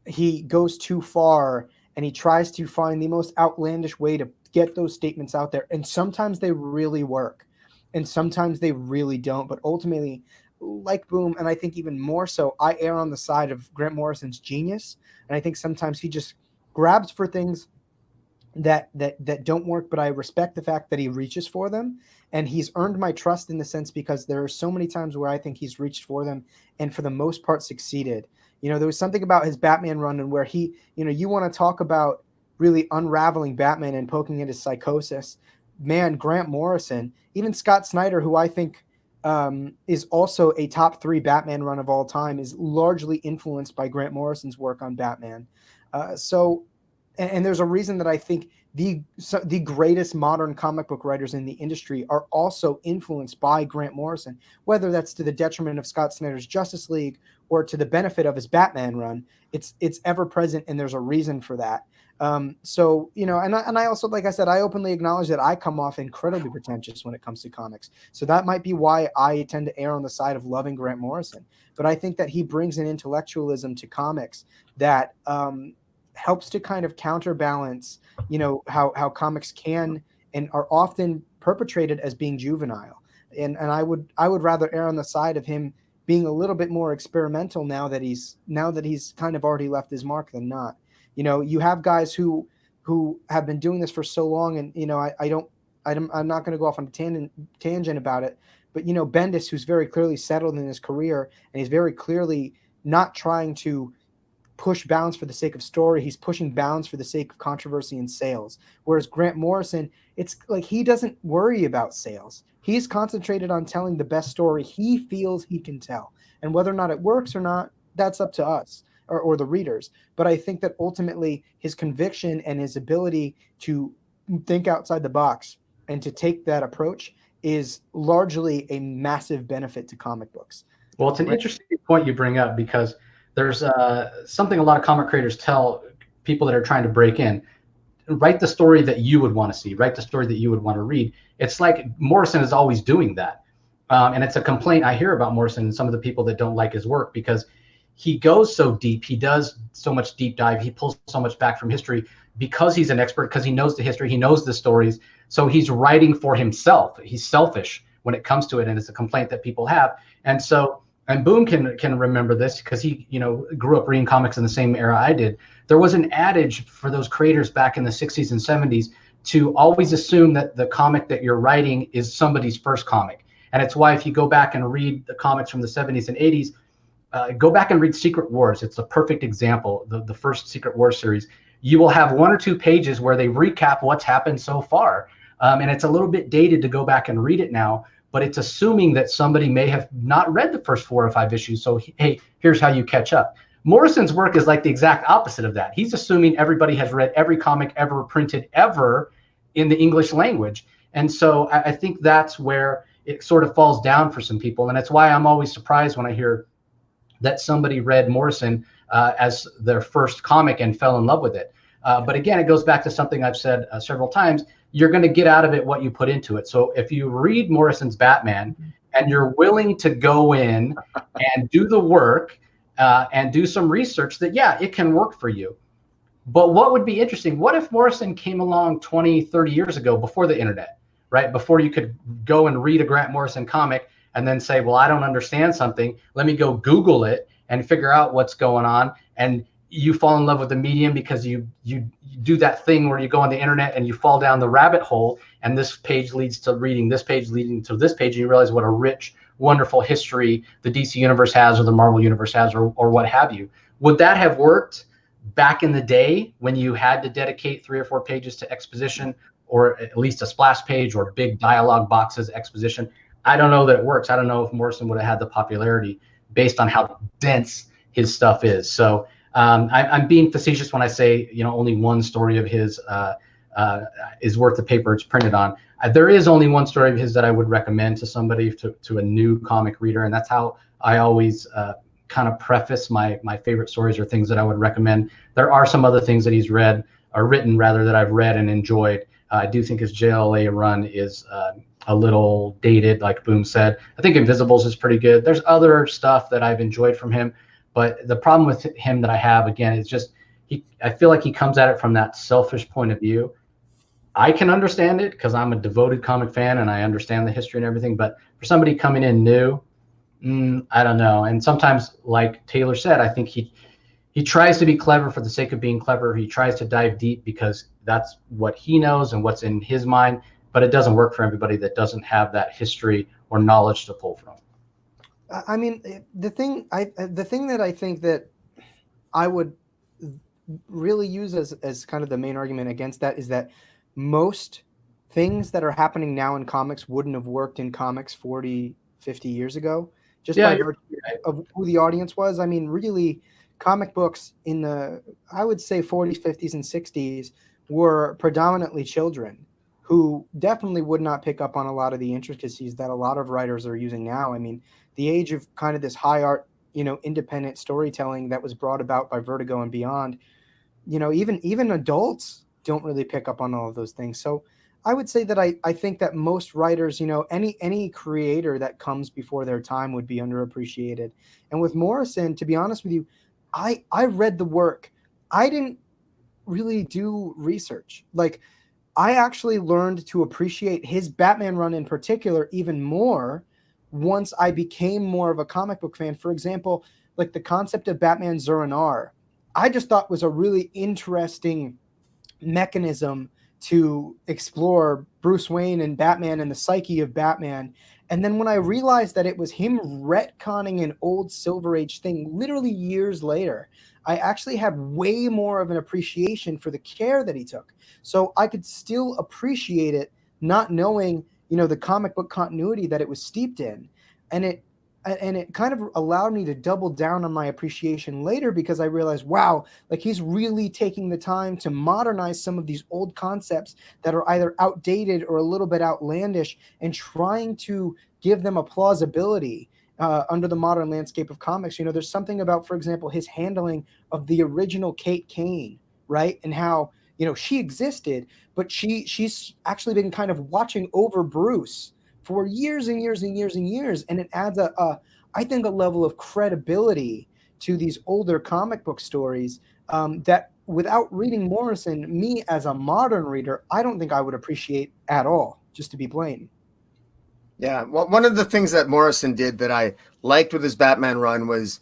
he goes too far and he tries to find the most outlandish way to get those statements out there. And sometimes they really work and sometimes they really don't. But ultimately, like Boom, and I think even more so, I err on the side of Grant Morrison's genius. And I think sometimes he just grabs for things that don't work, but I respect the fact that he reaches for them. And he's earned my trust in the sense because there are so many times where I think he's reached for them and for the most part succeeded. There was something about his Batman run and where he, you want to talk about really unraveling Batman and poking at his psychosis. Man, Grant Morrison, even Scott Snyder, who I think is also a top 3 Batman run of all time, is largely influenced by Grant Morrison's work on Batman. And there's a reason that I think the greatest modern comic book writers in the industry are also influenced by Grant Morrison, whether that's to the detriment of Scott Snyder's Justice League or to the benefit of his Batman run. It's ever present, and there's a reason for that. And I also, like I said, I openly acknowledge that I come off incredibly pretentious when it comes to comics. So that might be why I tend to err on the side of loving Grant Morrison. But I think that he brings an intellectualism to comics that helps to kind of counterbalance, how comics can and are often perpetrated as being juvenile. And I would rather err on the side of him being a little bit more experimental now that he's kind of already left his mark than not. You have guys who have been doing this for so long, and I'm not going to go off on a tangent about it, but Bendis, who's very clearly settled in his career, and he's very clearly not trying to push bounds for the sake of story. He's pushing bounds for the sake of controversy and sales. Whereas Grant Morrison, it's like he doesn't worry about sales. He's concentrated on telling the best story he feels he can tell, and whether or not it works or not, that's up to us. Or the readers. But I think that ultimately his conviction and his ability to think outside the box and to take that approach is largely a massive benefit to comic books. Well, it's an interesting point you bring up because there's something a lot of comic creators tell people that are trying to break in. Write the story that you would want to see. Write the story that you would want to read. It's like Morrison is always doing that. And it's a complaint I hear about Morrison and some of the people that don't like his work because he goes so deep. He does so much deep dive. He pulls so much back from history because he's an expert, because he knows the history. He knows the stories. So he's writing for himself. He's selfish when it comes to it, and it's a complaint that people have. And so, and Boom can remember this because he, you know, grew up reading comics in the same era I did. There was an adage for those creators back in the 60s and 70s to always assume that the comic that you're writing is somebody's first comic. And it's why if you go back and read the comics from the 70s and 80s, go back and read Secret Wars. It's a perfect example, the first Secret Wars series. You will have 1 or 2 pages where they recap what's happened so far. And it's a little bit dated to go back and read it now, but it's assuming that somebody may have not read the first 4 or 5 issues. So, hey, here's how you catch up. Morrison's work is like the exact opposite of that. He's assuming everybody has read every comic ever printed ever in the English language. And so I think that's where it sort of falls down for some people. And that's why I'm always surprised when I hear that somebody read Morrison as their first comic and fell in love with it. But again, it goes back to something I've said several times. You're going to get out of it what you put into it. So if you read Morrison's Batman and you're willing to go in and do the work and do some research, that, yeah, it can work for you. But what would be interesting, what if Morrison came along 20, 30 years ago before the internet, right? Before you could go and read a Grant Morrison comic and then say, well, I don't understand something. Let me go Google it and figure out what's going on. And you fall in love with the medium because you do that thing where you go on the internet and you fall down the rabbit hole, and this page leads to reading this page, leading to this page, and you realize what a rich, wonderful history the DC universe has, or the Marvel universe has, or what have you. Would that have worked back in the day when you had to dedicate 3 or 4 pages to exposition, or at least a splash page or big dialogue boxes exposition? I don't know that it works. I don't know if Morrison would have had the popularity based on how dense his stuff is. So I'm being facetious when I say, you know, only one story of his is worth the paper it's printed on. There is only one story of his that I would recommend to somebody, to a new comic reader, and that's how I always kind of preface my favorite stories or things that I would recommend. There are some other things that he's read, or written rather, that I've read and enjoyed. I do think his JLA run is a little dated, like Boom said. I think Invisibles is pretty good. There's other stuff that I've enjoyed from him, but the problem with him that I have, again, is just I feel like he comes at it from that selfish point of view. I can understand it because I'm a devoted comic fan and I understand the history and everything, but for somebody coming in new, I don't know. And sometimes, like Taylor said, I think he tries to be clever for the sake of being clever. He tries to dive deep because that's what he knows and what's in his mind, but it doesn't work for everybody that doesn't have that history or knowledge to pull from. I mean, the thing that I think that I would really use as kind of the main argument against that is that most things that are happening now in comics wouldn't have worked in comics 40, 50 years ago, just by virtue of who the audience was. I mean, really, comic books in the, I would say, 40s, 50s, and 60s were predominantly children who definitely would not pick up on a lot of the intricacies that a lot of writers are using now. I mean, the age of kind of this high art, you know, independent storytelling that was brought about by Vertigo and beyond, you know, even adults don't really pick up on all of those things. So I would say that I think that most writers, you know, any creator that comes before their time would be underappreciated. And with Morrison, to be honest with you, I read the work. I didn't really do research. Like, I actually learned to appreciate his Batman run in particular even more once I became more of a comic book fan. For example, like the concept of Batman Zur-En-Arrh, I just thought was a really interesting mechanism to explore Bruce Wayne and Batman and the psyche of Batman. And then when I realized that it was him retconning an old Silver Age thing literally years later, I actually had way more of an appreciation for the care that he took. So I could still appreciate it, not knowing, you know, the comic book continuity that it was steeped in. And it kind of allowed me to double down on my appreciation later, because I realized, wow, like he's really taking the time to modernize some of these old concepts that are either outdated or a little bit outlandish, and trying to give them a plausibility under the modern landscape of comics. You know, there's something about, for example, his handling of the original Kate Kane, right? And how, you know, she existed, but she's actually been kind of watching over Bruce for years and years and years and years. And it adds I think, a level of credibility to these older comic book stories that without reading Morrison, me as a modern reader, I don't think I would appreciate at all, just to be plain. Yeah, well, one of the things that Morrison did that I liked with his Batman run was,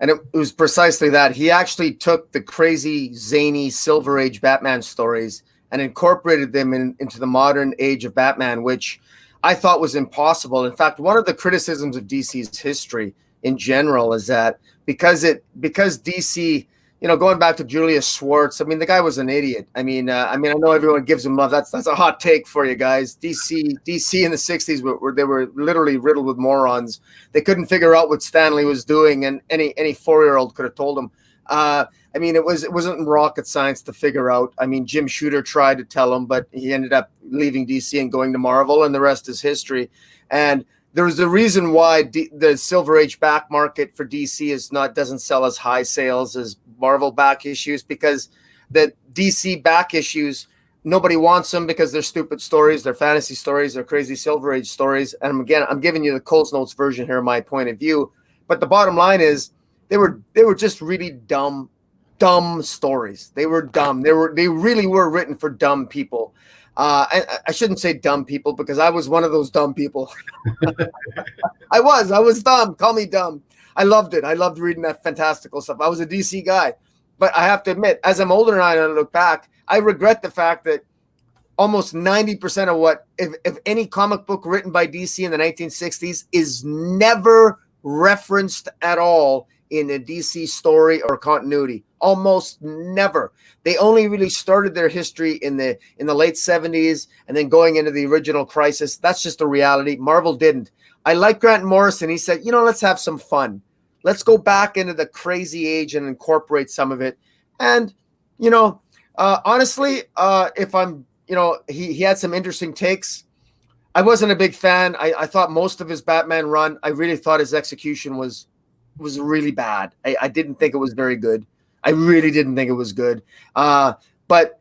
and it was precisely that he actually took the crazy, zany Silver Age Batman stories and incorporated them into the modern age of Batman, which I thought was impossible. In fact, one of the criticisms of DC's history in general is that because DC, going back to Julius Schwartz, I mean, the guy was an idiot. I mean, I know everyone gives him love. That's a hot take for you guys. DC in the '60s they were literally riddled with morons. They couldn't figure out what Stanley was doing, and any 4-year-old could have told him. I mean, it wasn't rocket science to figure out. I mean, Jim Shooter tried to tell him, but he ended up leaving DC and going to Marvel, and the rest is history. And there was a reason why the Silver Age back market for DC doesn't sell as high sales as Marvel back issues, because the DC back issues, nobody wants them because they're stupid stories, they're fantasy stories, they're crazy Silver Age stories. And again, I'm giving you the Coles Notes version here, my point of view. But the bottom line is they were just really dumb stories. They were dumb. They really were written for dumb people. I shouldn't say dumb people, because I was one of those dumb people. I was dumb. Call me dumb. I loved it. I loved reading that fantastical stuff. I was a DC guy, but I have to admit, as I'm older and I look back, I regret the fact that almost 90% of what, if any comic book written by DC in the 1960s is never referenced at all in a DC story or continuity. Almost never. They only really started their history in the late 70s and then going into the original Crisis. That's just a reality. Marvel didn't. I like Grant Morrison. He said, let's have some fun. Let's go back into the crazy age and incorporate some of it. And, honestly, if I'm, he had some interesting takes. I wasn't a big fan. I thought most of his Batman run, I really thought his execution was really bad. I didn't think it was very good. I really didn't think it was good. But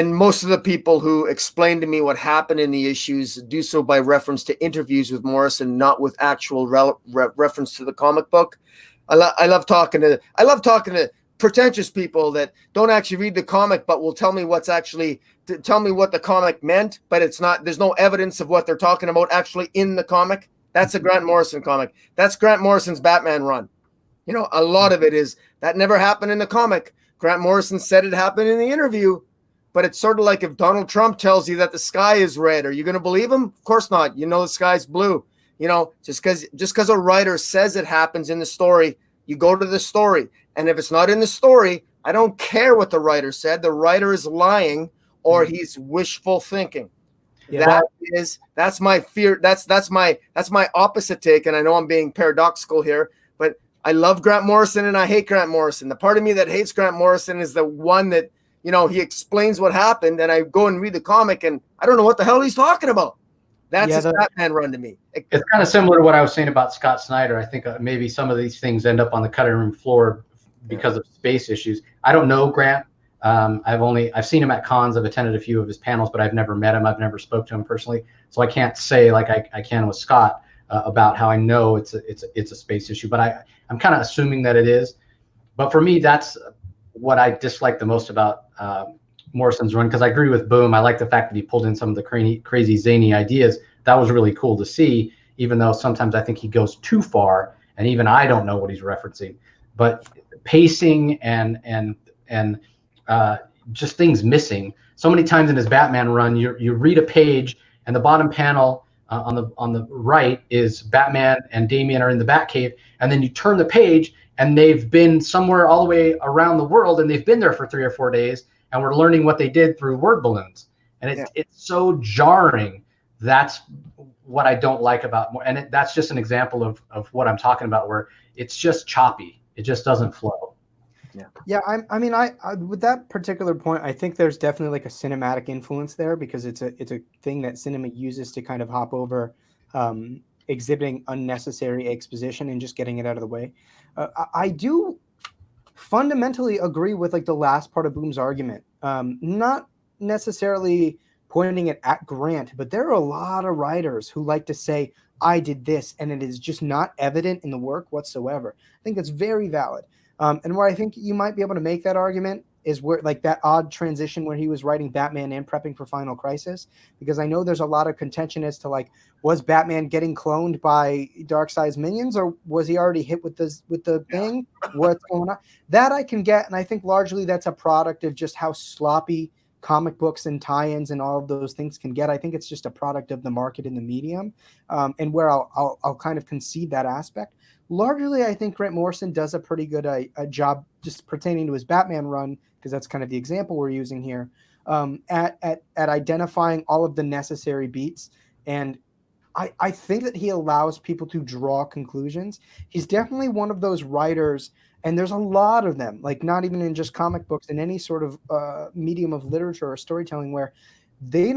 most of the people who explain to me what happened in the issues do so by reference to interviews with Morrison, not with actual reference to the comic book. I love talking to pretentious people that don't actually read the comic, but will tell me what the comic meant, but it's not. There's no evidence of what they're talking about actually in the comic. That's a Grant Morrison comic. That's Grant Morrison's Batman run. A lot of it is that never happened in the comic. Grant Morrison said it happened in the interview, but it's sort of like if Donald Trump tells you that the sky is red, are you going to believe him? Of course not. The sky's blue. Just because a writer says it happens in the story, you go to the story. And if it's not in the story, I don't care what the writer said. The writer is lying or he's wishful thinking. Yeah. That's my fear. That's my opposite take. And I know I'm being paradoxical here, but I love Grant Morrison and I hate Grant Morrison. The part of me that hates Grant Morrison is the one that, he explains what happened, and I go and read the comic and I don't know what the hell he's talking about. That's his Batman run to me. It's kind of similar to what I was saying about Scott Snyder. I think maybe some of these things end up on the cutting room floor because of space issues. I don't know Grant. I've seen him at cons. I've attended a few of his panels, but I've never met him. I've never spoke to him personally, so I can't say like I can with Scott about how I know it's a space issue. But I'm kind of assuming that it is. But for me, that's what I dislike the most about Morrison's run, because I agree with Boom. I like the fact that he pulled in some of the crazy zany ideas. That was really cool to see, even though sometimes I think he goes too far, and even I don't know what he's referencing. But pacing and just things missing. So many times in his Batman run, you read a page and the bottom panel on the right is Batman and Damian are in the Batcave, and then you turn the page and they've been somewhere all the way around the world, and they've been there for 3 or 4 days, and we're learning what they did through word balloons, and it's so jarring. That's what I don't like about more, and that's just an example of what I'm talking about, where it's just choppy. It just doesn't flow. Yeah. I mean, with that particular point, I think there's definitely like a cinematic influence there, because it's a thing that cinema uses to kind of hop over exhibiting unnecessary exposition and just getting it out of the way. I do fundamentally agree with like the last part of Boom's argument. Not necessarily pointing it at Grant, but there are a lot of writers who like to say, I did this, and it is just not evident in the work whatsoever. I think that's very valid. And where I think you might be able to make that argument is where like that odd transition where he was writing Batman and prepping for Final Crisis, because I know there's a lot of contention as to like, was Batman getting cloned by Darkseid's minions, or was he already hit with the thing? What's going on? That I can get, and I think largely that's a product of just how sloppy comic books and tie-ins and all of those things can get. I think it's just a product of the market and the medium, and where I'll kind of concede that aspect. Largely, I think Grant Morrison does a pretty good a job just pertaining to his Batman run, because that's kind of the example we're using here, at identifying all of the necessary beats. And I think that he allows people to draw conclusions. He's definitely one of those writers, and there's a lot of them, like not even in just comic books, in any sort of medium of literature or storytelling, where they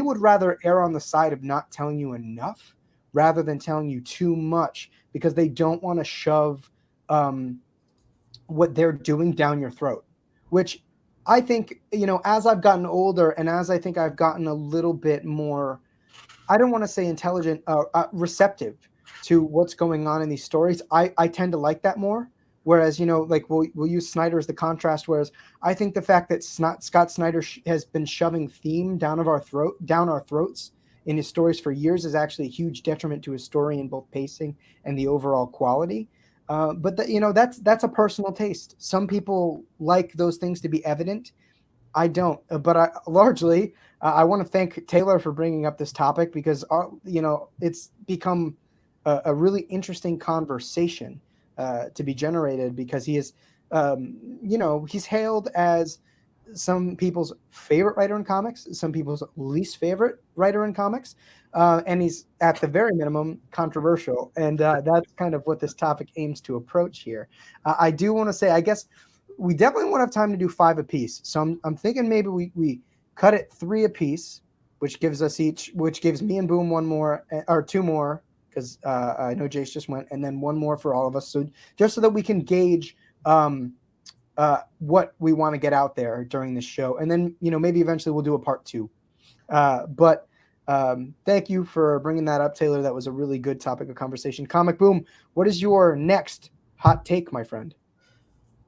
would rather err on the side of not telling you enough rather than telling you too much, because they don't want to shove what they're doing down your throat, which I think, as I've gotten older and as I think I've gotten a little bit more, I don't want to say intelligent, receptive to what's going on in these stories, I tend to like that more. Whereas, like we'll use Snyder as the contrast. Whereas I think the fact that Scott Snyder has been shoving theme down our throats in his stories for years is actually a huge detriment to his story in both pacing and the overall quality. But that's a personal taste. Some people like those things to be evident. I don't. But largely, I want to thank Taylor for bringing up this topic, because it's become a really interesting conversation to be generated, because he is, he's hailed as some people's favorite writer in comics, some people's least favorite writer in comics, and he's at the very minimum controversial, and that's kind of what this topic aims to approach here. I do want to say, I guess we definitely won't have time to do 5 apiece, so I'm thinking maybe we cut it 3 apiece, which gives me and Boom 1 more, or 2 more, because I know Jace just went, and then 1 more for all of us, so just so that we can gauge what we want to get out there during this show, and then maybe eventually we'll do a part 2. But thank you for bringing that up, Taylor. That was a really good topic of conversation. Comic Boom, what is your next hot take, my friend?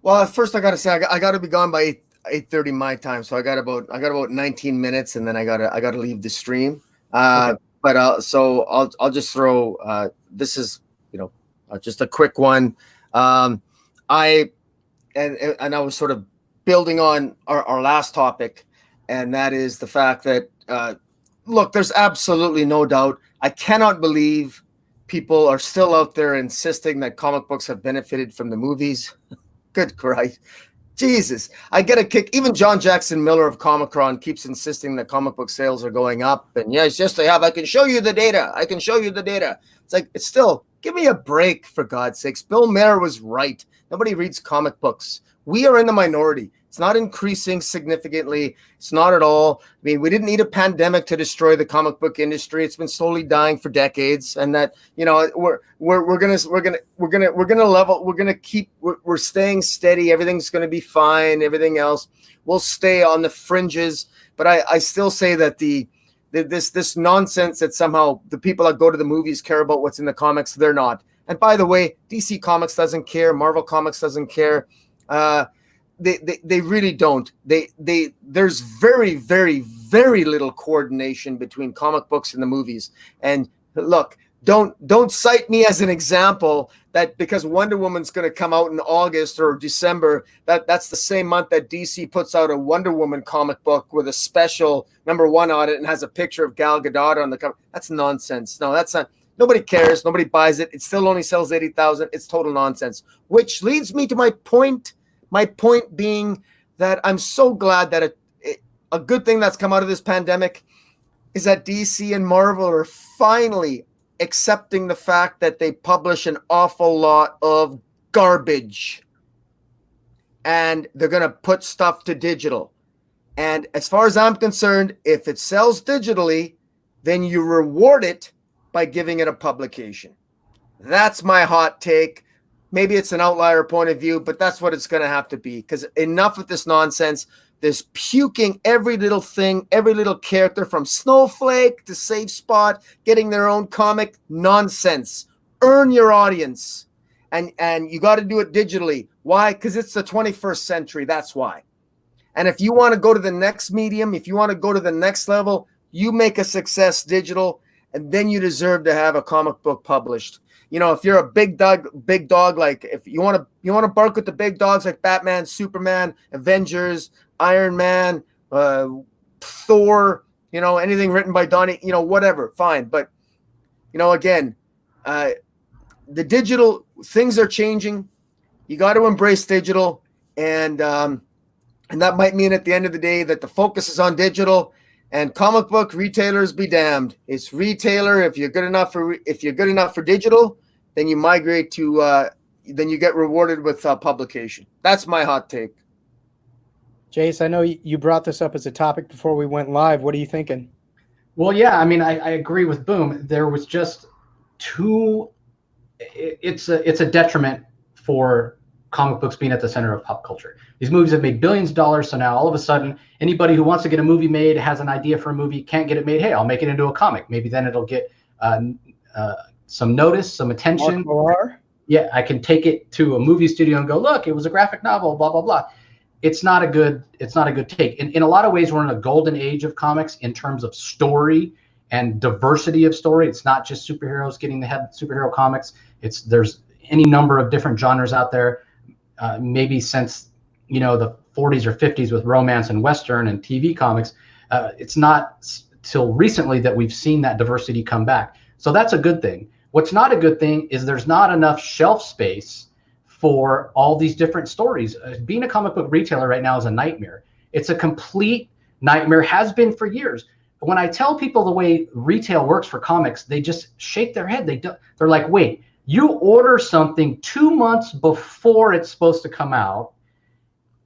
Well, first I got to say I got to be gone by 8:30 my time, so I got about 19 minutes, and then I got to leave the stream. Okay. But so I'll just throw this is just a quick one. I was sort of building on our last topic, and that is the fact that look, there's absolutely no doubt. I cannot believe people are still out there insisting that comic books have benefited from the movies. Good Christ. Jesus, I get a kick. Even John Jackson Miller of Comicron keeps insisting that comic book sales are going up. And yes, they have. I can show you the data. It's like, it's still, give me a break, for God's sakes. Bill Maher was right. Nobody reads comic books. We are in the minority. It's not increasing significantly. It's not at all. I mean, we didn't need a pandemic to destroy the comic book industry. It's been slowly dying for decades, and that we're staying steady. Everything's gonna be fine. Everything else will stay on the fringes. But I still say that this nonsense that somehow the people that go to the movies care about what's in the comics, they're not. And by the way, DC Comics doesn't care. Marvel Comics doesn't care. They really don't. There's very, very, very little coordination between comic books and the movies. And look, don't cite me as an example that because Wonder Woman's going to come out in August or December, that's the same month that DC puts out a Wonder Woman comic book with a special #1 on it and has a picture of Gal Gadot on the cover. That's nonsense. No, that's not. Nobody cares. Nobody buys it. It still only sells 80,000. It's total nonsense. Which leads me to my point. My point being that I'm so glad that a good thing that's come out of this pandemic is that DC and Marvel are finally accepting the fact that they publish an awful lot of garbage. And they're going to put stuff to digital. And as far as I'm concerned, if it sells digitally, then you reward it by giving it a publication. That's my hot take. Maybe it's an outlier point of view, but that's what it's going to have to be, because enough of this nonsense, this puking every little thing, every little character from Snowflake to Safe Spot, getting their own comic, nonsense. Earn your audience, and you got to do it digitally. Why? Because it's the 21st century. That's why. And if you want to go to the next medium, if you want to go to the next level, you make a success digital, and then you deserve to have a comic book published. You know, if you're a big dog, like if you want to bark with the big dogs like Batman, Superman, Avengers, Iron Man, Thor, you know, anything written by Donnie, you know, whatever, fine. But, you know, again, the digital things are changing. You got to embrace digital, and that might mean at the end of the day that the focus is on digital. And comic book retailers be damned. It's retailer. If you're good enough for digital, then you migrate to then you get rewarded with publication. That's my hot take. Jace, I know you brought this up as a topic before we went live. What are you thinking? Well, yeah, I mean, I agree with Boom. There was just it's a detriment for comic books being at the center of pop culture. These movies have made billions of dollars, so now all of a sudden, anybody who wants to get a movie made, has an idea for a movie, can't get it made. Hey, I'll make it into a comic. Maybe then it'll get some notice, some attention. Yeah, I can take it to a movie studio and go, look, it was a graphic novel, blah, blah, blah. It's not a good take. In a lot of ways, we're in a golden age of comics in terms of story and diversity of story. It's not just superheroes getting the head superhero comics. There's any number of different genres out there. Maybe since, you know, the 40s or 50s with romance and Western and TV comics, it's not till recently that we've seen that diversity come back. So that's a good thing. What's not a good thing is there's not enough shelf space for all these different stories. Being a comic book retailer right now is a nightmare. It's a complete nightmare, has been for years. When I tell people the way retail works for comics, they just shake their head. They're like, wait, you order something 2 months before it's supposed to come out,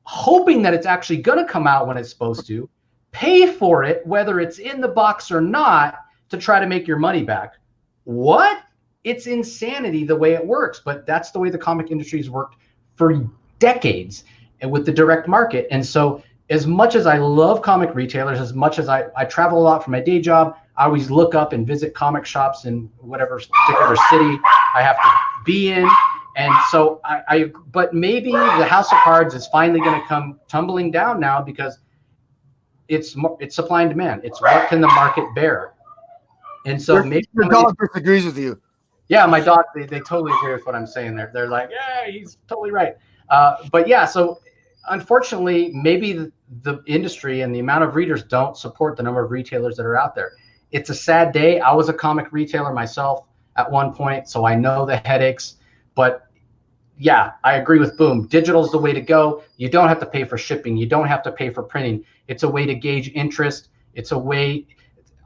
hoping that it's actually going to come out when it's supposed to, pay for it, whether it's in the box or not, to try to make your money back. What? It's insanity the way it works, but that's the way the comic industry has worked for decades and with the direct market. And so as much as I love comic retailers, as much as I travel a lot for my day job, I always look up and visit comic shops in whatever particular city I have to be in. And so but maybe the house of cards is finally going to come tumbling down now because it's supply and demand. It's what can the market bear? And so maybe your dog disagrees with you. Yeah, my dog, they totally agree with what I'm saying there. They're like, yeah, he's totally right. But yeah, so unfortunately, maybe the industry and the amount of readers don't support the number of retailers that are out there. It's a sad day. I was a comic retailer myself at one point, so I know the headaches. But yeah, I agree with Boom. Digital is the way to go. You don't have to pay for shipping. You don't have to pay for printing. It's a way to gauge interest. It's a way.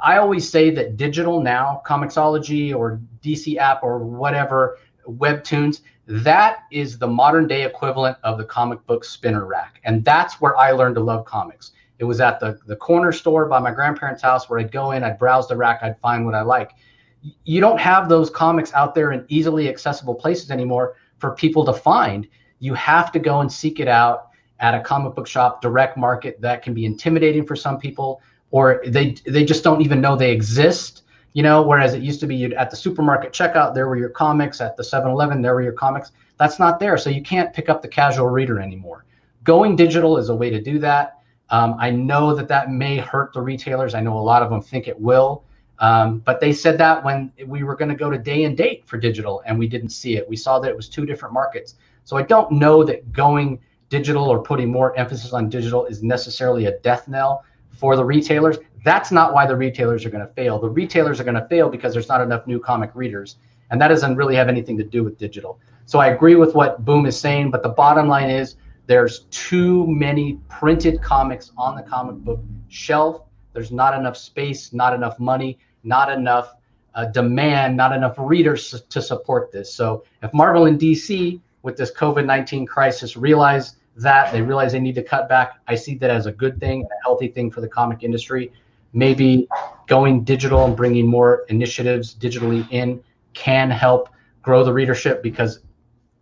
I always say that digital now, Comixology or DC app or whatever, Webtoons, that is the modern day equivalent of the comic book spinner rack. And that's where I learned to love comics. It was at the corner store by my grandparents' house where I'd go in, I'd browse the rack, I'd find what I like. You don't have those comics out there in easily accessible places anymore for people to find. You have to go and seek it out at a comic book shop, direct market. That can be intimidating for some people, or they just don't even know they exist, you know, whereas it used to be you'd at the supermarket checkout, there were your comics, at the 7-Eleven, there were your comics. That's not there. So you can't pick up the casual reader anymore. Going digital is a way to do that. I know that may hurt the retailers. I know a lot of them think it will. But they said that when we were going to go to day and date for digital and we didn't see it. We saw that it was two different markets. So I don't know that going digital or putting more emphasis on digital is necessarily a death knell for the retailers. That's not why the retailers are going to fail. The retailers are going to fail because there's not enough new comic readers. And that doesn't really have anything to do with digital. So I agree with what Boom is saying, but the bottom line is there's too many printed comics on the comic book shelf. There's not enough space, not enough money, not enough demand, not enough readers to support this. So if Marvel and DC with this COVID-19 crisis realize they need to cut back, I see that as a good thing, a healthy thing for the comic industry. Maybe going digital and bringing more initiatives digitally in can help grow the readership, because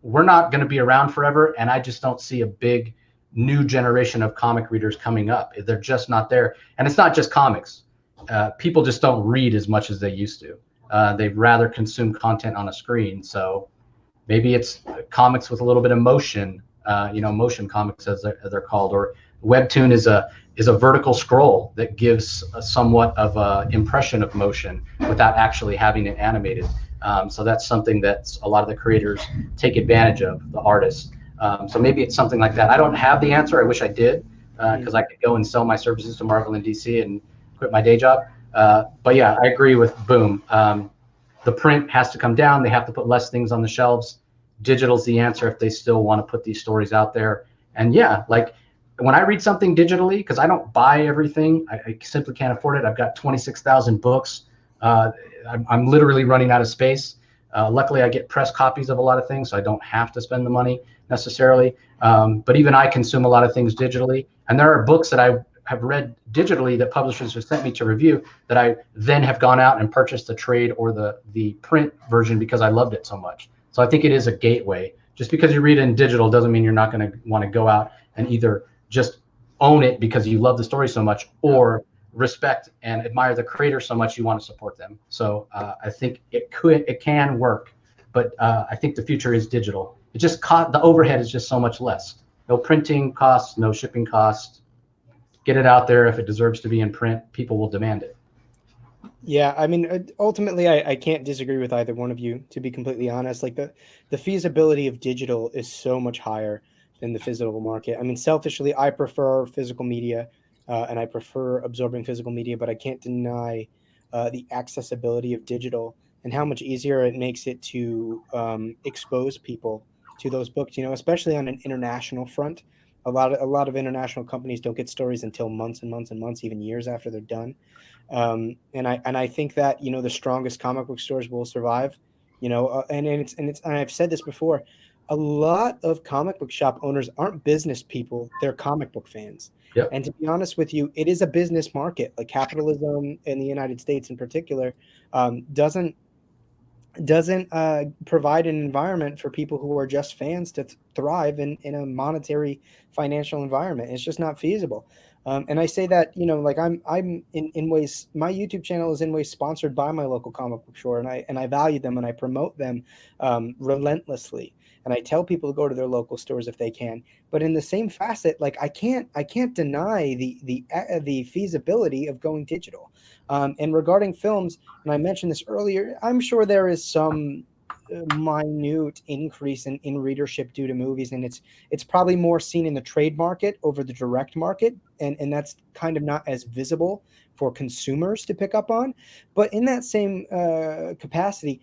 we're not going to be around forever. And I just don't see a big new generation of comic readers coming up. They're just not there. And it's not just comics. People just don't read as much as they used to. They'd rather consume content on a screen. So maybe it's comics with a little bit of motion, motion comics as they're called, or Webtoon is a vertical scroll that gives a somewhat of a impression of motion without actually having it animated. So that's something that a lot of the creators take advantage of, the artists. So maybe it's something like that. I don't have the answer. I wish I did, because I could go and sell my services to Marvel and DC and quit my day job. But yeah, I agree with Boom. The print has to come down. They have to put less things on the shelves. Digital's the answer if they still want to put these stories out there. And yeah, like when I read something digitally, because I don't buy everything, I simply can't afford it. I've got 26,000 books. I'm literally running out of space. Luckily, I get press copies of a lot of things, so I don't have to spend the money necessarily. But even I consume a lot of things digitally. And there are books that I have read digitally that publishers have sent me to review that I then have gone out and purchased the trade or the print version because I loved it so much. So I think it is a gateway. Just because you read it in digital doesn't mean you're not going to want to go out and either just own it because you love the story so much, or respect and admire the creator so much you want to support them. So I think it can work, but I think the future is digital. It just the overhead is just so much less. No printing costs, no shipping costs. Get it out there. If it deserves to be in print, people will demand it. Yeah, I mean, ultimately, I can't disagree with either one of you, to be completely honest. Like the feasibility of digital is so much higher than the physical market. I mean, selfishly, I prefer physical media, and I prefer absorbing physical media, but I can't deny the accessibility of digital and how much easier it makes it to expose people to those books. You know, especially on an international front. A lot of international companies don't get stories until months and months and months, even years after they're done. And I think that, you know, the strongest comic book stores will survive, you know, and I've said this before, a lot of comic book shop owners aren't business people, they're comic book fans. Yep. And to be honest with you, it is a business market. Like capitalism in the United States in particular doesn't provide an environment for people who are just fans to thrive in a monetary financial environment. It's just not feasible. And I say that, you know, like I'm in ways, my YouTube channel is in ways sponsored by my local comic book store, and I value them and I promote them relentlessly. And I tell people to go to their local stores if they can. But in the same facet, like I can't deny the feasibility of going digital. And regarding films, and I mentioned this earlier, I'm sure there is some minute increase in readership due to movies, and it's probably more seen in the trade market over the direct market, and that's kind of not as visible for consumers to pick up on. But in that same capacity,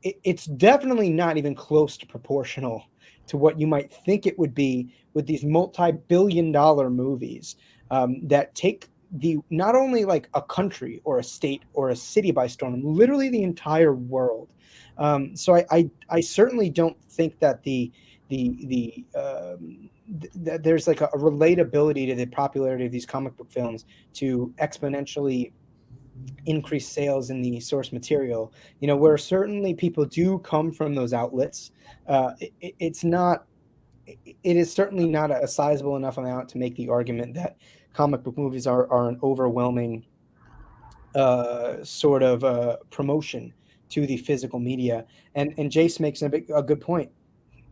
it's definitely not even close to proportional to what you might think it would be with these multi-billion-dollar movies that take the not only like a country or a state or a city by storm, literally the entire world. So I certainly don't think that that there's like a relatability to the popularity of these comic book films to exponentially increase sales in the source material. You know, where certainly people do come from those outlets. It's not. It is certainly not a sizable enough amount to make the argument that comic book movies are an overwhelming sort of promotion to the physical media. And Jace makes a good point.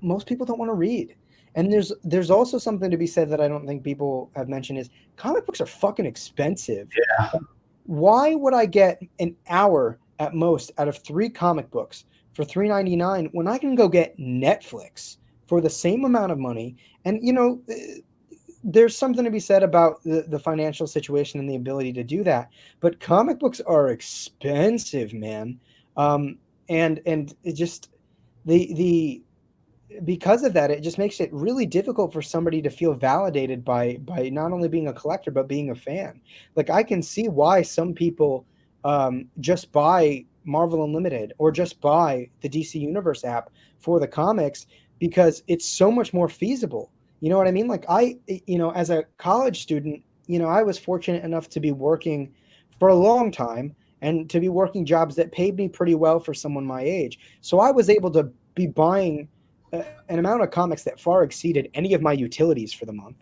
Most people don't want to read. And there's also something to be said that I don't think people have mentioned is comic books are fucking expensive. Yeah. Why would I get an hour at most out of 3 comic books for $3.99 when I can go get Netflix for the same amount of money? And, you know, there's something to be said about the financial situation and the ability to do that. But comic books are expensive, man. And it just the because of that, it just makes it really difficult for somebody to feel validated by not only being a collector but being a fan. Like I can see why some people just buy Marvel Unlimited or just buy the DC Universe app for the comics because it's so much more feasible. You know what I mean? Like you know, as a college student, you know, I was fortunate enough to be working for a long time and to be working jobs that paid me pretty well for someone my age. So I was able to be buying an amount of comics that far exceeded any of my utilities for the month.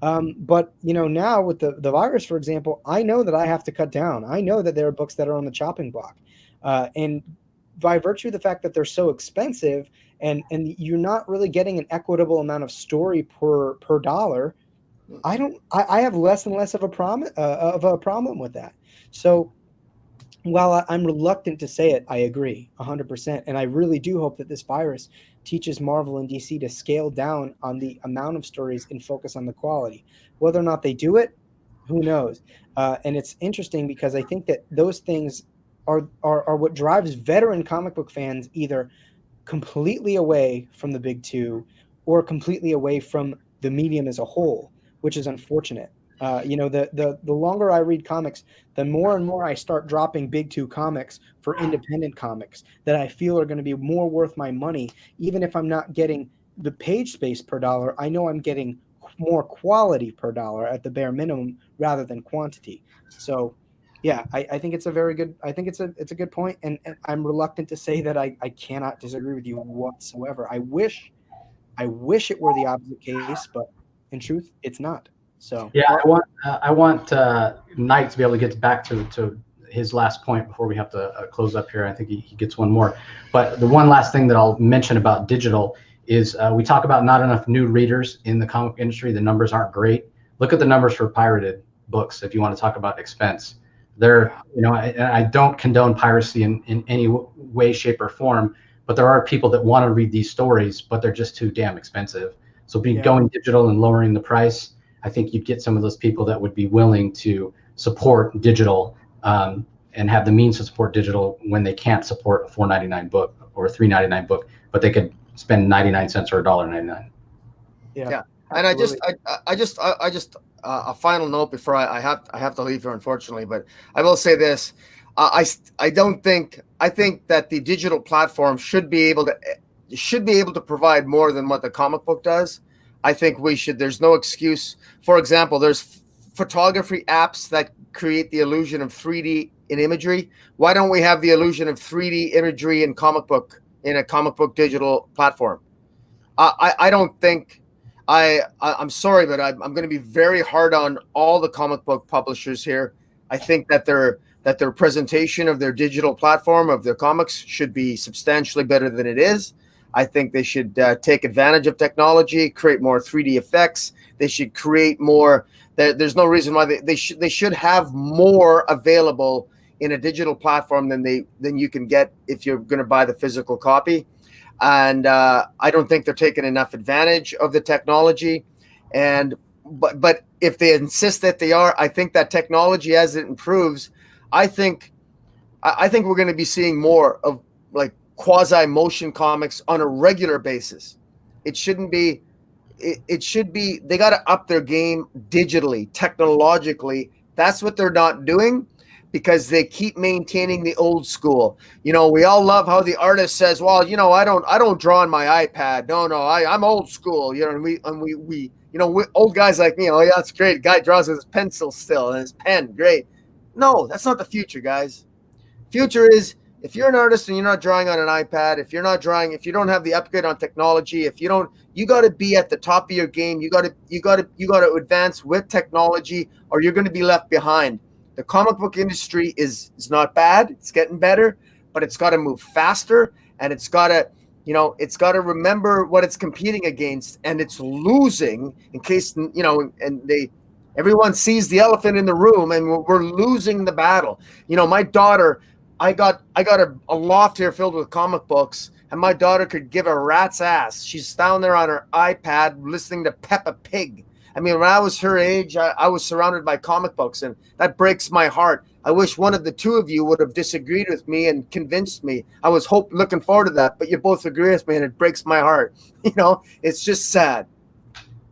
But, you know, now with the virus, for example, I know that I have to cut down. I know that there are books that are on the chopping block. And by virtue of the fact that they're so expensive and you're not really getting an equitable amount of story per dollar, I have less and less of a problem with that. So while I'm reluctant to say it, I agree 100%. And I really do hope that this virus teaches Marvel and DC to scale down on the amount of stories and focus on the quality. Whether or not they do it, who knows? And it's interesting because I think that those things are what drives veteran comic book fans either completely away from the big two or completely away from the medium as a whole, which is unfortunate. The longer I read comics, the more and more I start dropping big two comics for independent comics that I feel are going to be more worth my money. Even if I'm not getting the page space per dollar, I know I'm getting more quality per dollar at the bare minimum rather than quantity. So yeah, I think it's a very good. I think it's a good point, and I'm reluctant to say that I cannot disagree with you whatsoever. I wish it were the opposite case, but in truth, it's not. So Yeah, I want Knight to be able to get back to his last point before we have to close up here. I think he gets one more. But the one last thing that I'll mention about digital is we talk about not enough new readers in the comic industry. The numbers aren't great. Look at the numbers for pirated books if you want to talk about expense. They're, I don't condone piracy in any way, shape, or form, but there are people that want to read these stories, but they're just too damn expensive. So going digital and lowering the price, I think you'd get some of those people that would be willing to support digital and have the means to support digital when they can't support a $4.99 book or a $3.99 book, but they could spend 99 cents or $1.99. Yeah. And I just a final note before I have to leave here, unfortunately, but I will say this. I think that the digital platform should be able to provide more than what the comic book does. I think there's no excuse. For example, there's photography apps that create the illusion of 3D in imagery. Why don't we have the illusion of 3D imagery in a comic book digital platform? I don't think I'm sorry, but I'm going to be very hard on all the comic book publishers here. I think that their presentation of their digital platform of their comics should be substantially better than it is. I think they should take advantage of technology, create more 3D effects. They should create more. There's no reason why they should have more available in a digital platform than you can get if you're going to buy the physical copy. And I don't think they're taking enough advantage of the technology. But if they insist that they are, I think that technology as it improves, I think we're going to be seeing more of like quasi motion comics on a regular basis. It shouldn't be. It should be. They got to up their game digitally, technologically. That's what they're not doing, because they keep maintaining the old school. We all love how the artist says, "Well, I don't draw on my iPad. No, I'm old school." And we old guys like me. Oh yeah, that's great. Guy draws with his pencil still and his pen. Great. No, that's not the future, guys. Future is, if you're an artist and you're not drawing on an iPad, if you don't have the upgrade on technology, you got to be at the top of your game. You got to advance with technology, or you're going to be left behind. The comic book industry is not bad. It's getting better, but it's got to move faster, and it's got to remember what it's competing against, and it's losing in case, everyone sees the elephant in the room, and we're losing the battle. My daughter, I got a loft here filled with comic books, and my daughter could give a rat's ass. She's down there on her iPad listening to Peppa Pig. I mean, when I was her age, I was surrounded by comic books, and that breaks my heart. I wish one of the two of you would have disagreed with me and convinced me. I was looking forward to that, but you both agree with me, and it breaks my heart. It's just sad.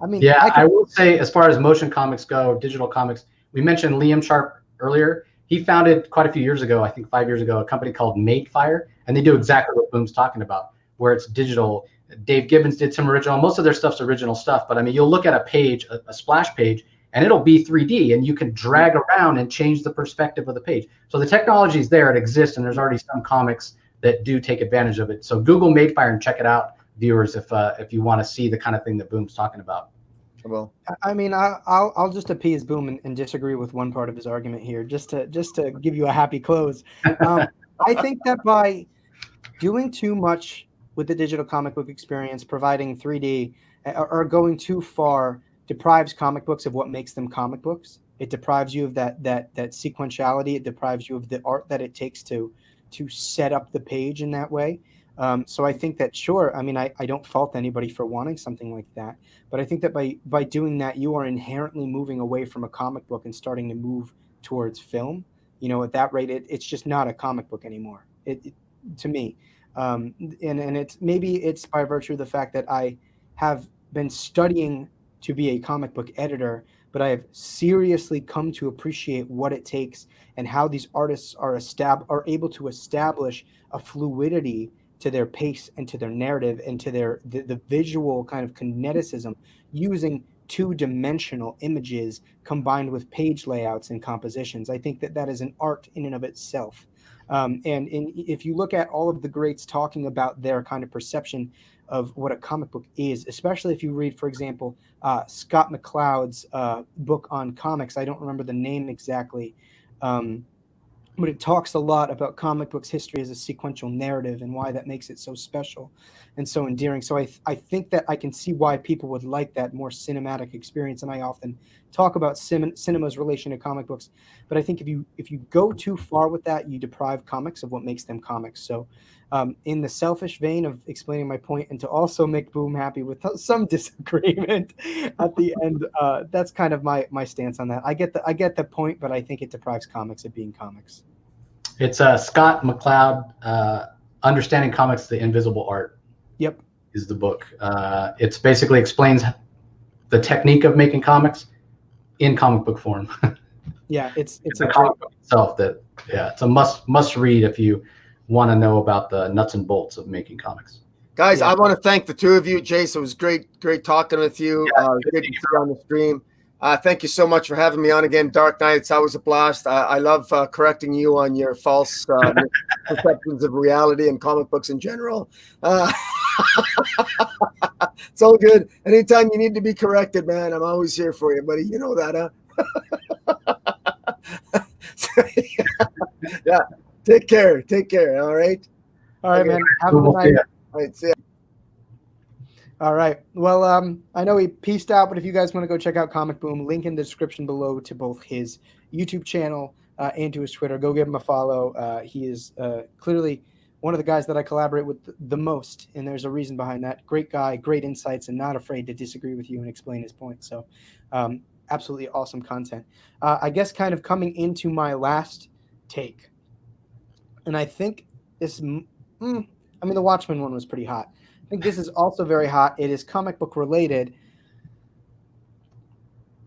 I mean, yeah, I will say, as far as motion comics go, digital comics, we mentioned Liam Sharp earlier. He founded quite a few years ago, I think 5 years ago, a company called Madefire, and they do exactly what Boom's talking about, where it's digital. Dave Gibbons did some original. Most of their stuff's original stuff, but I mean, you'll look at a page, a splash page, and it'll be 3D, and you can drag around and change the perspective of the page. So the technology is there; it exists, and there's already some comics that do take advantage of it. So Google Madefire and check it out, viewers, if you want to see the kind of thing that Boom's talking about. Well, I mean, I'll just appease Boom and disagree with one part of his argument here, just to give you a happy close. I think that by doing too much with the digital comic book experience, providing 3D, or going too far, deprives comic books of what makes them comic books. It deprives you of that sequentiality. It deprives you of the art that it takes to set up the page in that way. So I think that, sure, I mean, I don't fault anybody for wanting something like that, but I think that by doing that, you are inherently moving away from a comic book and starting to move towards film. You know, at that rate, it's just not a comic book anymore. To me, and it's maybe it's by virtue of the fact that I have been studying to be a comic book editor, but I have seriously come to appreciate what it takes and how these artists are able to establish a fluidity to their pace and to their narrative and to the visual kind of kineticism using two-dimensional images combined with page layouts and compositions. I think that is an art in and of itself. If you look at all of the greats talking about their kind of perception of what a comic book is, especially if you read, for example, Scott McCloud's book on comics. I don't remember the name exactly, but it talks a lot about comic books history as a sequential narrative and why that makes it so special and so endearing. So I think that I can see why people would like that more cinematic experience. And I often talk about cinema's relation to comic books, but I think if you go too far with that, you deprive comics of what makes them comics. So in the selfish vein of explaining my point and to also make Boom happy with some disagreement at the end, that's kind of my stance on that. I get the point, but I think it deprives comics of being comics. It's Scott McCloud, Understanding Comics: The Invisible Art. Yep, is the book. It's basically explains the technique of making comics in comic book form. Yeah, it's a comic book itself that it's a must read if you want to know about the nuts and bolts of making comics. Guys, I want to thank the two of you. Jace, it was great talking with you. Good to see you on the stream. Thank you so much for having me on again, Dark Knight. It's always a blast. I love correcting you on your false perceptions of reality and comic books in general. It's all good. Anytime you need to be corrected, man, I'm always here for you, buddy. You know that, huh? Yeah. Take care. All right. All right, man. Have a good night. All right. See ya. All right. Well, I know he peaced out, but if you guys want to go check out Comic Boom, link in the description below to both his YouTube channel and to his Twitter. Go give him a follow. He is clearly one of the guys that I collaborate with the most, and there's a reason behind that. Great guy, great insights, and not afraid to disagree with you and explain his point. So absolutely awesome content. I guess kind of coming into my last take, and I think this, the Watchmen one was pretty hot. I think this is also very hot. It is comic book related.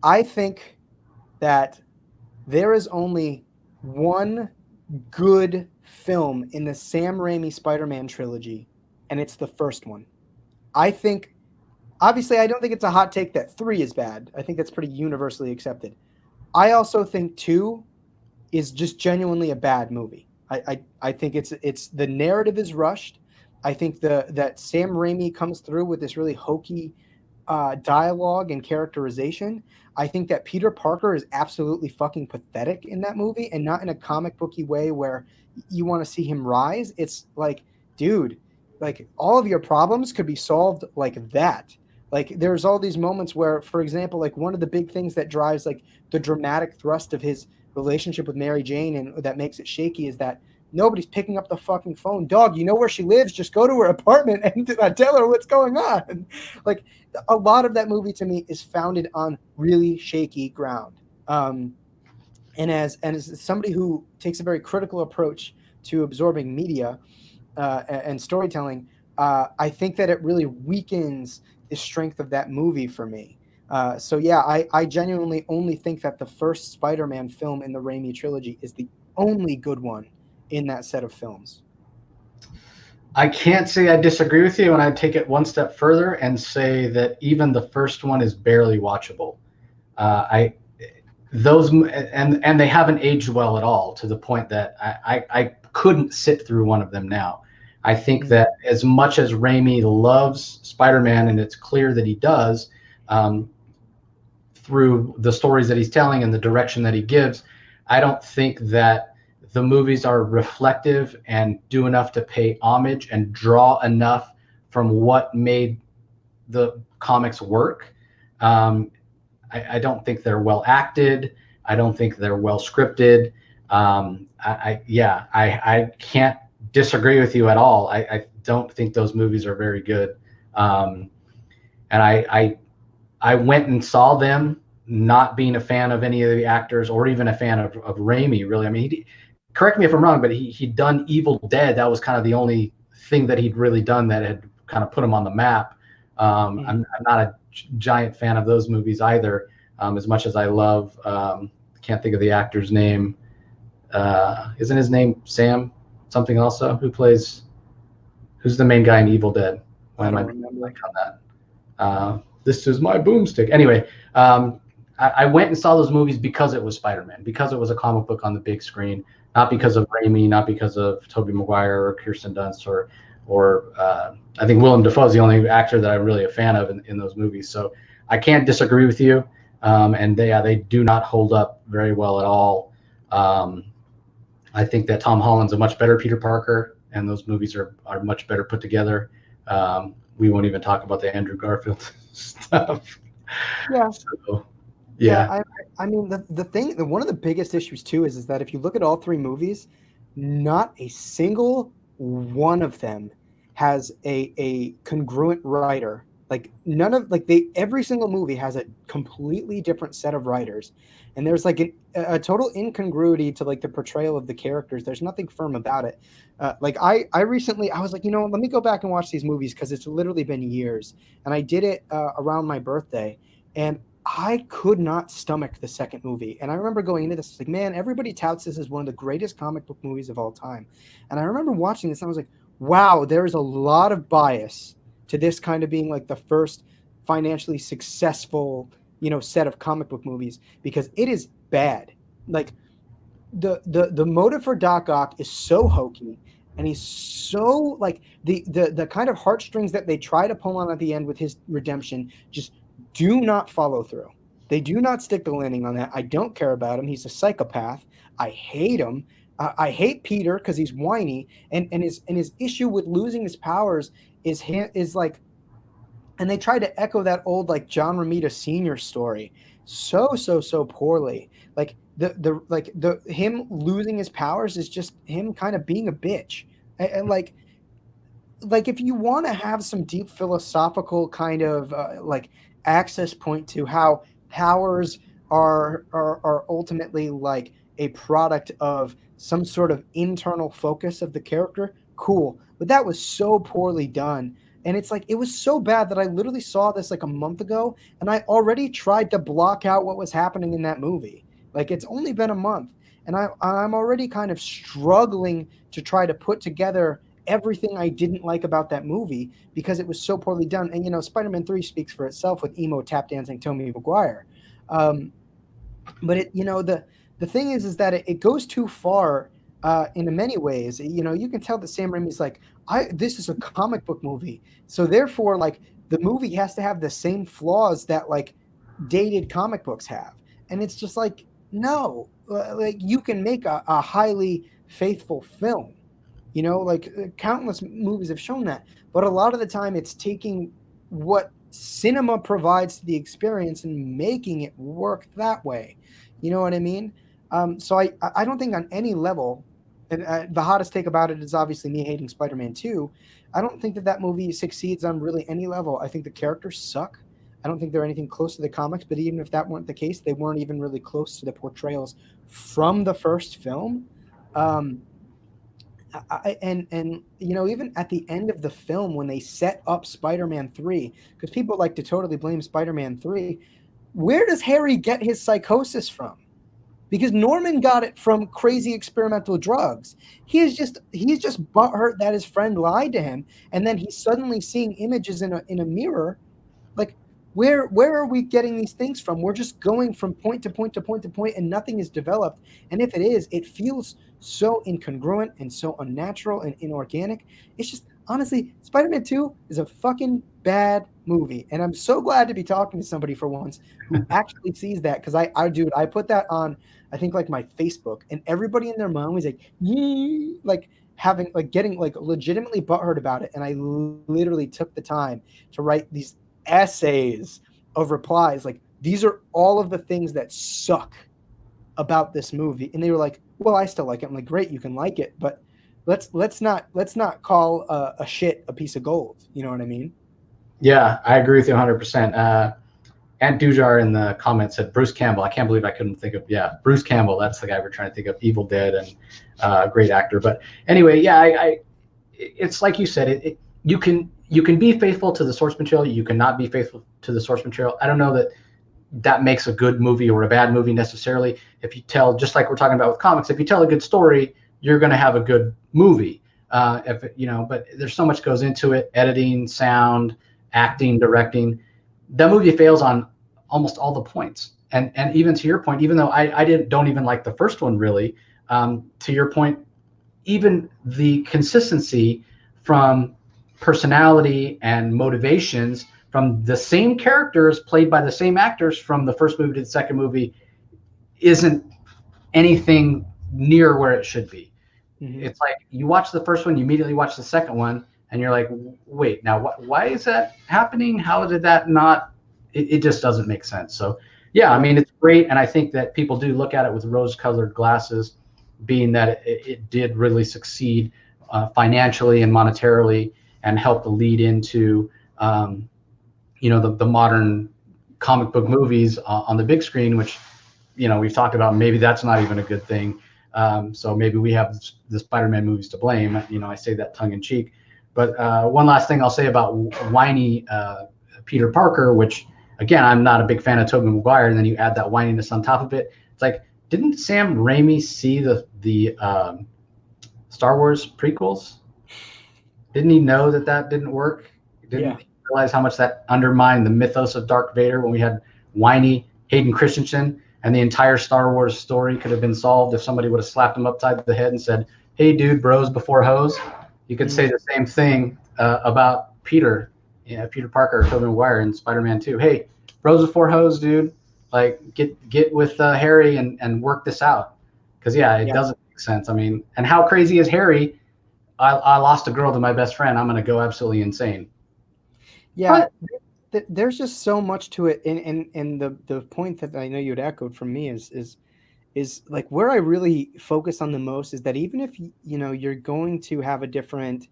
I think that there is only one good film in the Sam Raimi Spider-Man trilogy, and it's the first one. I think, obviously, I don't think it's a hot take that 3 is bad. I think that's pretty universally accepted. I also think 2 is just genuinely a bad movie. I think it's the narrative is rushed. I think that Sam Raimi comes through with this really hokey dialogue and characterization. I think that Peter Parker is absolutely fucking pathetic in that movie, and not in a comic booky way where you want to see him rise. It's like, dude, like all of your problems could be solved like that. Like there's all these moments where, for example, like one of the big things that drives like the dramatic thrust of his relationship with Mary Jane and that makes it shaky is that nobody's picking up the fucking phone. Dog, you know where she lives? Just go to her apartment and tell her what's going on. Like a lot of that movie to me is founded on really shaky ground. And as somebody who takes a very critical approach to absorbing media and storytelling, I think that it really weakens the strength of that movie for me. So yeah, I genuinely only think that the first Spider-Man film in the Raimi trilogy is the only good one in that set of films. I can't say I disagree with you, and I take it one step further and say that even the first one is barely watchable. And they haven't aged well at all, to the point that I couldn't sit through one of them now. I think that as much as Raimi loves Spider-Man, and it's clear that he does through the stories that he's telling and the direction that he gives, I don't think that the movies are reflective and do enough to pay homage and draw enough from what made the comics work. I don't think they're well acted. I don't think they're well scripted. I can't disagree with you at all. I don't think those movies are very good. And I went and saw them, not being a fan of any of the actors or even a fan of Raimi, really. I mean, correct me if I'm wrong, but he'd done Evil Dead. That was kind of the only thing that he'd really done that had kind of put him on the map. I'm not a giant fan of those movies either, as much as I love, can't think of the actor's name. Isn't his name Sam something also? Who's the main guy in Evil Dead? Why am I blank on that? This is my boomstick. Anyway, I went and saw those movies because it was Spider-Man, because it was a comic book on the big screen, not because of Raimi, not because of Tobey Maguire or Kirsten Dunst or I think Willem Dafoe is the only actor that I'm really a fan of in those movies. So I can't disagree with you. And they do not hold up very well at all. I think that Tom Holland's a much better Peter Parker, and those movies are much better put together. We won't even talk about the Andrew Garfield stuff. Yeah. So, yeah. I mean, one of the biggest issues too is that if you look at all three movies, not a single one of them has a congruent writer. Like every single movie has a completely different set of writers, and there's like a total incongruity to like the portrayal of the characters. There's nothing firm about it. I recently I was like, let me go back and watch these movies because it's literally been years, and I did it around my birthday, and I could not stomach the second movie. And I remember going into this like, man, everybody touts this as one of the greatest comic book movies of all time, and I remember watching this and I was like, wow, there is a lot of bias to this kind of being like the first financially successful, set of comic book movies, because it is bad. Like the motive for Doc Ock is so hokey, and he's so like the kind of heartstrings that they try to pull on at the end with his redemption just do not follow through. They do not stick the landing on that. I don't care about him. He's a psychopath. I hate him. I hate Peter because he's whiny, and his issue with losing his powers is like, and they tried to echo that old like John Romita Sr. story so poorly. Like the him losing his powers is just him kind of being a bitch, and like if you want to have some deep philosophical kind of like access point to how powers are ultimately like a product of some sort of internal focus of the character, cool. But that was so poorly done. And it's like, it was so bad that I literally saw this like a month ago, and I already tried to block out what was happening in that movie. Like, it's only been a month, and I'm already kind of struggling to try to put together everything I didn't like about that movie because it was so poorly done. And, Spider-Man 3 speaks for itself with emo tap dancing Tobey Maguire. But it, the thing is that it goes too far in many ways. You can tell that Sam Raimi's like, this is a comic book movie, so therefore, like, the movie has to have the same flaws that like dated comic books have, and it's just like, no, like you can make a highly faithful film. Countless movies have shown that, but a lot of the time it's taking what cinema provides to the experience and making it work that way. You know what I mean? So I don't think on any level, and the hottest take about it is obviously me hating Spider-Man 2. I don't think that movie succeeds on really any level. I think the characters suck. I don't think they're anything close to the comics, but even if that weren't the case, they weren't even really close to the portrayals from the first film. Even at the end of the film, when they set up Spider-Man 3, because people like to totally blame Spider-Man 3, where does Harry get his psychosis from? Because Norman got it from crazy experimental drugs. He's just butthurt that his friend lied to him, and then he's suddenly seeing images in a mirror. Like, where are we getting these things from? We're just going from point to point to point to point, and nothing is developed. And if it is, it feels so incongruent and so unnatural and inorganic. It's just, honestly, Spider-Man 2 is a fucking bad movie. And I'm so glad to be talking to somebody for once who actually sees that, because I put that on, I think, like my Facebook, and everybody in their mind was like, yee, like having, like getting like legitimately butthurt about it. And I literally took the time to write these essays of replies like, these are all of the things that suck about this movie. And they were like, well, I still like it. I'm like, great, you can like it, but let's not call a shit a piece of gold. You know what I mean? Yeah, I agree with you 100%. Ant Dujar in the comments said Bruce Campbell. I can't believe I couldn't think of, Bruce Campbell. That's the guy we're trying to think of, Evil Dead, and great actor. But anyway, it's like you said, you can be faithful to the source material. You cannot be faithful to the source material. I don't know that makes a good movie or a bad movie necessarily. If you tell, just like we're talking about with comics, if you tell a good story, you're going to have a good movie. But there's so much goes into it: editing, sound, acting, directing. That movie fails on almost all the points. And even to your point, even though I don't even like the first one really, to your point, even the consistency from personality and motivations from the same characters played by the same actors from the first movie to the second movie isn't anything near where it should be. Mm-hmm. It's like you watch the first one, you immediately watch the second one, and you're like, wait, now why is that happening? How did that not? It just doesn't make sense. So, yeah, I mean, it's great. And I think that people do look at it with rose-colored glasses, being that it did really succeed financially and monetarily and helped lead into, the modern comic book movies on the big screen, which, we've talked about. Maybe that's not even a good thing. So maybe we have the Spider-Man movies to blame. I say that tongue in cheek. But one last thing I'll say about whiny Peter Parker, which, again, I'm not a big fan of Tobey Maguire, and then you add that whininess on top of it. It's like, didn't Sam Raimi see the Star Wars prequels? Didn't he know that didn't work? Didn't he realize how much that undermined the mythos of Darth Vader when we had whiny Hayden Christensen, and the entire Star Wars story could have been solved if somebody would have slapped him upside the head and said, hey, dude, bros before hoes? You could say the same thing about Peter Parker or Tobey Maguire in Spider-Man 2. Hey, bros before hoes, dude. Like, get with Harry and work this out. Because, it doesn't make sense. I mean, and how crazy is Harry? I lost a girl to my best friend. I'm going to go absolutely insane. Yeah, there's just so much to it. And the point that I know you had echoed from me is like where I really focus on the most is that even if, you're going to have a different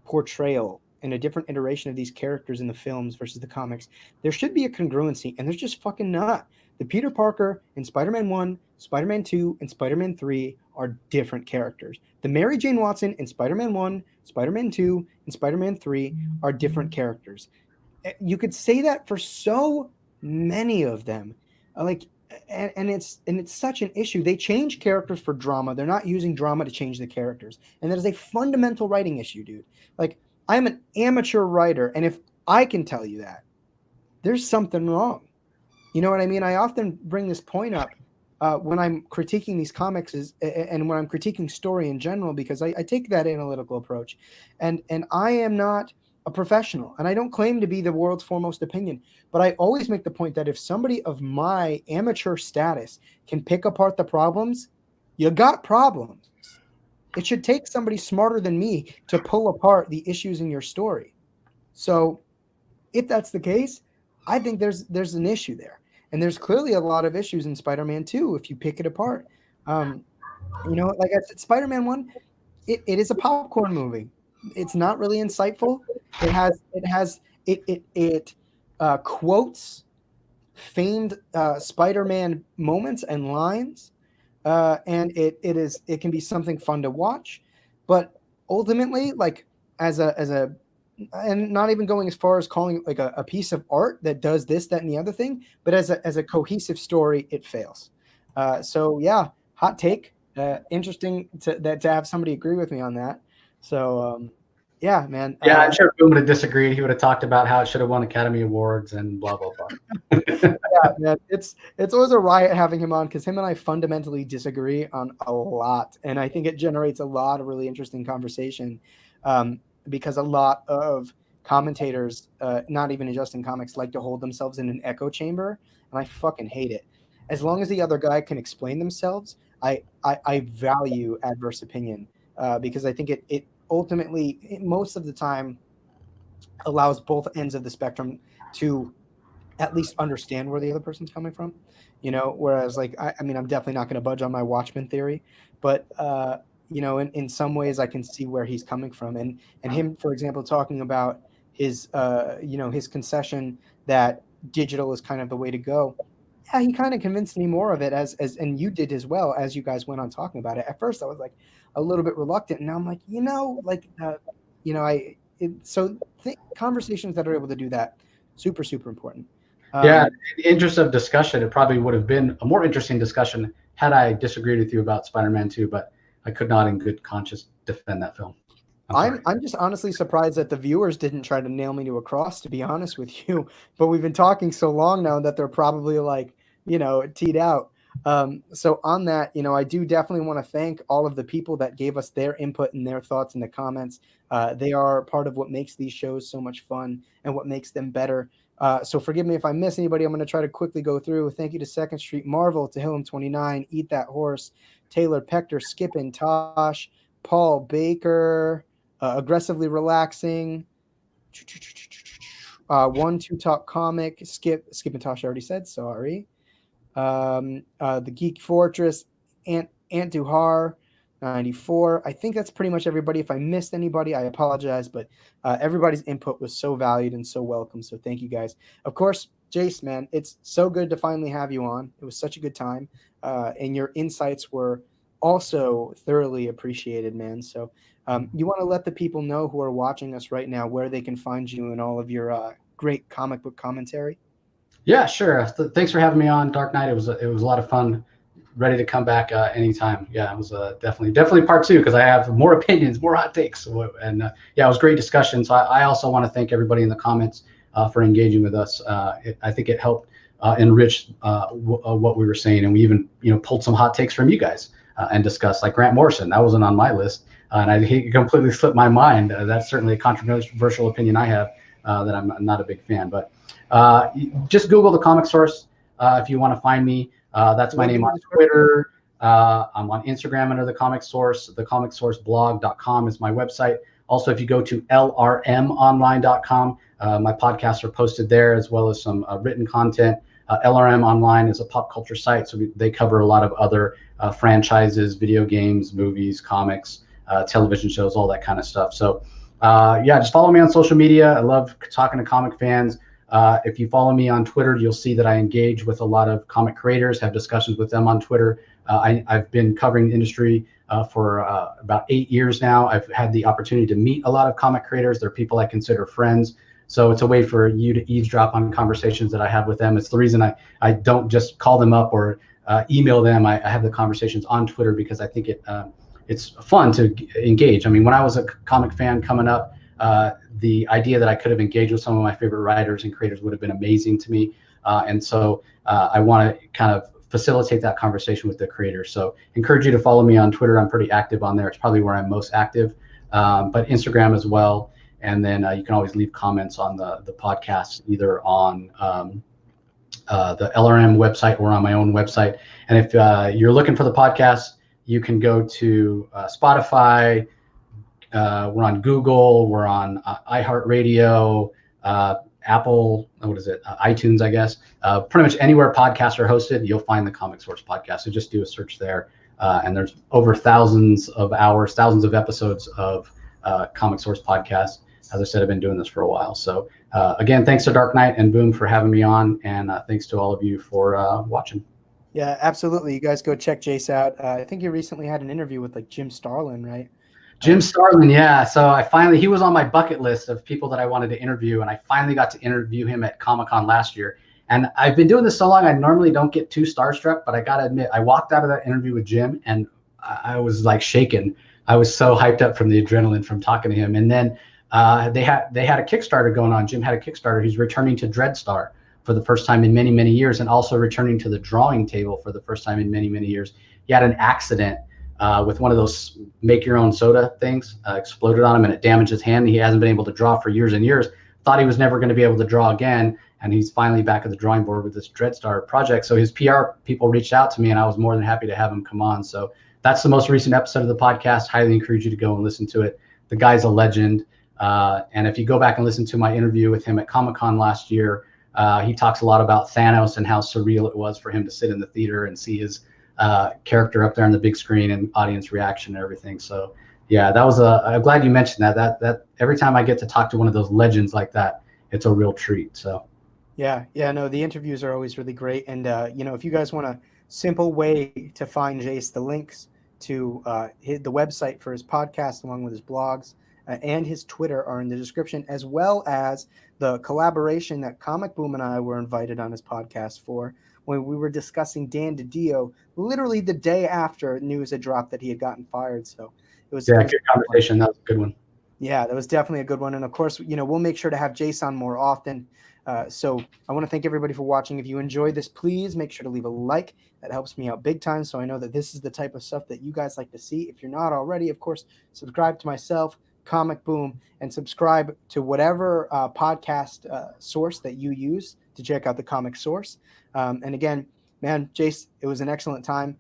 portrayal and a different iteration of these characters in the films versus the comics, there should be a congruency, and there's just fucking not. The Peter Parker in Spider-Man 1, Spider-Man 2, and Spider-Man 3 are different characters. The Mary Jane Watson in Spider-Man 1, Spider-Man 2, and Spider-Man 3 are different characters. You could say that for so many of them. And it's such an issue. They change characters for drama. They're not using drama to change the characters. And that is a fundamental writing issue, dude. Like, I'm an amateur writer, and if I can tell you that, there's something wrong. You know what I mean? I often bring this point up when I'm critiquing these comics and when I'm critiquing story in general, because I take that analytical approach. And I am not a professional, and I don't claim to be the world's foremost opinion, but I always make the point that if somebody of my amateur status can pick apart the problems, you got problems. It should take somebody smarter than me to pull apart the issues in your story. So if that's the case, I think there's an issue there. And there's clearly a lot of issues in Spider-Man 2 if you pick it apart. Like I said, Spider-Man 1, it is a popcorn movie. It's not really insightful. It quotes famed Spider-Man moments and lines. And it can be something fun to watch, but ultimately, like as a and not even going as far as calling it like a piece of art that does this, that, and the other thing, but as a cohesive story, it fails. So yeah, hot take. Interesting to have somebody agree with me on that. So yeah, man. Yeah, I'm sure Boom would have disagreed. He would have talked about how it should have won Academy Awards and blah blah blah. Yeah, man. It's always a riot having him on because him and I fundamentally disagree on a lot, and I think it generates a lot of really interesting conversation. Because a lot of commentators, not even just in comics, like to hold themselves in an echo chamber, and I fucking hate it. As long as the other guy can explain themselves, I value adverse opinion because I think it ultimately, most of the time, allows both ends of the spectrum to at least understand where the other person's coming from, whereas like, I mean, I'm definitely not going to budge on my Watchmen theory, but, in some ways I can see where he's coming from, and him, for example, talking about his, his concession that digital is kind of the way to go. Yeah, he kind of convinced me more of it and you did as well as you guys went on talking about it. At first I was like a little bit reluctant, and now I'm like, conversations that are able to do that, super, super important. Yeah, in the interest of discussion, it probably would have been a more interesting discussion had I disagreed with you about Spider-Man 2, but I could not in good conscience defend that film. I'm just honestly surprised that the viewers didn't try to nail me to a cross, to be honest with you. But we've been talking so long now that they're probably like, teed out. So on that, I do definitely want to thank all of the people that gave us their input and their thoughts in the comments. They are part of what makes these shows so much fun and what makes them better. So forgive me if I miss anybody. I'm going to try to quickly go through. Thank you to Second Street Marvel, to Hillam 29, Eat That Horse, Taylor Pector, Skippin' Tosh, Paul Baker, Aggressively Relaxing, 1-2 Talk Comic, Skip and Tosh already said, sorry. The Geek Fortress, Ant Duhar, 94. I think that's pretty much everybody. If I missed anybody, I apologize, but everybody's input was so valued and so welcome. So thank you guys. Of course, Jace, man, it's so good to finally have you on. It was such a good time. And your insights were also thoroughly appreciated, man. So you want to let the people know who are watching us right now where they can find you and all of your great comic book commentary? Yeah, sure. Thanks for having me on, Dark Knight. It was a lot of fun. Ready to come back anytime. Yeah, it was definitely part 2 because I have more opinions, more hot takes, and it was great discussion. So I also want to thank everybody in the comments for engaging with us. I think it helped enrich what we were saying, and we even pulled some hot takes from you guys and discussed, like Grant Morrison. That wasn't on my list, and he completely slipped my mind. That's certainly a controversial opinion I have that I'm not a big fan, but. Just Google the Comic Source if you want to find me. That's my name on Twitter. I'm on Instagram under the Comic Source. TheComicSourceBlog.com is my website. Also, if you go to LRMonline.com, my podcasts are posted there, as well as some written content. LRM Online is a pop culture site, so they cover a lot of other franchises, video games, movies, comics, television shows, all that kind of stuff. So, just follow me on social media. I love talking to comic fans. If you follow me on Twitter, you'll see that I engage with a lot of comic creators, have discussions with them on Twitter. I've been covering the industry for about 8 years now. I've had the opportunity to meet a lot of comic creators. They're people I consider friends. So it's a way for you to eavesdrop on conversations that I have with them. It's the reason I don't just call them up or email them. I have the conversations on Twitter because I think it's fun to engage. I mean, when I was a comic fan coming up, the idea that I could have engaged with some of my favorite writers and creators would have been amazing to me. And so I want to kind of facilitate that conversation with the creators. So encourage you to follow me on Twitter. I'm pretty active on there. It's probably where I'm most active, but Instagram as well. And then you can always leave comments on the podcast, either on the LRM website or on my own website. And if you're looking for the podcast, you can go to Spotify. We're on Google, we're on iHeartRadio, Apple, iTunes, I guess. Pretty much anywhere podcasts are hosted, you'll find the Comic Source podcast. So just do a search there. And there's over thousands of hours, thousands of episodes of Comic Source podcast. As I said, I've been doing this for a while. So again, thanks to Dark Knight and Boom for having me on. And thanks to all of you for watching. Yeah, absolutely. You guys go check Jace out. I think you recently had an interview with like Jim Starlin, right? Jim Starlin, yeah. So he was on my bucket list of people that I wanted to interview, and I finally got to interview him at Comic-Con last year. And I've been doing this so long, I normally don't get too starstruck, but I got to admit, I walked out of that interview with Jim, and I was like shaken. I was so hyped up from the adrenaline from talking to him. And then they had a Kickstarter going on. Jim had a Kickstarter. He's returning to Dreadstar for the first time in many, many years, and also returning to the drawing table for the first time in many, many years. He had an accident with one of those make-your-own soda things, exploded on him, and it damaged his hand. He hasn't been able to draw for years and years. Thought he was never going to be able to draw again, and he's finally back at the drawing board with this Dreadstar project. So his PR people reached out to me, and I was more than happy to have him come on. So that's the most recent episode of the podcast. Highly encourage you to go and listen to it. The guy's a legend. And if you go back and listen to my interview with him at Comic-Con last year, He talks a lot about Thanos and how surreal it was for him to sit in the theater and see his character up there on the big screen and audience reaction and everything. So yeah, that was I'm glad you mentioned that. That every time I get to talk to one of those legends like that, it's a real treat. So yeah, no, the interviews are always really great. And if you guys want a simple way to find Jace, the links to the website for his podcast, along with his blogs and his Twitter, are in the description, as well as the collaboration that Comic Boom and I were invited on his podcast for, when we were discussing Dan DiDio, literally the day after news had dropped that he had gotten fired. So it was good conversation. That was a good one. Yeah, that was definitely a good one. And of course, we'll make sure to have Jace on more often. So I want to thank everybody for watching. If you enjoyed this, please make sure to leave a like. That helps me out big time. So I know that this is the type of stuff that you guys like to see. If you're not already, of course, subscribe to myself, Comic Boom, and subscribe to whatever podcast source that you use to check out the Comic Source. And again, man, Jace, it was an excellent time.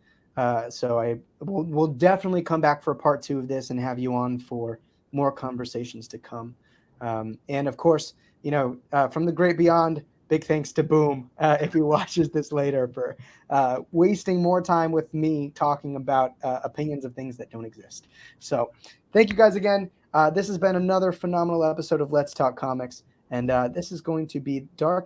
So we'll definitely come back for a part 2 of this and have you on for more conversations to come. And of course, from the great beyond, big thanks to Boom, if he watches this later, for wasting more time with me talking about opinions of things that don't exist. So thank you guys again. This has been another phenomenal episode of Let's Talk Comics. And this is going to be Dark